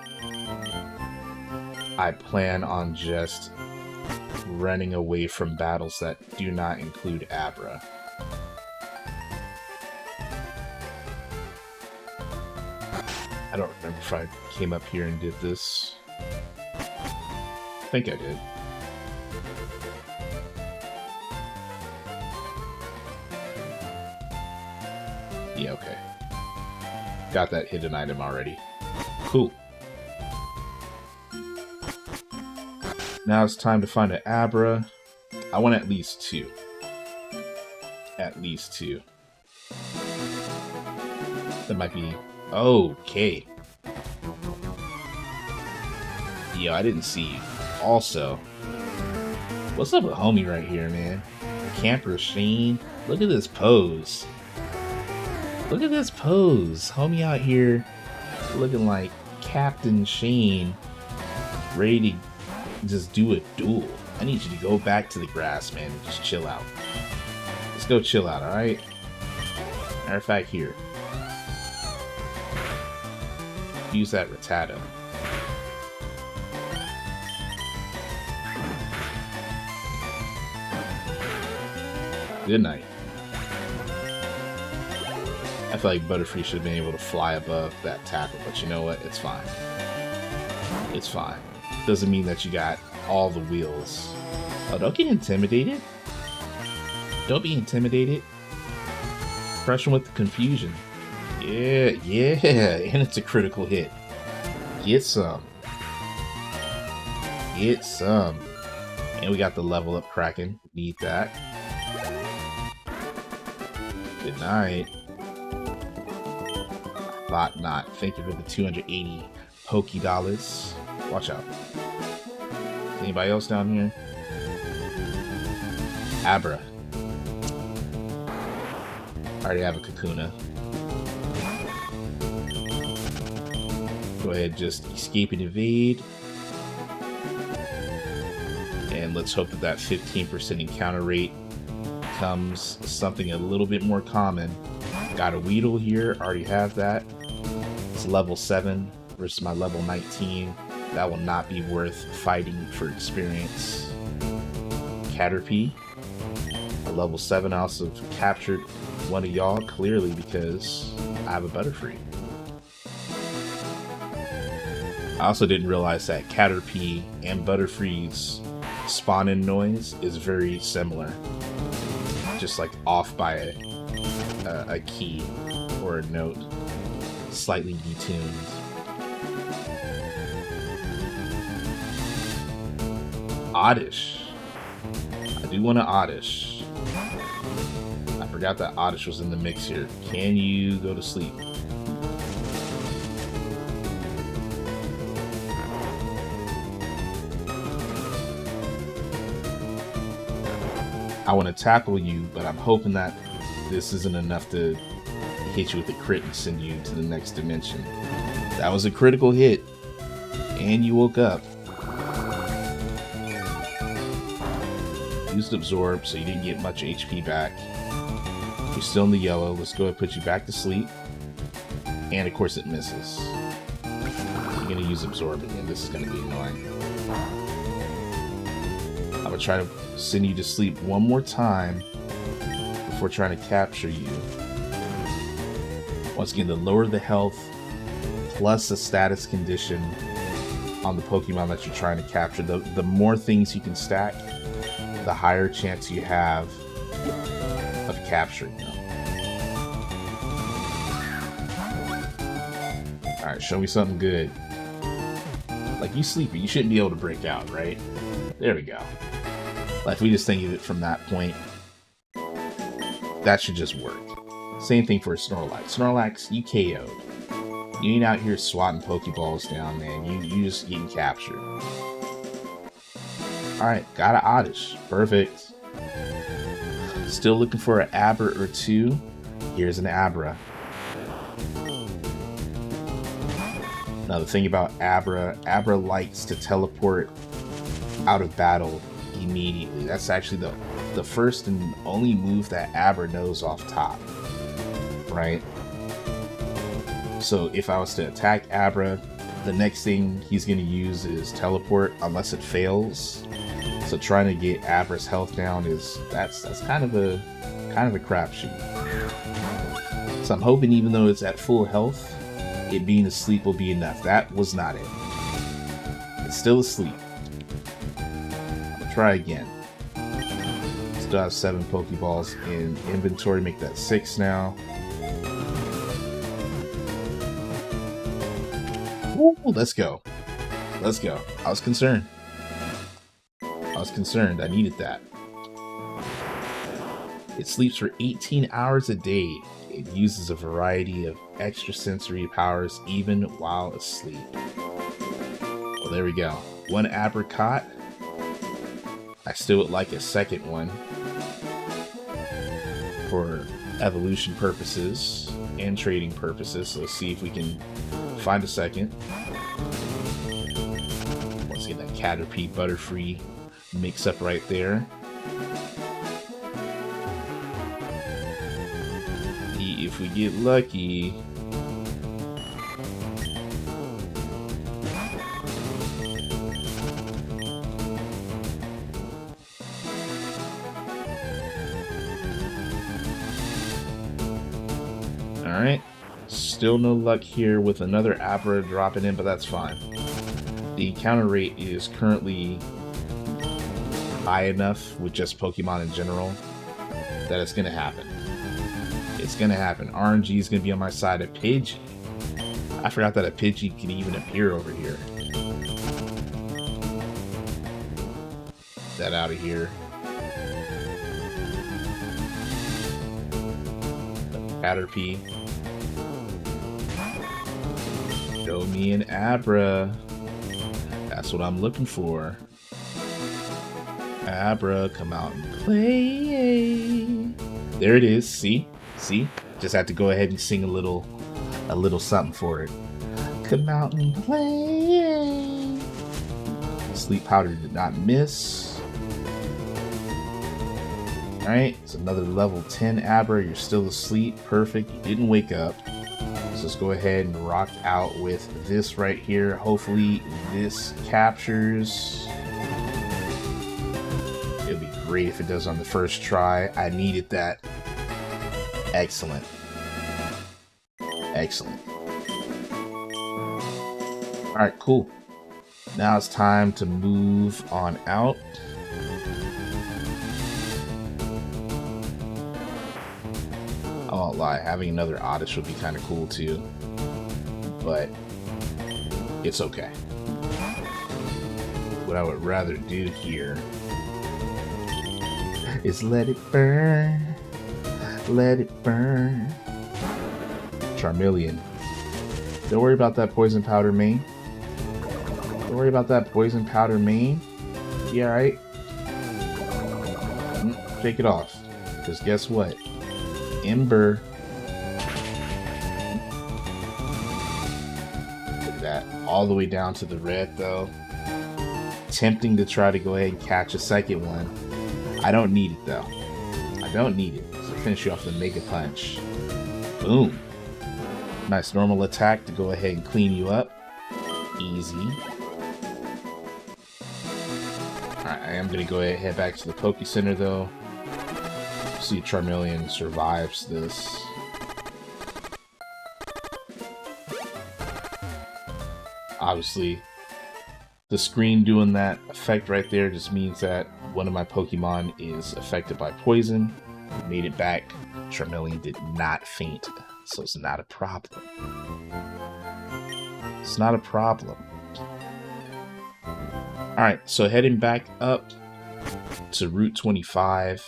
I plan on just running away from battles that do not include Abra. I don't remember if I came up here and did this. I think I did. Yeah, okay. Got that hidden item already. Cool. Now it's time to find an Abra. I want at least two. At least two. That might be... Okay. Yo, I didn't see you. Also, what's up with homie right here, man? Camper Sheen. Look at this pose. Look at this pose. Homie out here looking like Captain Shane, ready to just do a duel. I need you to go back to the grass, man, and just chill out. Let's go chill out, alright? Matter of fact, here. Use that Rattata. Good night. I feel like Butterfree should have been able to fly above that tackle, but you know what? It's fine. It's fine. Doesn't mean that you got all the wheels. Oh, don't get intimidated. Don't be intimidated. Crush him with the Confusion. Yeah, and it's a critical hit. Get some. Get some. And we got the level up Kraken. Need that. Good night. Thought not. Thank you for the 280 Poké Dollars. Watch out. Anybody else down here? Abra. I already have a Kakuna. Go ahead, just escape and evade. And let's hope that that 15% encounter rate becomes something a little bit more common. Got a Weedle here, already have that. It's level 7 versus my level 19. That will not be worth fighting for experience. Caterpie, a level 7. I also captured one of y'all clearly because I have a Butterfree. I also didn't realize that Caterpie and Butterfree's spawn-in noise is very similar. Just like off by a key or a note. Slightly detuned. Oddish. I do want an Oddish. I forgot that Oddish was in the mix here. Can you go to sleep? I want to tackle you, but I'm hoping that this isn't enough to hit you with a crit and send you to the next dimension. That was a critical hit, and you woke up. Used Absorb, so you didn't get much HP back. You're still in the yellow. Let's go ahead and put you back to sleep. And of course it misses. You're going to use Absorb again. This is going to be annoying. I'm going to try to send you to sleep one more time before trying to capture you. Once again, the lower the health plus the status condition on the Pokemon that you're trying to capture, the more things you can stack, the higher chance you have of capturing them. Alright, show me something good. Like, you sleepy, you shouldn't be able to break out, right? There we go. Like, if we just think of it from that point, that should just work. Same thing for Snorlax. Snorlax, you KO'd. You ain't out here swatting Pokeballs down, man. You just getting captured. Alright, got an Oddish. Perfect. Still looking for an Abra or two. Here's an Abra. Now the thing about Abra likes to teleport out of battle immediately. That's actually the first and only move that Abra knows off top. Right? So if I was to attack Abra, the next thing he's going to use is teleport unless it fails. So trying to get Abra's health down that's kind of a crapshoot. So I'm hoping even though it's at full health, it being asleep will be enough. That was not it. It's still asleep. I'm gonna try again. Still have 7 Pokeballs in inventory, make that 6 now. Ooh, let's go. Let's go. I was concerned. I needed that. It sleeps for 18 hours a day. It uses a variety of extrasensory powers even while asleep. Well, there we go. One Apricot. I still would like a second one for evolution purposes and trading purposes. So let's see if we can find a second. Once again, that Caterpie Butterfree mix up right there. If we get lucky. Alright. Still no luck here with another Abra dropping in, but that's fine. The encounter rate is currently high enough with just Pokemon in general that it's going to happen. It's going to happen. RNG is going to be on my side. A Pidgey. I forgot that a Pidgey can even appear over here. Get that out of here. Caterpie. Show me an Abra. That's what I'm looking for. Abra, come out and play. There it is. See? See? Just had to go ahead and sing a little something for it. Come out and play. Sleep powder did not miss. Alright, it's another level 10 Abra. You're still asleep. Perfect. You didn't wake up. So let's go ahead and rock out with this right here. Hopefully this captures. It'd be great if it does on the first try. I needed that. Excellent. Excellent. Alright, cool. Now it's time to move on out. I won't lie, having another Oddish would be kind of cool too. But it's okay. What I would rather do here is let it burn. Let it burn. Charmeleon. Don't worry about that poison powder main. Don't worry about that poison powder main. You alright? Shake it off. Because guess what? Ember. Look at that. All the way down to the red though. Tempting to try to go ahead and catch a second one. I don't need it though. I don't need it. So finish you off the Mega Punch. Boom. Nice normal attack to go ahead and clean you up. Easy. Alright, I am going to go ahead and head back to the Poke Center though. See if Charmeleon survives this. Obviously, the screen doing that effect right there just means that one of my Pokemon is affected by poison. Made it back. Charmeleon did not faint, so it's not a problem. It's not a problem. Alright, so heading back up to Route 25.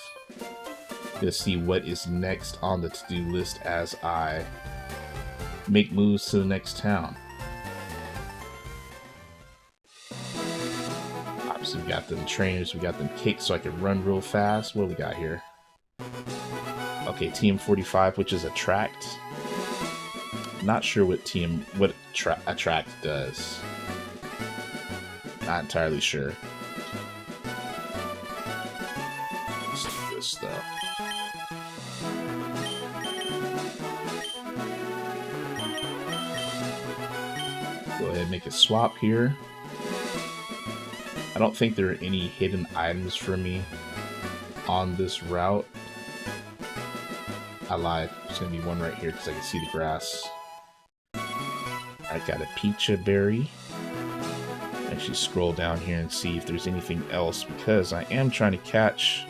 Gonna see what is next on the to-do list as I make moves to the next town. Obviously, we got them trainers, we got them kicks so I can run real fast. What do we got here? Okay, TM45, which is Attract. Not sure what Attract does. Not entirely sure. Let's do this though. Go ahead and make a swap here. I don't think there are any hidden items for me on this route. I lied. There's going to be one right here because I can see the grass. I got a Pecha Berry. Actually scroll down here and see if there's anything else because I am trying to catch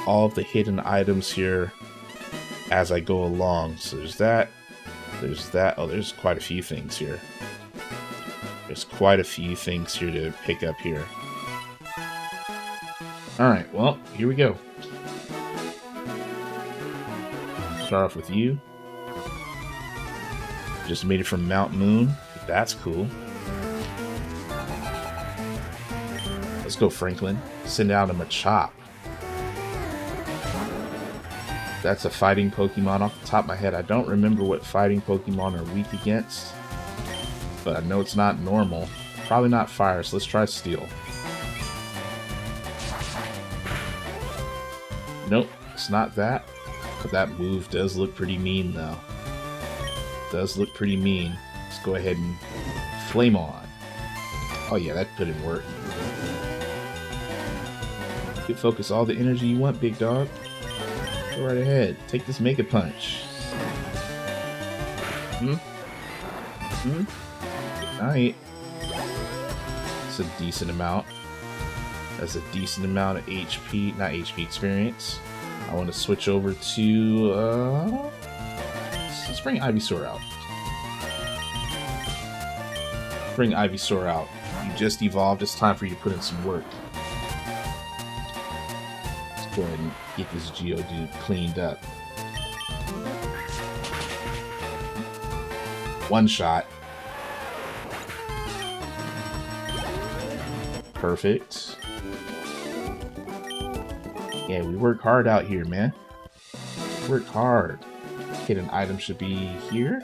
all of the hidden items here as I go along. So there's that. There's that. Oh, there's quite a few things here. There's quite a few things here to pick up here. Alright, well, here we go. Start off with you. Just made it from Mount Moon. That's cool. Let's go, Franklin. Send out a Machop. That's a fighting Pokemon off the top of my head. I don't remember what fighting Pokemon are weak against. But I know it's not normal. Probably not fire, so let's try steel. Nope, it's not that. But that move does look pretty mean though. Does look pretty mean. Let's go ahead and Flame On. Oh yeah, that put in work. You can focus all the energy you want, big dog. Go right ahead. Take this Mega Punch. Good night. It's a decent amount. That's a decent amount of HP, not HP, experience. I want to switch over to, let's bring Ivysaur out. Bring Ivysaur out. You just evolved, it's time for you to put in some work. Let's go ahead and get this Geodude cleaned up. One shot. Perfect. Yeah, we work hard out here, man. Work hard. Hidden item should be here.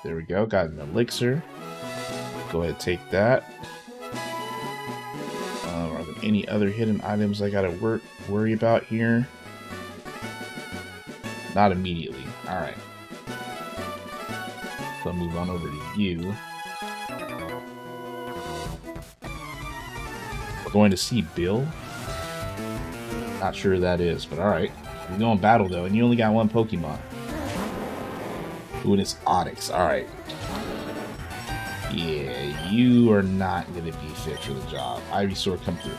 There we go. Got an elixir. Go ahead, take that. Are there any other hidden items I gotta worry about here? Not immediately. All right. So I'll move on over to you. We're going to see Bill. Not sure who that is, but all right. We're going battle though, and you only got one Pokemon. Ooh, and it's Onyx. All right. Yeah, you are not going to be fit for the job. Ivysaur, come through.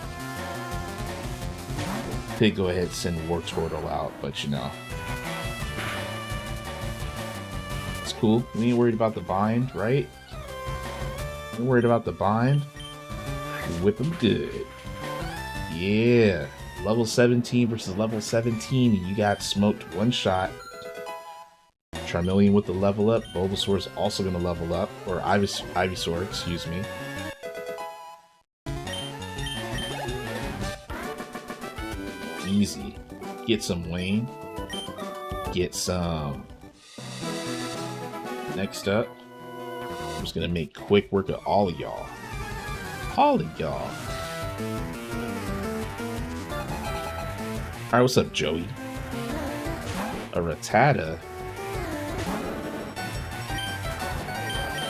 Could go ahead and send Wartortle out, but you know. It's cool. We ain't worried about the bind, right? Ain't worried about the bind. Whip him good. Yeah. Level 17 versus level 17, and you got smoked one shot. Charmeleon with the level up. Bulbasaur is also going to level up. Or Ivysaur, excuse me. Easy. Get some Wayne. Get some... Next up, I'm just going to make quick work of all of y'all. All of y'all. Alright, what's up, Joey? A Rattata?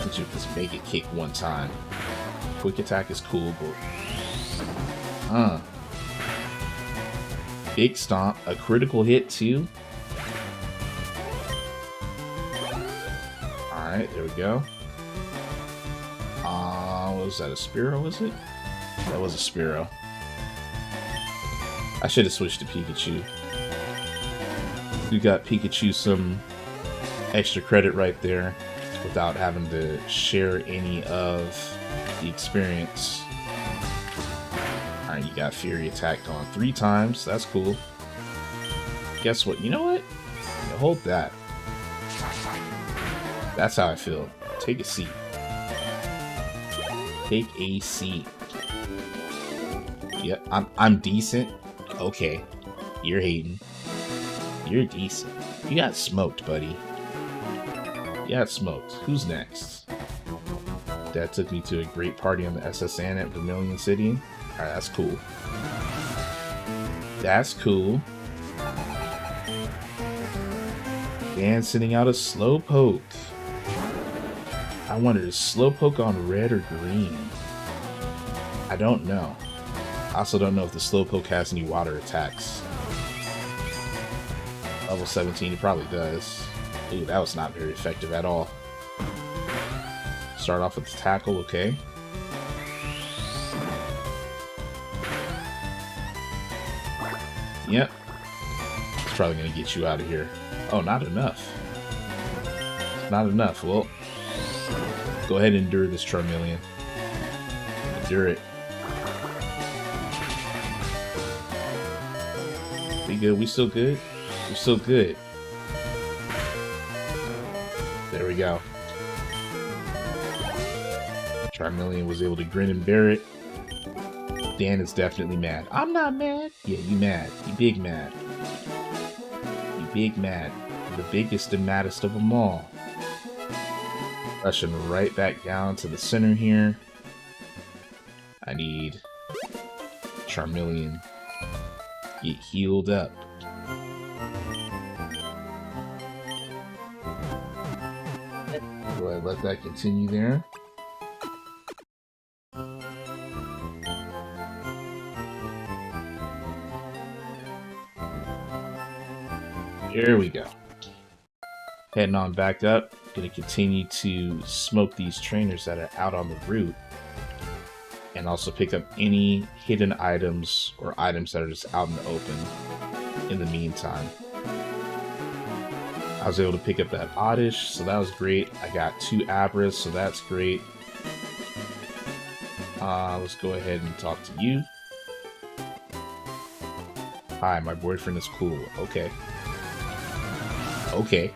You just make it kick one time. Quick attack is cool, but big stomp, a critical hit too. All right, there we go. What was that? A Spearow? Was it? That was a Spearow. I should have switched to Pikachu. We got Pikachu some extra credit right there, without having to share any of the experience. Alright, you got Fury Attack on 3 times. That's cool. Guess what? You know what? Yeah, hold that. That's how I feel. Take a seat. Take a seat. Yep, I'm decent. Okay. You're hating. You're decent. You got smoked, buddy. Yeah, it smoked. Who's next? Dad took me to a great party on the SSN at Vermilion City. Alright, that's cool. That's cool. Dan sending out a Slowpoke. I wonder, is Slowpoke on red or green? I don't know. I also don't know if the Slowpoke has any water attacks. Level 17, it probably does. Ooh, that was not very effective at all. Start off with the tackle, okay. Yep. It's probably going to get you out of here. Oh, not enough. Not enough. Well, go ahead and endure this Charmeleon. Endure it. We good? We still good? We're still good. There we go. Charmeleon was able to grin and bear it. Dan is definitely mad. I'm not mad. Yeah, you mad. You big mad. You big mad. The biggest and maddest of them all. Rushing right back down to the center here. I need Charmeleon get healed up. Go ahead, let that continue there. There we go. Heading on back up. Gonna continue to smoke these trainers that are out on the route. And also pick up any hidden items or items that are just out in the open in the meantime. I was able to pick up that Oddish, so that was great. I got 2 Abras, so that's great. Let's go ahead and talk to you. Hi, my boyfriend is cool. Okay. Okay.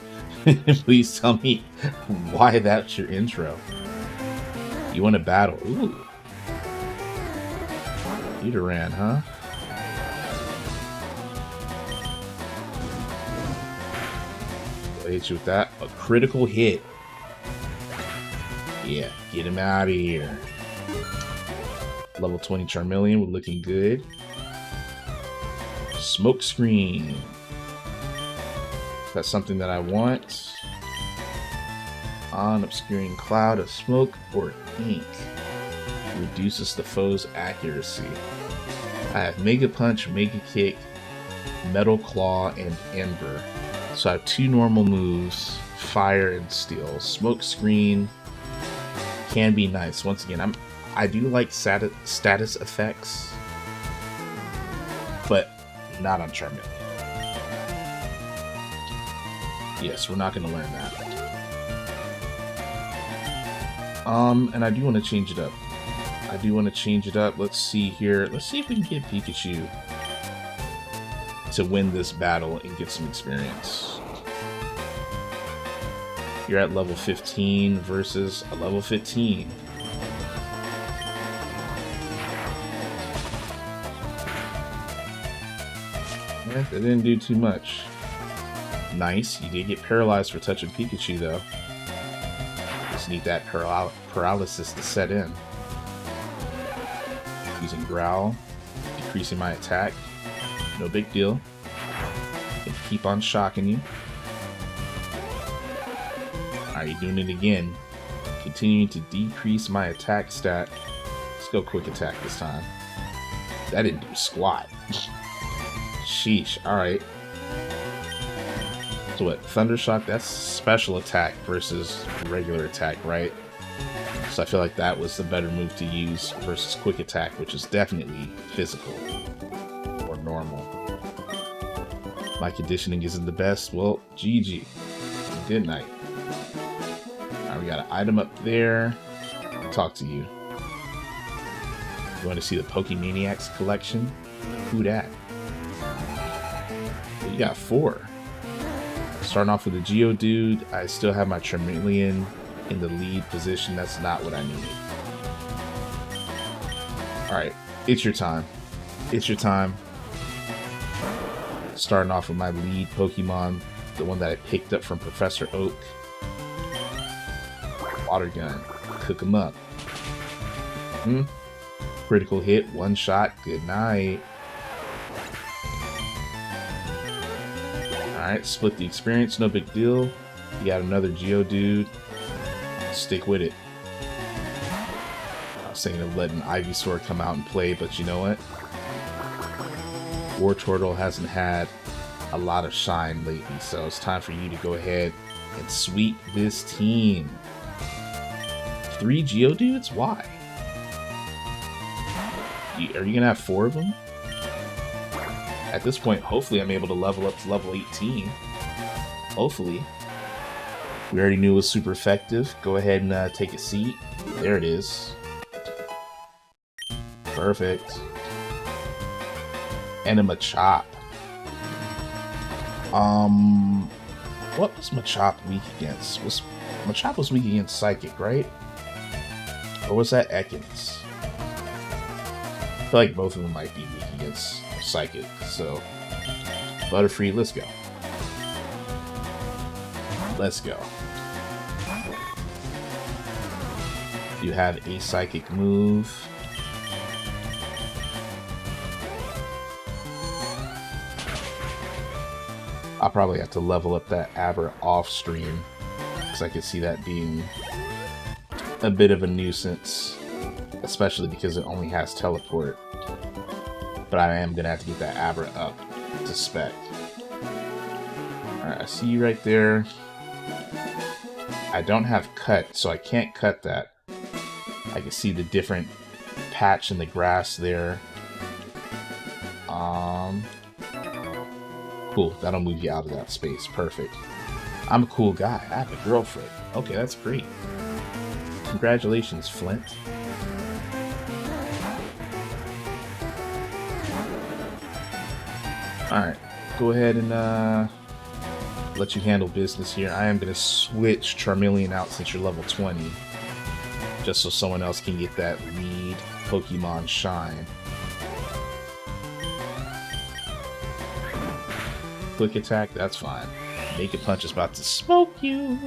Please tell me why that's your intro. You want to battle? Ooh. Nidoran, huh? I'll hit you with that. A critical hit. Yeah, get him out of here. Level 20 Charmeleon, we're looking good. Smoke screen. That's something that I want. On obscuring cloud of smoke or ink. Reduces the foe's accuracy. I have Mega Punch, Mega Kick, Metal Claw, and Ember. So I have 2 normal moves, Fire and Steel. Smoke screen can be nice. Once again, I do like status effects, but not on Charmeleon. Yes, we're not going to learn that. And I do want to change it up. Let's see here. Let's see if we can get Pikachu to win this battle and get some experience. You're at level 15 versus a level 15. Yeah, that didn't do too much. Nice, you did get paralyzed for touching Pikachu though. Just need that paralysis to set in. Using Growl, decreasing my attack. No big deal. Gonna keep on shocking you. Alright, you're doing it again. Continuing to decrease my attack stat. Let's go quick attack this time. That didn't do squat. Sheesh, alright. So what, Thunder Shock, that's special attack versus regular attack, right? So I feel like that was the better move to use versus quick attack, which is definitely physical or normal. My conditioning isn't the best. Well, GG. Good night. Alright, we got an item up there. I'll talk to you. You want to see the Pokemaniacs collection? Who dat? You got 4. Starting off with a Geodude. I still have my Charmeleon in the lead position. That's not what I need. Alright, it's your time. It's your time. Starting off with my lead Pokemon, the one that I picked up from Professor Oak. Water Gun. Cook him up. Critical hit, 1 shot, good night. Alright, split the experience, no big deal. You got another Geodude. Stick with it. I was thinking of letting Ivysaur come out and play, but you know what? Wartortle hasn't had a lot of shine lately, so it's time for you to go ahead and sweep this team. 3 Geodudes? Why? Are you gonna have 4 of them? At this point, hopefully I'm able to level up to level 18. Hopefully. We already knew it was super effective. Go ahead and take a seat. There it is. Perfect. And a Machop. What was Machop weak against? Machop was weak against Psychic, right? Or was that Ekans? I feel like both of them might be weak against Psychic, so Butterfree, let's go. Let's go. You have a Psychic move. I'll probably have to level up that Abra off stream, because I could see that being a bit of a nuisance, especially because it only has teleport. But I am going to have to get that Abra up to spec. Alright, I see you right there. I don't have cut, so I can't cut that. I can see the different patch in the grass there. Cool, that'll move you out of that space. Perfect. I'm a cool guy. I have a girlfriend. Okay, that's great. Congratulations, Flint. Alright, go ahead and let you handle business here. I am going to switch Charmeleon out since you're level 20. Just so someone else can get that lead Pokemon shine. Quick attack, that's fine. Naked Punch is about to smoke you.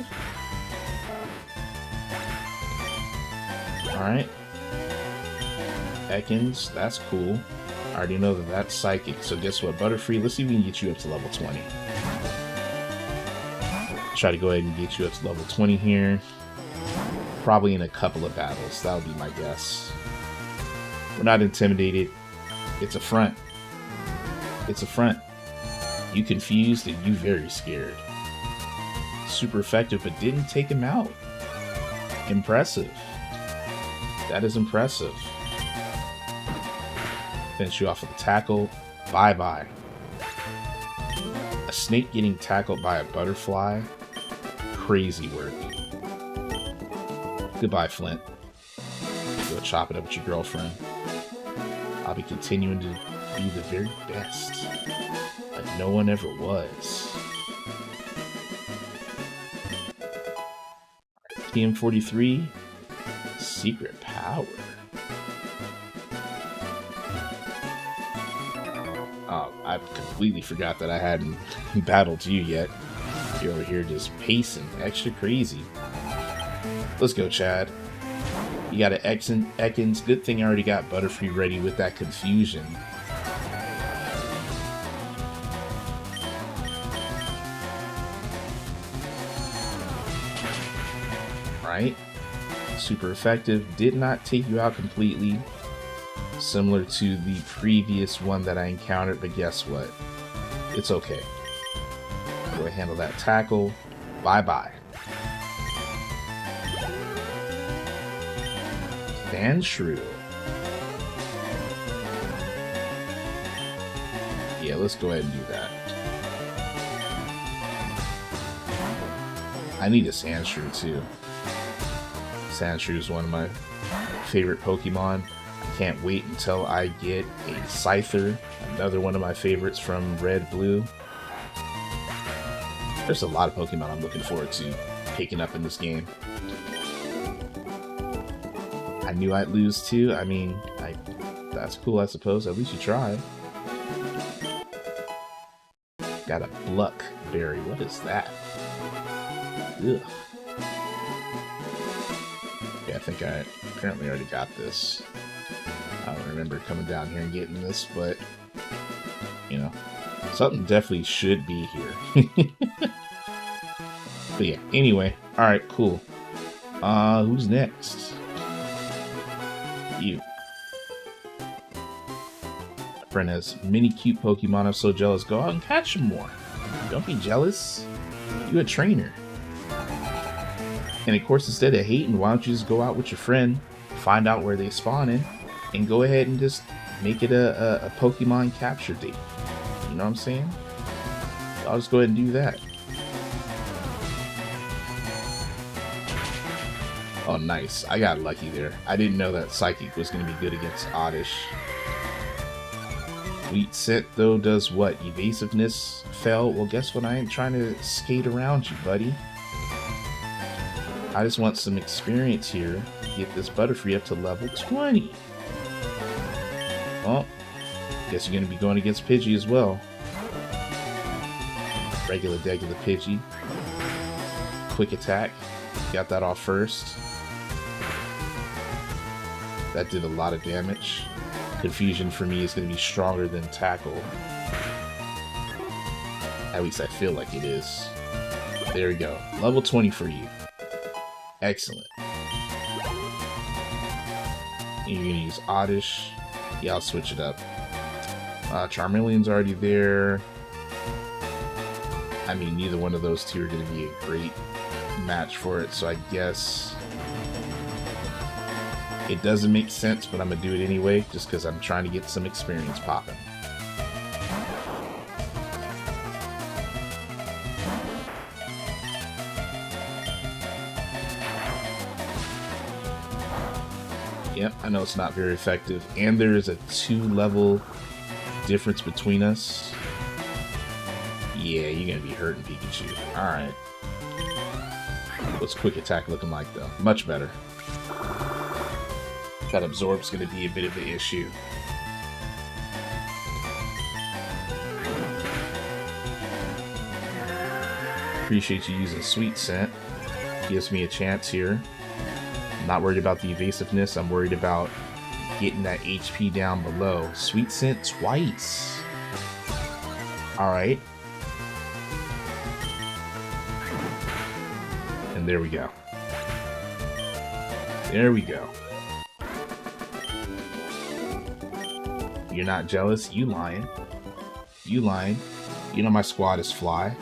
Alright. Ekans, that's cool. I already know that that's psychic, so guess what? Butterfree, let's see if we can get you up to level 20. Try to go ahead and get you up to level 20 here. Probably in a couple of battles, that would be my guess. We're not intimidated. It's a front. It's a front. You confused and you very scared. Super effective, but didn't take him out. Impressive. That is impressive. Finish you off with a tackle. Bye-bye. A snake getting tackled by a butterfly. Crazy worthy. Goodbye, Flint. Go chop it up with your girlfriend. I'll be continuing to be the very best, like no one ever was. TM43, Secret Power. Oh, I completely forgot that I hadn't battled you yet. You're over here just pacing, extra crazy. Let's go, Chad. You got an Ekans. Good thing I already got Butterfree ready with that confusion. Right? Super effective. Did not take you out completely. Similar to the previous one that I encountered, but guess what? It's okay. Go ahead and handle that tackle. Bye-bye. Sandshrew. Yeah, let's go ahead and do that. I need a Sandshrew too. Sandshrew is one of my favorite Pokemon. I can't wait until I get a Scyther, another one of my favorites from Red Blue. There's a lot of Pokemon I'm looking forward to picking up in this game. I knew I'd lose too. I mean, that's cool, I suppose. At least you tried. Got a Bluckberry. What is that? Ugh. Yeah, I think I apparently already got this. I don't remember coming down here and getting this, but, you know, something definitely should be here. But yeah, anyway. Alright, cool. Who's next? You. My friend has many cute Pokemon. I'm so jealous. Go out and catch them more. Don't be jealous. You a trainer. And of course, instead of hating, why don't you just go out with your friend, find out where they spawn in, and go ahead and just make it a Pokemon capture date. You know what I'm saying? I'll just go ahead and do that. Oh, nice. I got lucky there. I didn't know that Psychic was going to be good against Oddish. Sweet Scent, though, does what? Evasiveness fell? Well, guess what? I ain't trying to skate around you, buddy. I just want some experience here to get this Butterfree up to level 20. Well, guess you're going to be going against Pidgey as well. Regular Pidgey. Quick attack. Got that off first. That did a lot of damage. Confusion for me is going to be stronger than Tackle. At least I feel like it is. There we go. Level 20 for you. Excellent. You're going to use Oddish. Yeah, I'll switch it up. Charmeleon's already there. I mean, neither one of those two are going to be a great match for it, so I guess it doesn't make sense, but I'm going to do it anyway, just because I'm trying to get some experience popping. Yep, I know it's not very effective, and there is a 2-level difference between us. Yeah, you're going to be hurting Pikachu. Alright. What's Quick Attack looking like, though? Much better. That Absorb's going to be a bit of an issue. Appreciate you using Sweet Scent. Gives me a chance here. I'm not worried about the evasiveness. I'm worried about getting that HP down below. Sweet Scent twice. Alright. And there we go. There we go. You're not jealous? You lying. You lying. You know my squad is fly.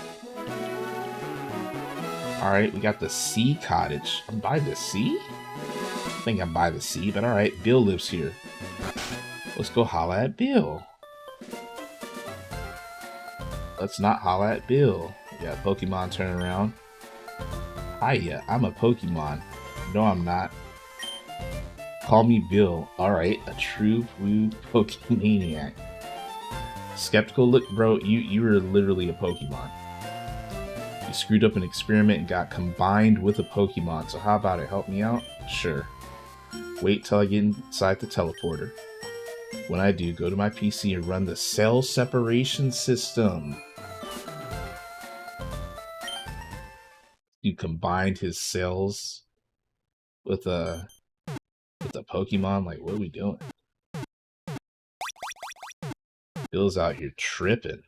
Alright, we got the Sea Cottage. I'm by the sea? I think I'm by the sea, but alright. Bill lives here. Let's go holla at Bill. Let's not holla at Bill. We got Pokemon turning around. Hiya, I'm a Pokemon. No, I'm not. Call me Bill. Alright, a true blue Pokemaniac. Skeptical look, bro, you were literally a Pokemon. You screwed up an experiment and got combined with a Pokemon, so how about it? Help me out? Sure. Wait till I get inside the teleporter. When I do, go to my PC and run the cell separation system. You combined his cells with a Pokemon? Like, what are we doing? Bill's out here tripping.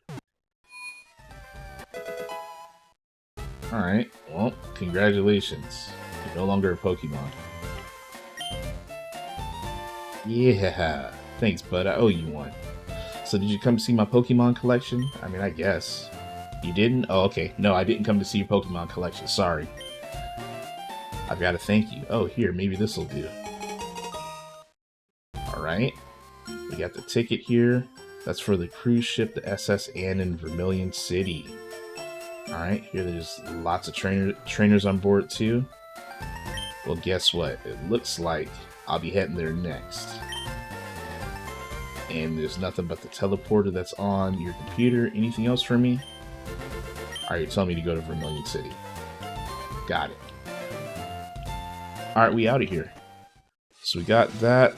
Alright, well, congratulations. You're no longer a Pokemon. Yeah, thanks, bud. I owe you one. So did you come to see my Pokemon collection? I mean, I guess. You didn't? Oh, okay. No, I didn't come to see your Pokemon collection. Sorry. I've got to thank you. Oh, here, maybe this will do. Alright. We got the ticket here. That's for the cruise ship, the SS Anne in Vermilion City. Alright, here there's lots of trainers on board too. Well, guess what? It looks like I'll be heading there next. And there's nothing but the teleporter that's on your computer. Anything else for me? Alright, you're telling me to go to Vermilion City. Got it. Alright, we out of here. So we got that.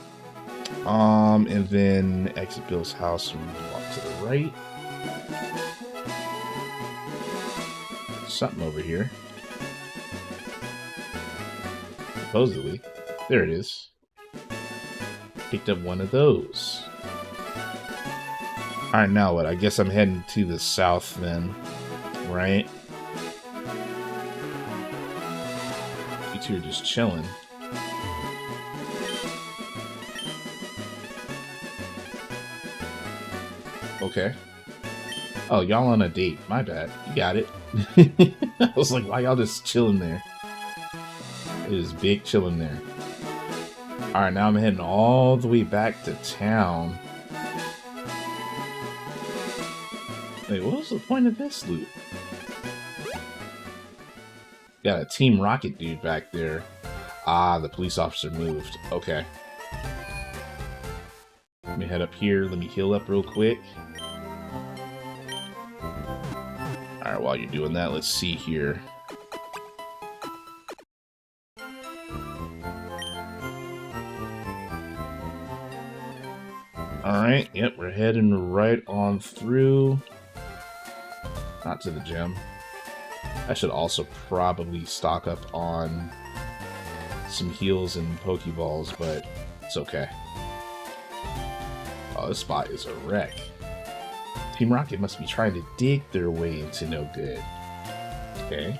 And then exit Bill's house and walk to the right. Something over here. Supposedly. There it is. Picked up one of those. Alright, now what? I guess I'm heading to the south then. Right? You two are just chilling. Okay. Oh, y'all on a date. My bad. You got it. I was like, why y'all just chilling there? It is big chilling there. Alright, now I'm heading all the way back to town. Wait, what was the point of this loop? Got a Team Rocket dude back there. Ah, the police officer moved. Okay. Let me head up here. Let me heal up real quick. Alright, while you're doing that, let's see here. Alright, yep, we're heading right on through. Not to the gym. I should also probably stock up on some heals and Pokeballs, but it's okay. Oh, this spot is a wreck. Team Rocket must be trying to dig their way into no good. Okay.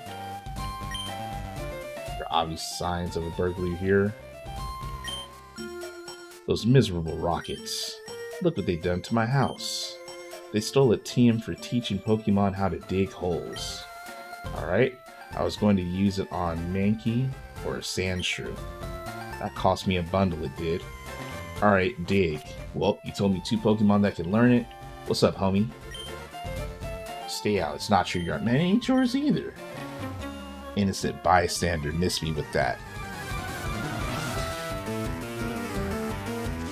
There are obvious signs of a burglary here. Those miserable Rockets. Look what they've done to my house. They stole a TM for teaching Pokemon how to dig holes. Alright, I was going to use it on Mankey or a Sandshrew. That cost me a bundle, it did. Alright, dig. Well, you told me 2 Pokemon that can learn it. What's up, homie? Stay out, it's not your yard. Man, it ain't yours either. Innocent bystander, miss me with that.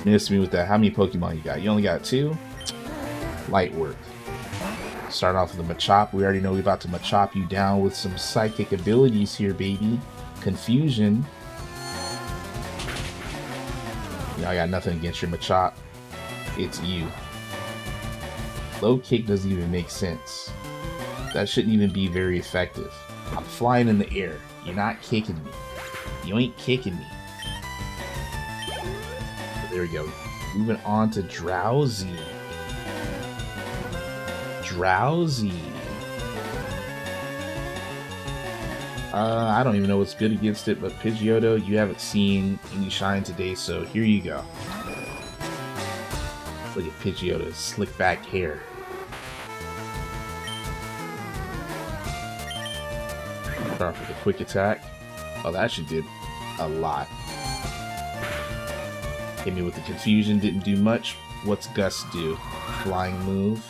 Miss me with that. How many Pokemon you got? You only got 2? Light work. Start off with a Machop. We already know we're about to Machop you down with some psychic abilities here, baby. Confusion. You know, I got nothing against your Machop. It's you. Low kick doesn't even make sense. That shouldn't even be very effective. I'm flying in the air. You're not kicking me. You ain't kicking me. But there we go. Moving on to Drowsy. Drowsy. I don't even know what's good against it, but Pidgeotto, you haven't seen any shine today, so here you go. Look at Pidgeotto's slick back hair. Start off with a quick attack. Oh, that actually did a lot. Hit me with the confusion, didn't do much. What's Gust do? Flying move.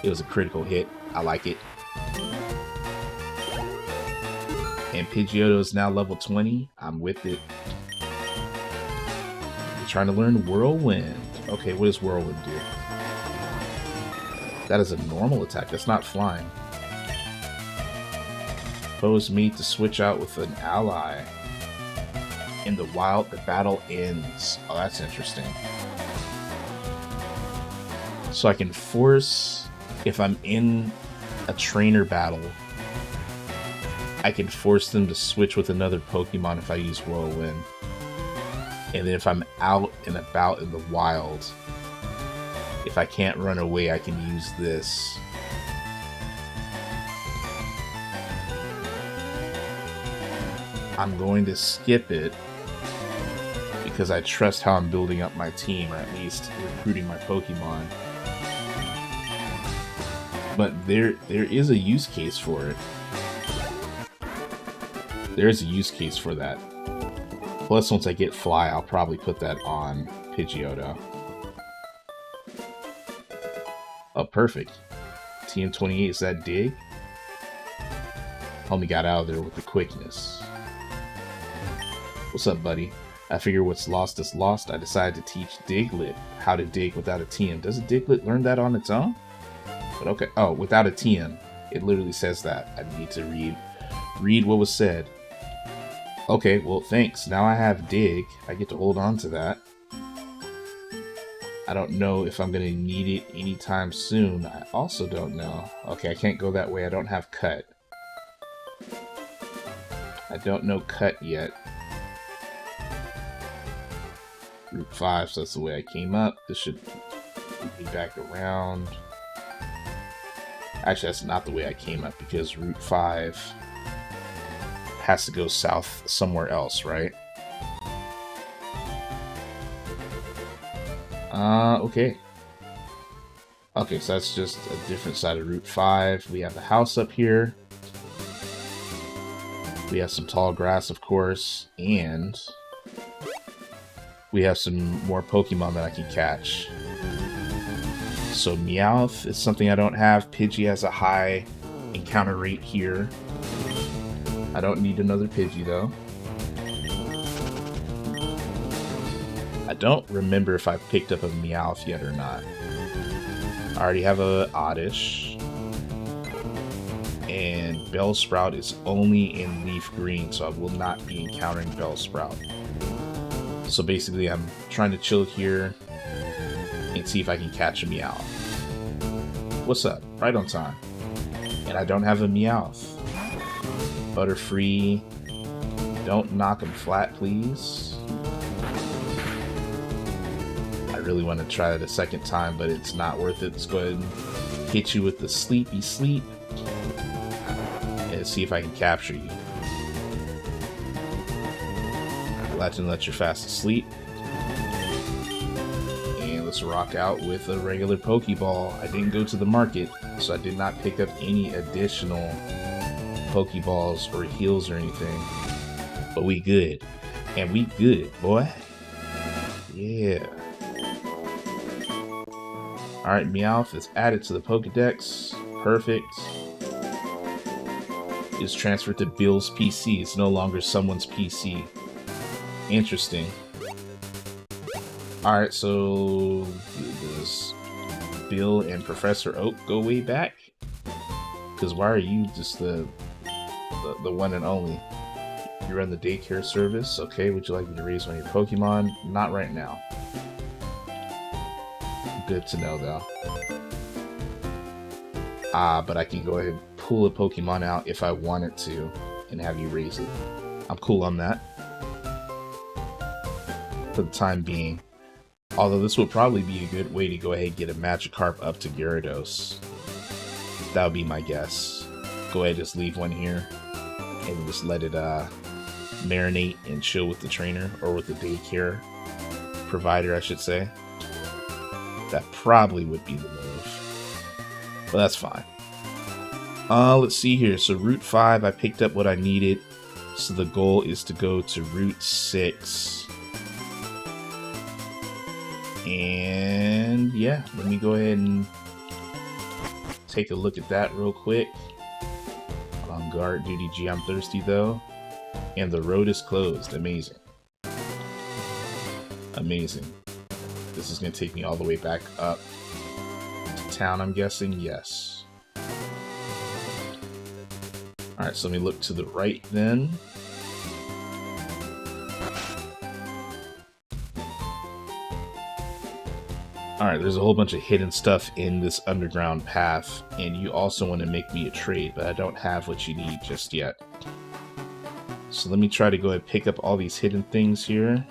It was a critical hit. I like it. And Pidgeotto is now level 20. I'm with it. You're trying to learn Whirlwind. Okay, what does Whirlwind do? That is a normal attack. That's not flying. Pose me to switch out with an ally. In the wild, the battle ends. Oh, that's interesting. So I can force, if I'm in a trainer battle, I can force them to switch with another Pokemon if I use Whirlwind. And then if I'm out and about in the wild, if I can't run away, I can use this. I'm going to skip it because I trust how I'm building up my team, or at least recruiting my Pokemon. But there is a use case for it. There's a use case for that. Plus, once I get Fly, I'll probably put that on Pidgeotto. Oh, perfect. TM28, is that Dig? Homie got out of there with the quickness. What's up, buddy? I figure what's lost is lost. I decided to teach Diglett how to dig without a TM. Doesn't Diglett learn that on its own? But okay. Oh, without a TM. It literally says that. I need to read what was said. Okay, well, thanks. Now I have Dig. I get to hold on to that. I don't know if I'm going to need it anytime soon. I also don't know. Okay, I can't go that way. I don't have Cut. I don't know Cut yet. Route 5, so that's the way I came up. This should move me back around. Actually, that's not the way I came up, because Route 5 has to go south somewhere else, right? Okay. Okay, so that's just a different side of Route 5. We have the house up here. We have some tall grass, of course, and we have some more Pokemon that I can catch. So Meowth is something I don't have. Pidgey has a high encounter rate here. I don't need another Pidgey though. I don't remember if I picked up a Meowth yet or not. I already have a Oddish. And Bellsprout is only in Leaf Green, so I will not be encountering Bellsprout. So basically I'm trying to chill here and see if I can catch a Meowth. What's up? Right on time. And I don't have a Meowth. Butterfree. Don't knock him flat, please. I really want to try it a second time, but it's not worth it. Let's go ahead and hit you with the Sleepy Sleep. And see if I can capture you. Legend lets you fast asleep. And let's rock out with a regular Pokeball. I didn't go to the market, so I did not pick up any additional Pokeballs or heals or anything. But we good. And we good, boy. Yeah. Alright, Meowth is added to the Pokedex. Perfect. Is transferred to Bill's PC. It's no longer someone's PC. Interesting. Alright, so does Bill and Professor Oak go way back? Because why are you just the one and only? You run the daycare service. Okay, would you like me to raise one of your Pokemon? Not right now. Good to know, though. But I can go ahead and pull a Pokemon out if I wanted to and have you raise it. I'm cool on that for the time being. Although this would probably be a good way to go ahead and get a Magikarp up to Gyarados. That would be my guess. Go ahead and just leave one here and just let it marinate and chill with the trainer, or with the daycare provider, I should say. That probably would be the move. But that's fine. Let's see here. So Route 5, I picked up what I needed. So the goal is to go to Route 6. And yeah, let me go ahead and take a look at that real quick. On guard duty, gee, I'm thirsty though. And the road is closed. Amazing. Amazing. This is going to take me all the way back up to town, I'm guessing. Yes. Alright, so let me look to the right then. Alright, there's a whole bunch of hidden stuff in this underground path, and you also want to make me a trade, but I don't have what you need just yet. So let me try to go ahead and pick up all these hidden things here.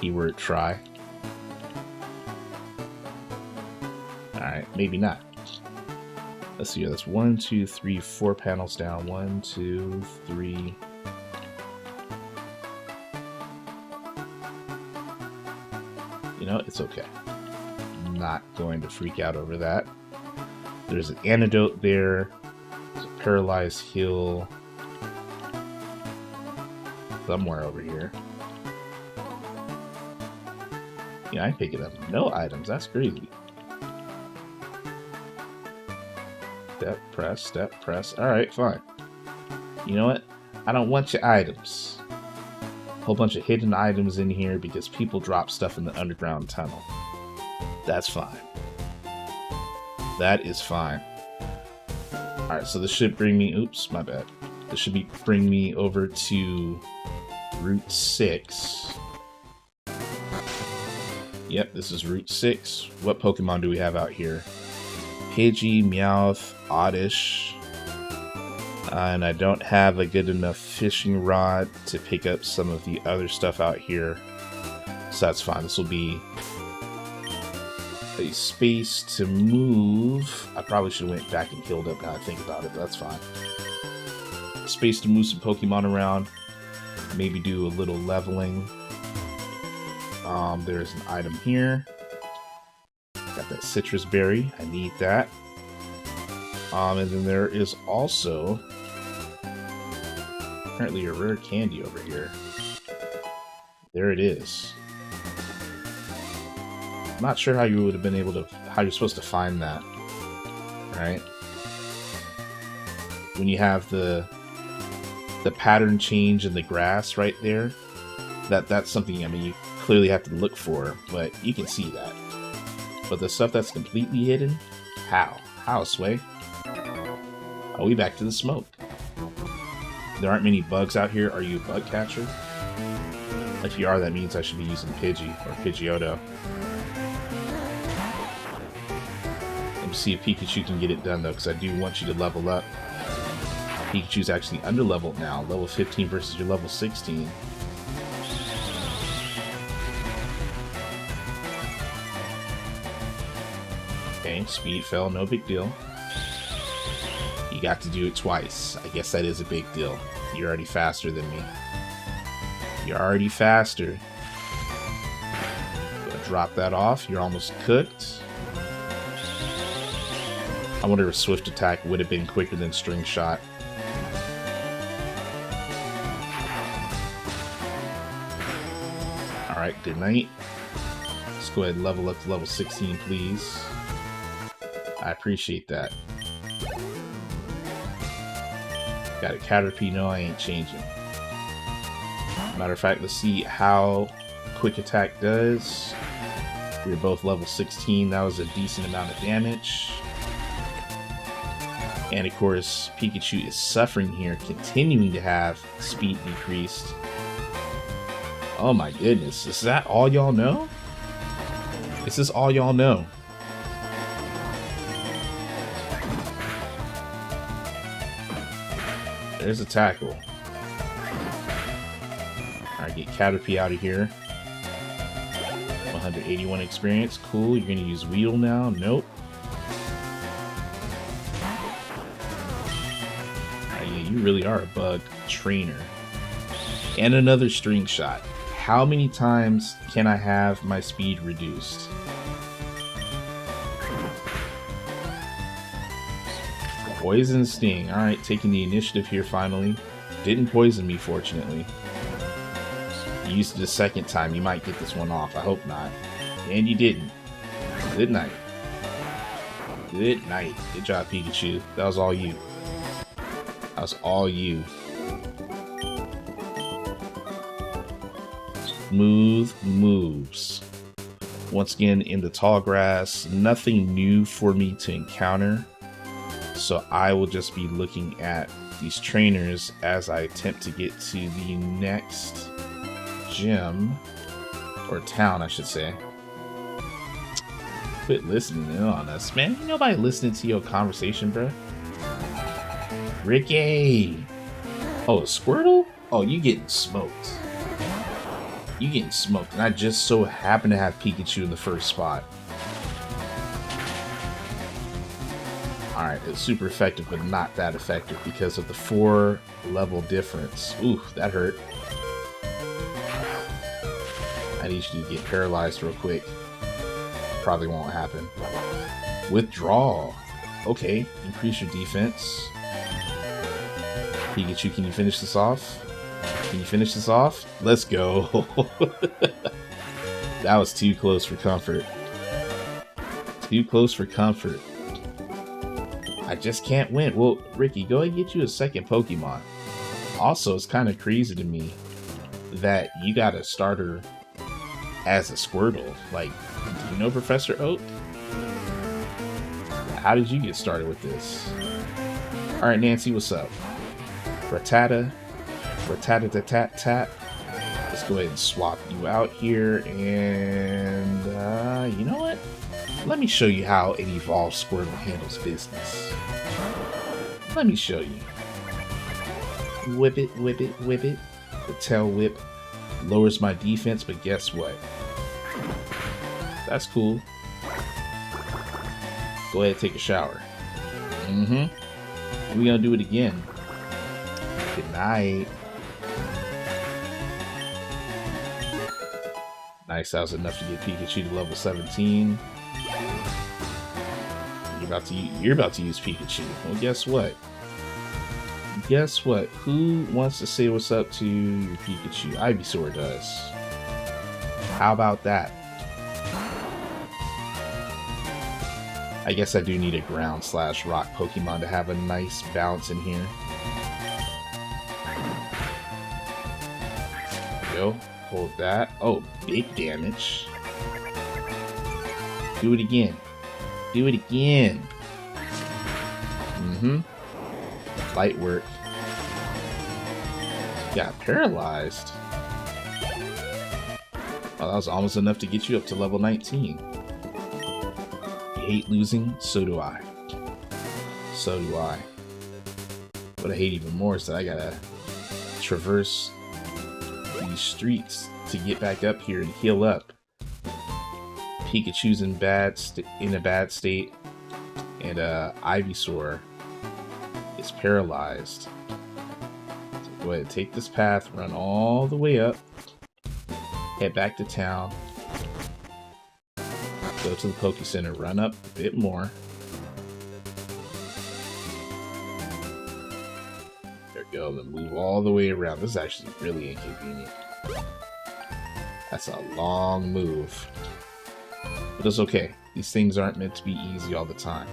Keyword try. Alright, maybe not. Let's see here, that's 1, 2, 3, 4 panels down. 1, 2, 3... You know, it's okay. I'm not going to freak out over that. There's an antidote there. There's a paralyzed hill somewhere over here. Yeah, I pick it up. No items. That's crazy. Step, press, step, press. Alright, fine. You know what? I don't want your items. Whole bunch of hidden items in here because people drop stuff in the underground tunnel. That's fine. That is fine. Alright, so this should bring me... Oops, my bad. This should bring me over to Route 6. Yep, this is Route 6. What Pokemon do we have out here? Pidgey, Meowth, Oddish. And I don't have a good enough fishing rod to pick up some of the other stuff out here. So that's fine. This will be a space to move. I probably should have went back and healed up now I think about it, but that's fine. Space to move some Pokemon around. Maybe do a little leveling. There's an item here. Got that citrus berry. I need that. And then there is also apparently a rare candy over here. There it is. I'm not sure how you would have been able to, how you're supposed to find that. Right? When you have the pattern change in the grass right there, that's something, I mean, you clearly have to look for, but you can see that. But the stuff that's completely hidden, how? How, Sway? Are we back to the smoke? There aren't many bugs out here. Are you a bug catcher? If you are, that means I should be using Pidgey or Pidgeotto. Let me see if Pikachu can get it done though, because I do want you to level up. Pikachu's actually under-leveled now. Level 15 versus your level 16. Okay, speed fell, no big deal. You got to do it twice. I guess that is a big deal. You're already faster than me. You're already faster. Gonna drop that off. You're almost cooked. I wonder if Swift Attack would have been quicker than String Shot. Alright, good night. Let's go ahead and level up to level 16, please. I appreciate that. Got a Caterpie. No, I ain't changing. Matter of fact, let's see how Quick Attack does. We're both level 16. That was a decent amount of damage. And of course, Pikachu is suffering here, continuing to have speed decreased. Oh my goodness, is that all y'all know? This is all y'all know. There's a tackle. Alright, get Caterpie out of here. 181 experience. Cool. You're gonna use Weedle now? Nope. Alright, yeah, you really are a bug trainer. And another string shot. How many times can I have my speed reduced? Poison Sting. Alright, taking the initiative here finally. Didn't poison me, fortunately. You used it the second time. You might get this one off. I hope not. And you didn't. Good night. Good night. Good job, Pikachu. That was all you. That was all you. Smooth moves. Once again, in the tall grass, nothing new for me to encounter. So I will just be looking at these trainers as I attempt to get to the next gym, or town, I should say. Quit listening in on us, man. Ain't nobody listening to your conversation, bro. Ricky! Oh, a Squirtle? Oh, you getting smoked. You getting smoked, and I just so happen to have Pikachu in the first spot. Alright, it's super effective, but not that effective because of the 4-level difference. Ooh, that hurt. I need you to get paralyzed real quick. Probably won't happen. Withdraw. Okay, increase your defense. Pikachu, can you finish this off? Can you finish this off? Let's go. That was too close for comfort. Too close for comfort. I just can't win. Well, Ricky, go ahead and get you a second Pokemon. Also, it's kind of crazy to me that you got a starter as a Squirtle. Like, do you know Professor Oak? How did you get started with this? Alright, Nancy, what's up? Rattata. Rattata-tat-tat. Let's go ahead and swap you out here. And, you know what? Let me show you how an evolved Squirtle handles business. Let me show you. Whip it, whip it, whip it. The tail whip lowers my defense, but guess what? That's cool. Go ahead and take a shower. We're gonna do it again. Good night. Nice, that was enough to get Pikachu to level 17. You're about to use Pikachu. Well, guess what? Guess what? Who wants to say what's up to your Pikachu? Ivysaur does. How about that? I guess I do need a ground/rock Pokemon to have a nice balance in here. There we go. Hold that. Oh, big damage. Do it again. Do it again. Light work. Got paralyzed. Well, that was almost enough to get you up to level 19. You hate losing? So do I. So do I. What I hate even more is that I gotta traverse these streets to get back up here and heal up. Pikachu's in a bad state, and Ivysaur is paralyzed. So go ahead and take this path, run all the way up, head back to town, go to the Poke Center, run up a bit more. There we go, then move all the way around. This is actually really inconvenient. That's a long move. But it's okay. These things aren't meant to be easy all the time.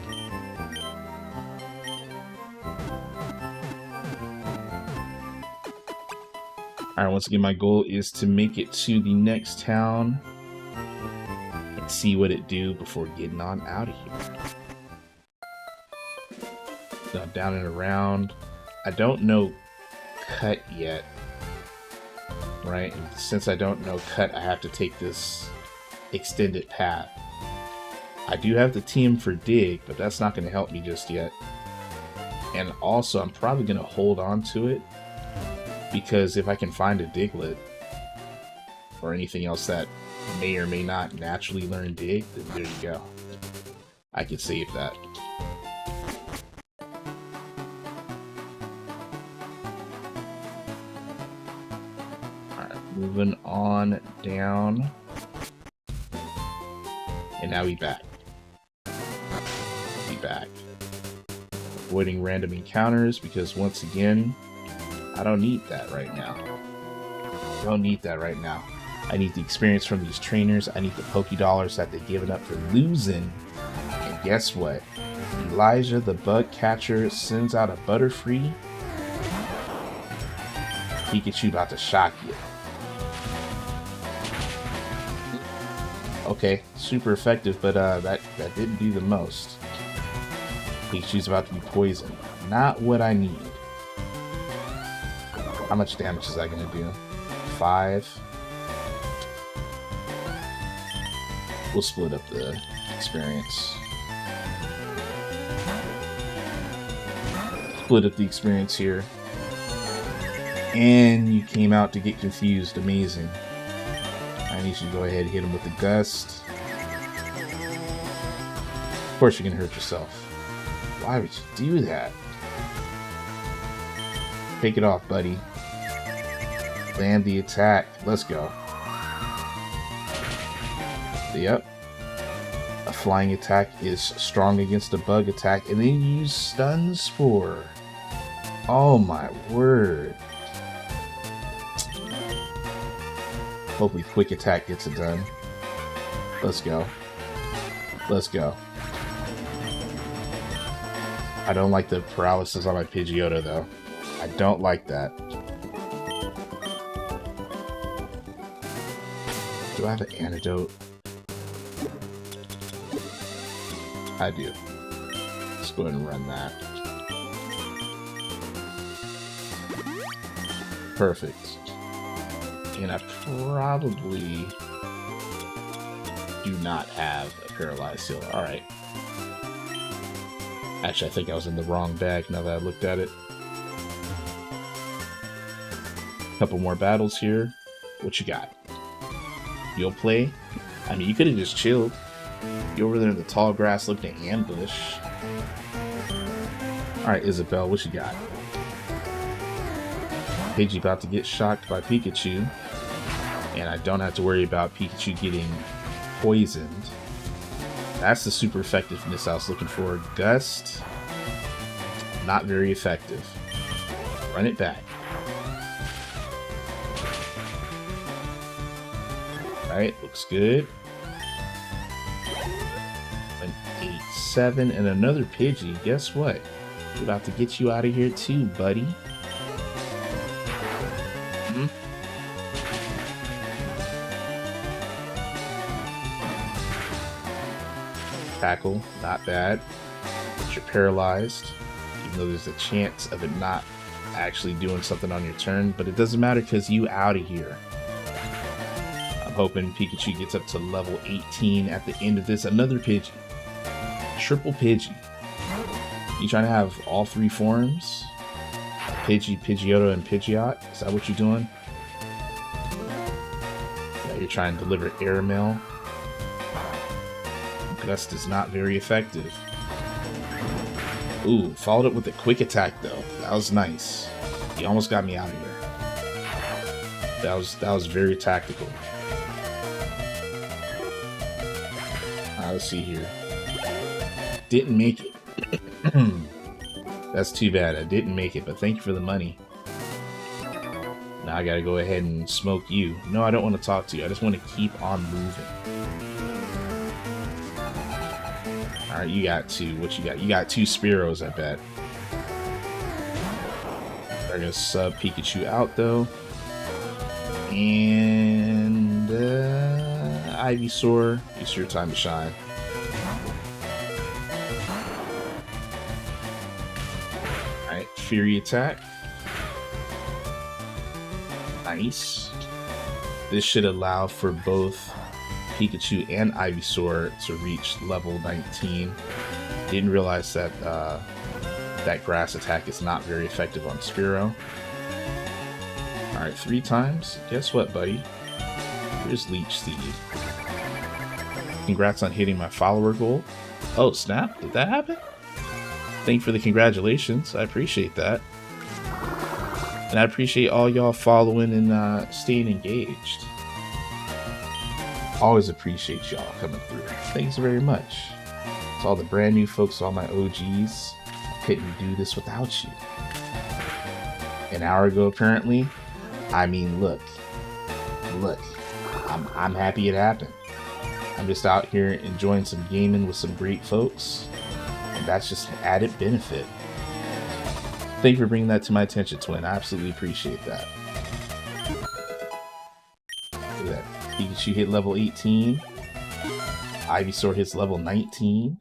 Alright, once again, my goal is to make it to the next town and see what it do before getting on out of here. Now, down and around. I don't know Cut yet. Right? And since I don't know Cut, I have to take this extended path. I do have the team for Dig, but that's not going to help me just yet. And also, I'm probably going to hold on to it, because if I can find a Diglett or anything else that may or may not naturally learn Dig, then there you go. I could save that. Alright, moving on down. And now we back. We back. Avoiding random encounters, because once again, I don't need that right now. I don't need that right now. I need the experience from these trainers. I need the Pokédollars that they've given up for losing. And guess what? Elijah the Bug Catcher sends out a Butterfree. Pikachu about to shock you. Okay, super effective, but that didn't do the most. Pikachu's about to be poisoned. Not what I need. How much damage is that going to do? 5. We'll split up the experience. Split up the experience here. And you came out to get confused. Amazing. I need you to go ahead and hit him with the Gust. Of course you're going to hurt yourself. Why would you do that? Take it off, buddy. Land the attack. Let's go. Yep. A flying attack is strong against a bug attack, and then you use Stun Spore. Oh my word. Hopefully quick attack gets it done. Let's go. Let's go. I don't like the paralysis on my Pidgeotto though. I don't like that. Do I have an antidote? I do. Let's go ahead and run that. Perfect. And I probably do not have a Paralyzed Heal. Alright. Actually, I think I was in the wrong bag now that I looked at it. Couple more battles here. What you got? You'll play? I mean, you could have just chilled. You over there in the tall grass looking at ambush. Alright, Isabelle, what you got? Pidgey about to get shocked by Pikachu. And I don't have to worry about Pikachu getting poisoned. That's the super effectiveness I was looking for. Gust. Not very effective. Run it back. Alright, looks good. An 8-7 and another Pidgey. Guess what? We're about to get you out of here too, buddy. Tackle, not bad. But you're paralyzed, even though there's a chance of it not actually doing something on your turn, but it doesn't matter because you out of here. I'm hoping Pikachu gets up to level 18 at the end of this. Another Pidgey. Triple Pidgey. You trying to have all 3 forms? Pidgey, Pidgeotto, and Pidgeot? Is that what you're doing? Yeah, you're trying to deliver airmail. Gust is not very effective. Ooh, followed up with a quick attack though. That was nice. He almost got me out of here. That was very tactical. Alright, let's see here. Didn't make it. That's too bad. I didn't make it, but thank you for the money. Now I gotta go ahead and smoke you. No, I don't want to talk to you. I just want to keep on moving. Alright, you got 2. What you got? You got 2 Spearows, I bet. They're gonna sub Pikachu out, though. And... Ivysaur, it's your time to shine. Alright, Fury Attack. Nice. This should allow for both Pikachu and Ivysaur to reach level 19. Didn't realize that that grass attack is not very effective on Spearow. Alright, 3 times. Guess what, buddy? Here's Leech Seed. Congrats on hitting my follower goal. Oh, snap. Did that happen? Thank you for the congratulations. I appreciate that. And I appreciate all y'all following and staying engaged. Always appreciate y'all coming through. Thanks very much. To all the brand new folks, all my OGs. I couldn't do this without you. An hour ago, apparently. I mean, look. I'm happy it happened. I'm just out here enjoying some gaming with some great folks. And that's just an added benefit. Thank you for bringing that to my attention, Twin. I absolutely appreciate that. Look at that. Pikachu hit level 18. Ivysaur hits level 19.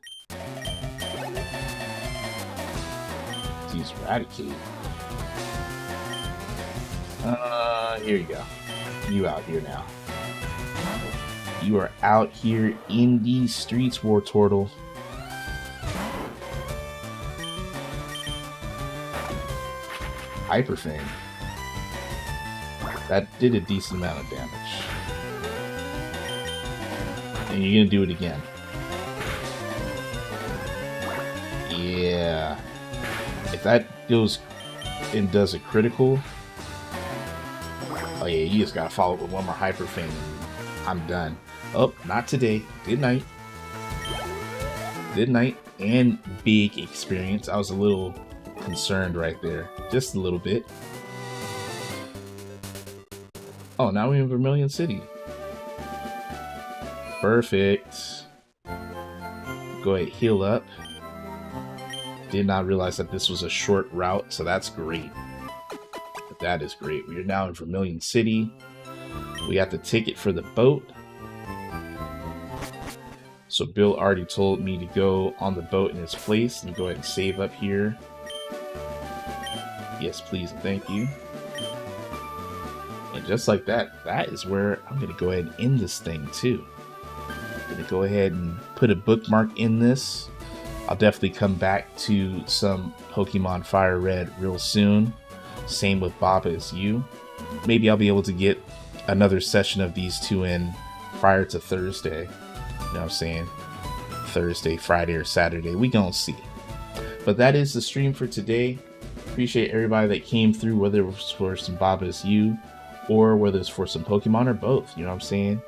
Let's use Eradicate. Here you go. You out here now. You are out here in these streets, Wartortle. Hyper Fang. That did a decent amount of damage. And you're gonna do it again. Yeah. If that goes and does a critical. Oh yeah, you just gotta follow up with one more Hyper Fang. I'm done. Oh, not today. Good night. Good night and big experience. I was a little concerned right there. Just a little bit. Oh, now we're in Vermilion City. Perfect. Go ahead, heal up. Did not realize that this was a short route, so that's great. That is great. We are now in Vermilion City. We got the ticket for the boat. So Bill already told me to go on the boat in his place and go ahead and save up here. Yes, please and thank you. And just like that, that is where I'm going to go ahead and end this thing too. I'm going to go ahead and put a bookmark in this. I'll definitely come back to some Pokemon Fire Red real soon. Same with Baba Is You. Maybe I'll be able to get another session of these two in prior to Thursday. You know what I'm saying? Thursday, Friday, or Saturday. We gonna see. But that is the stream for today. Appreciate everybody that came through, whether it was for some Baba Is You or whether it's for some Pokemon or both. You know what I'm saying?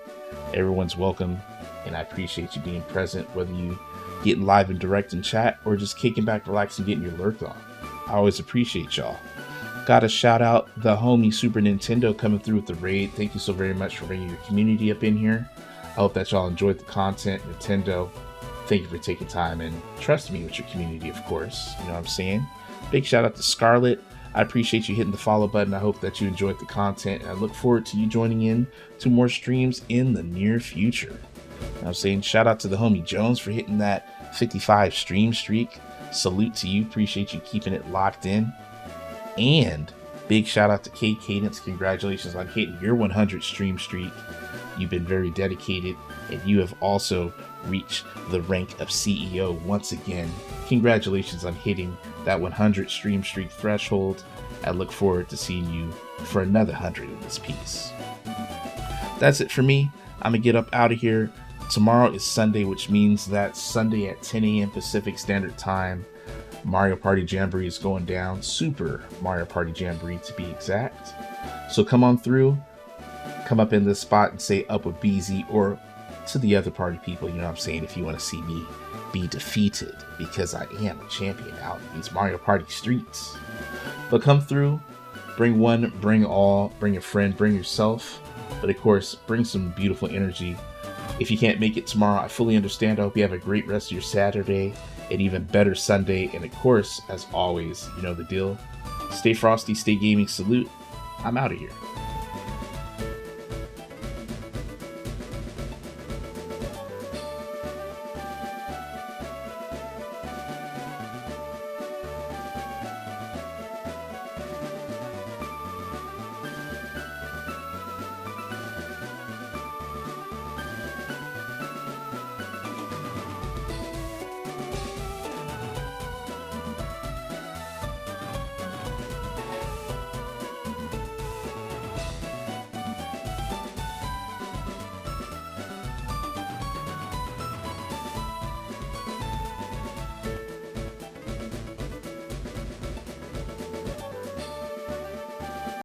Everyone's welcome, and I appreciate you being present, whether you getting live and direct in chat or just kicking back, relaxing, getting your lurk on. I always appreciate y'all. Gotta shout out the homie Super Nintendo coming through with the raid. Thank you so very much for bringing your community up in here. I hope that y'all enjoyed the content. Nintendo, thank you for taking time and trusting me with your community, of course. You know what I'm saying? Big shout out to Scarlett. I appreciate you hitting the follow button. I hope that you enjoyed the content, and I look forward to you joining in to more streams in the near future. You know what I'm saying? Shout out to the homie Jones for hitting that 55 stream streak. Salute to you. Appreciate you keeping it locked in. And big shout out to K Cadence. Congratulations on hitting your 100 stream streak. You've been very dedicated, and you have also reached the rank of CEO once again. Congratulations on hitting that 100 stream streak threshold. I look forward to seeing you for another 100 in this piece. That's it for me. I'm gonna get up out of here. Tomorrow is Sunday, which means that Sunday at 10 a.m. Pacific Standard Time, Mario Party Jamboree is going down. Super Mario Party Jamboree to be exact. So come on through, come up in this spot and say up with BZ, or to the other party people, you know what I'm saying, if you want to see me be defeated, because I am a champion out in these Mario Party streets. But come through, bring one, bring all, bring a friend, bring yourself, but of course, bring some beautiful energy. If you can't make it tomorrow, I fully understand. I hope you have a great rest of your Saturday, an even better Sunday, and of course, as always, you know the deal. Stay frosty, stay gaming. Salute. I'm out of here.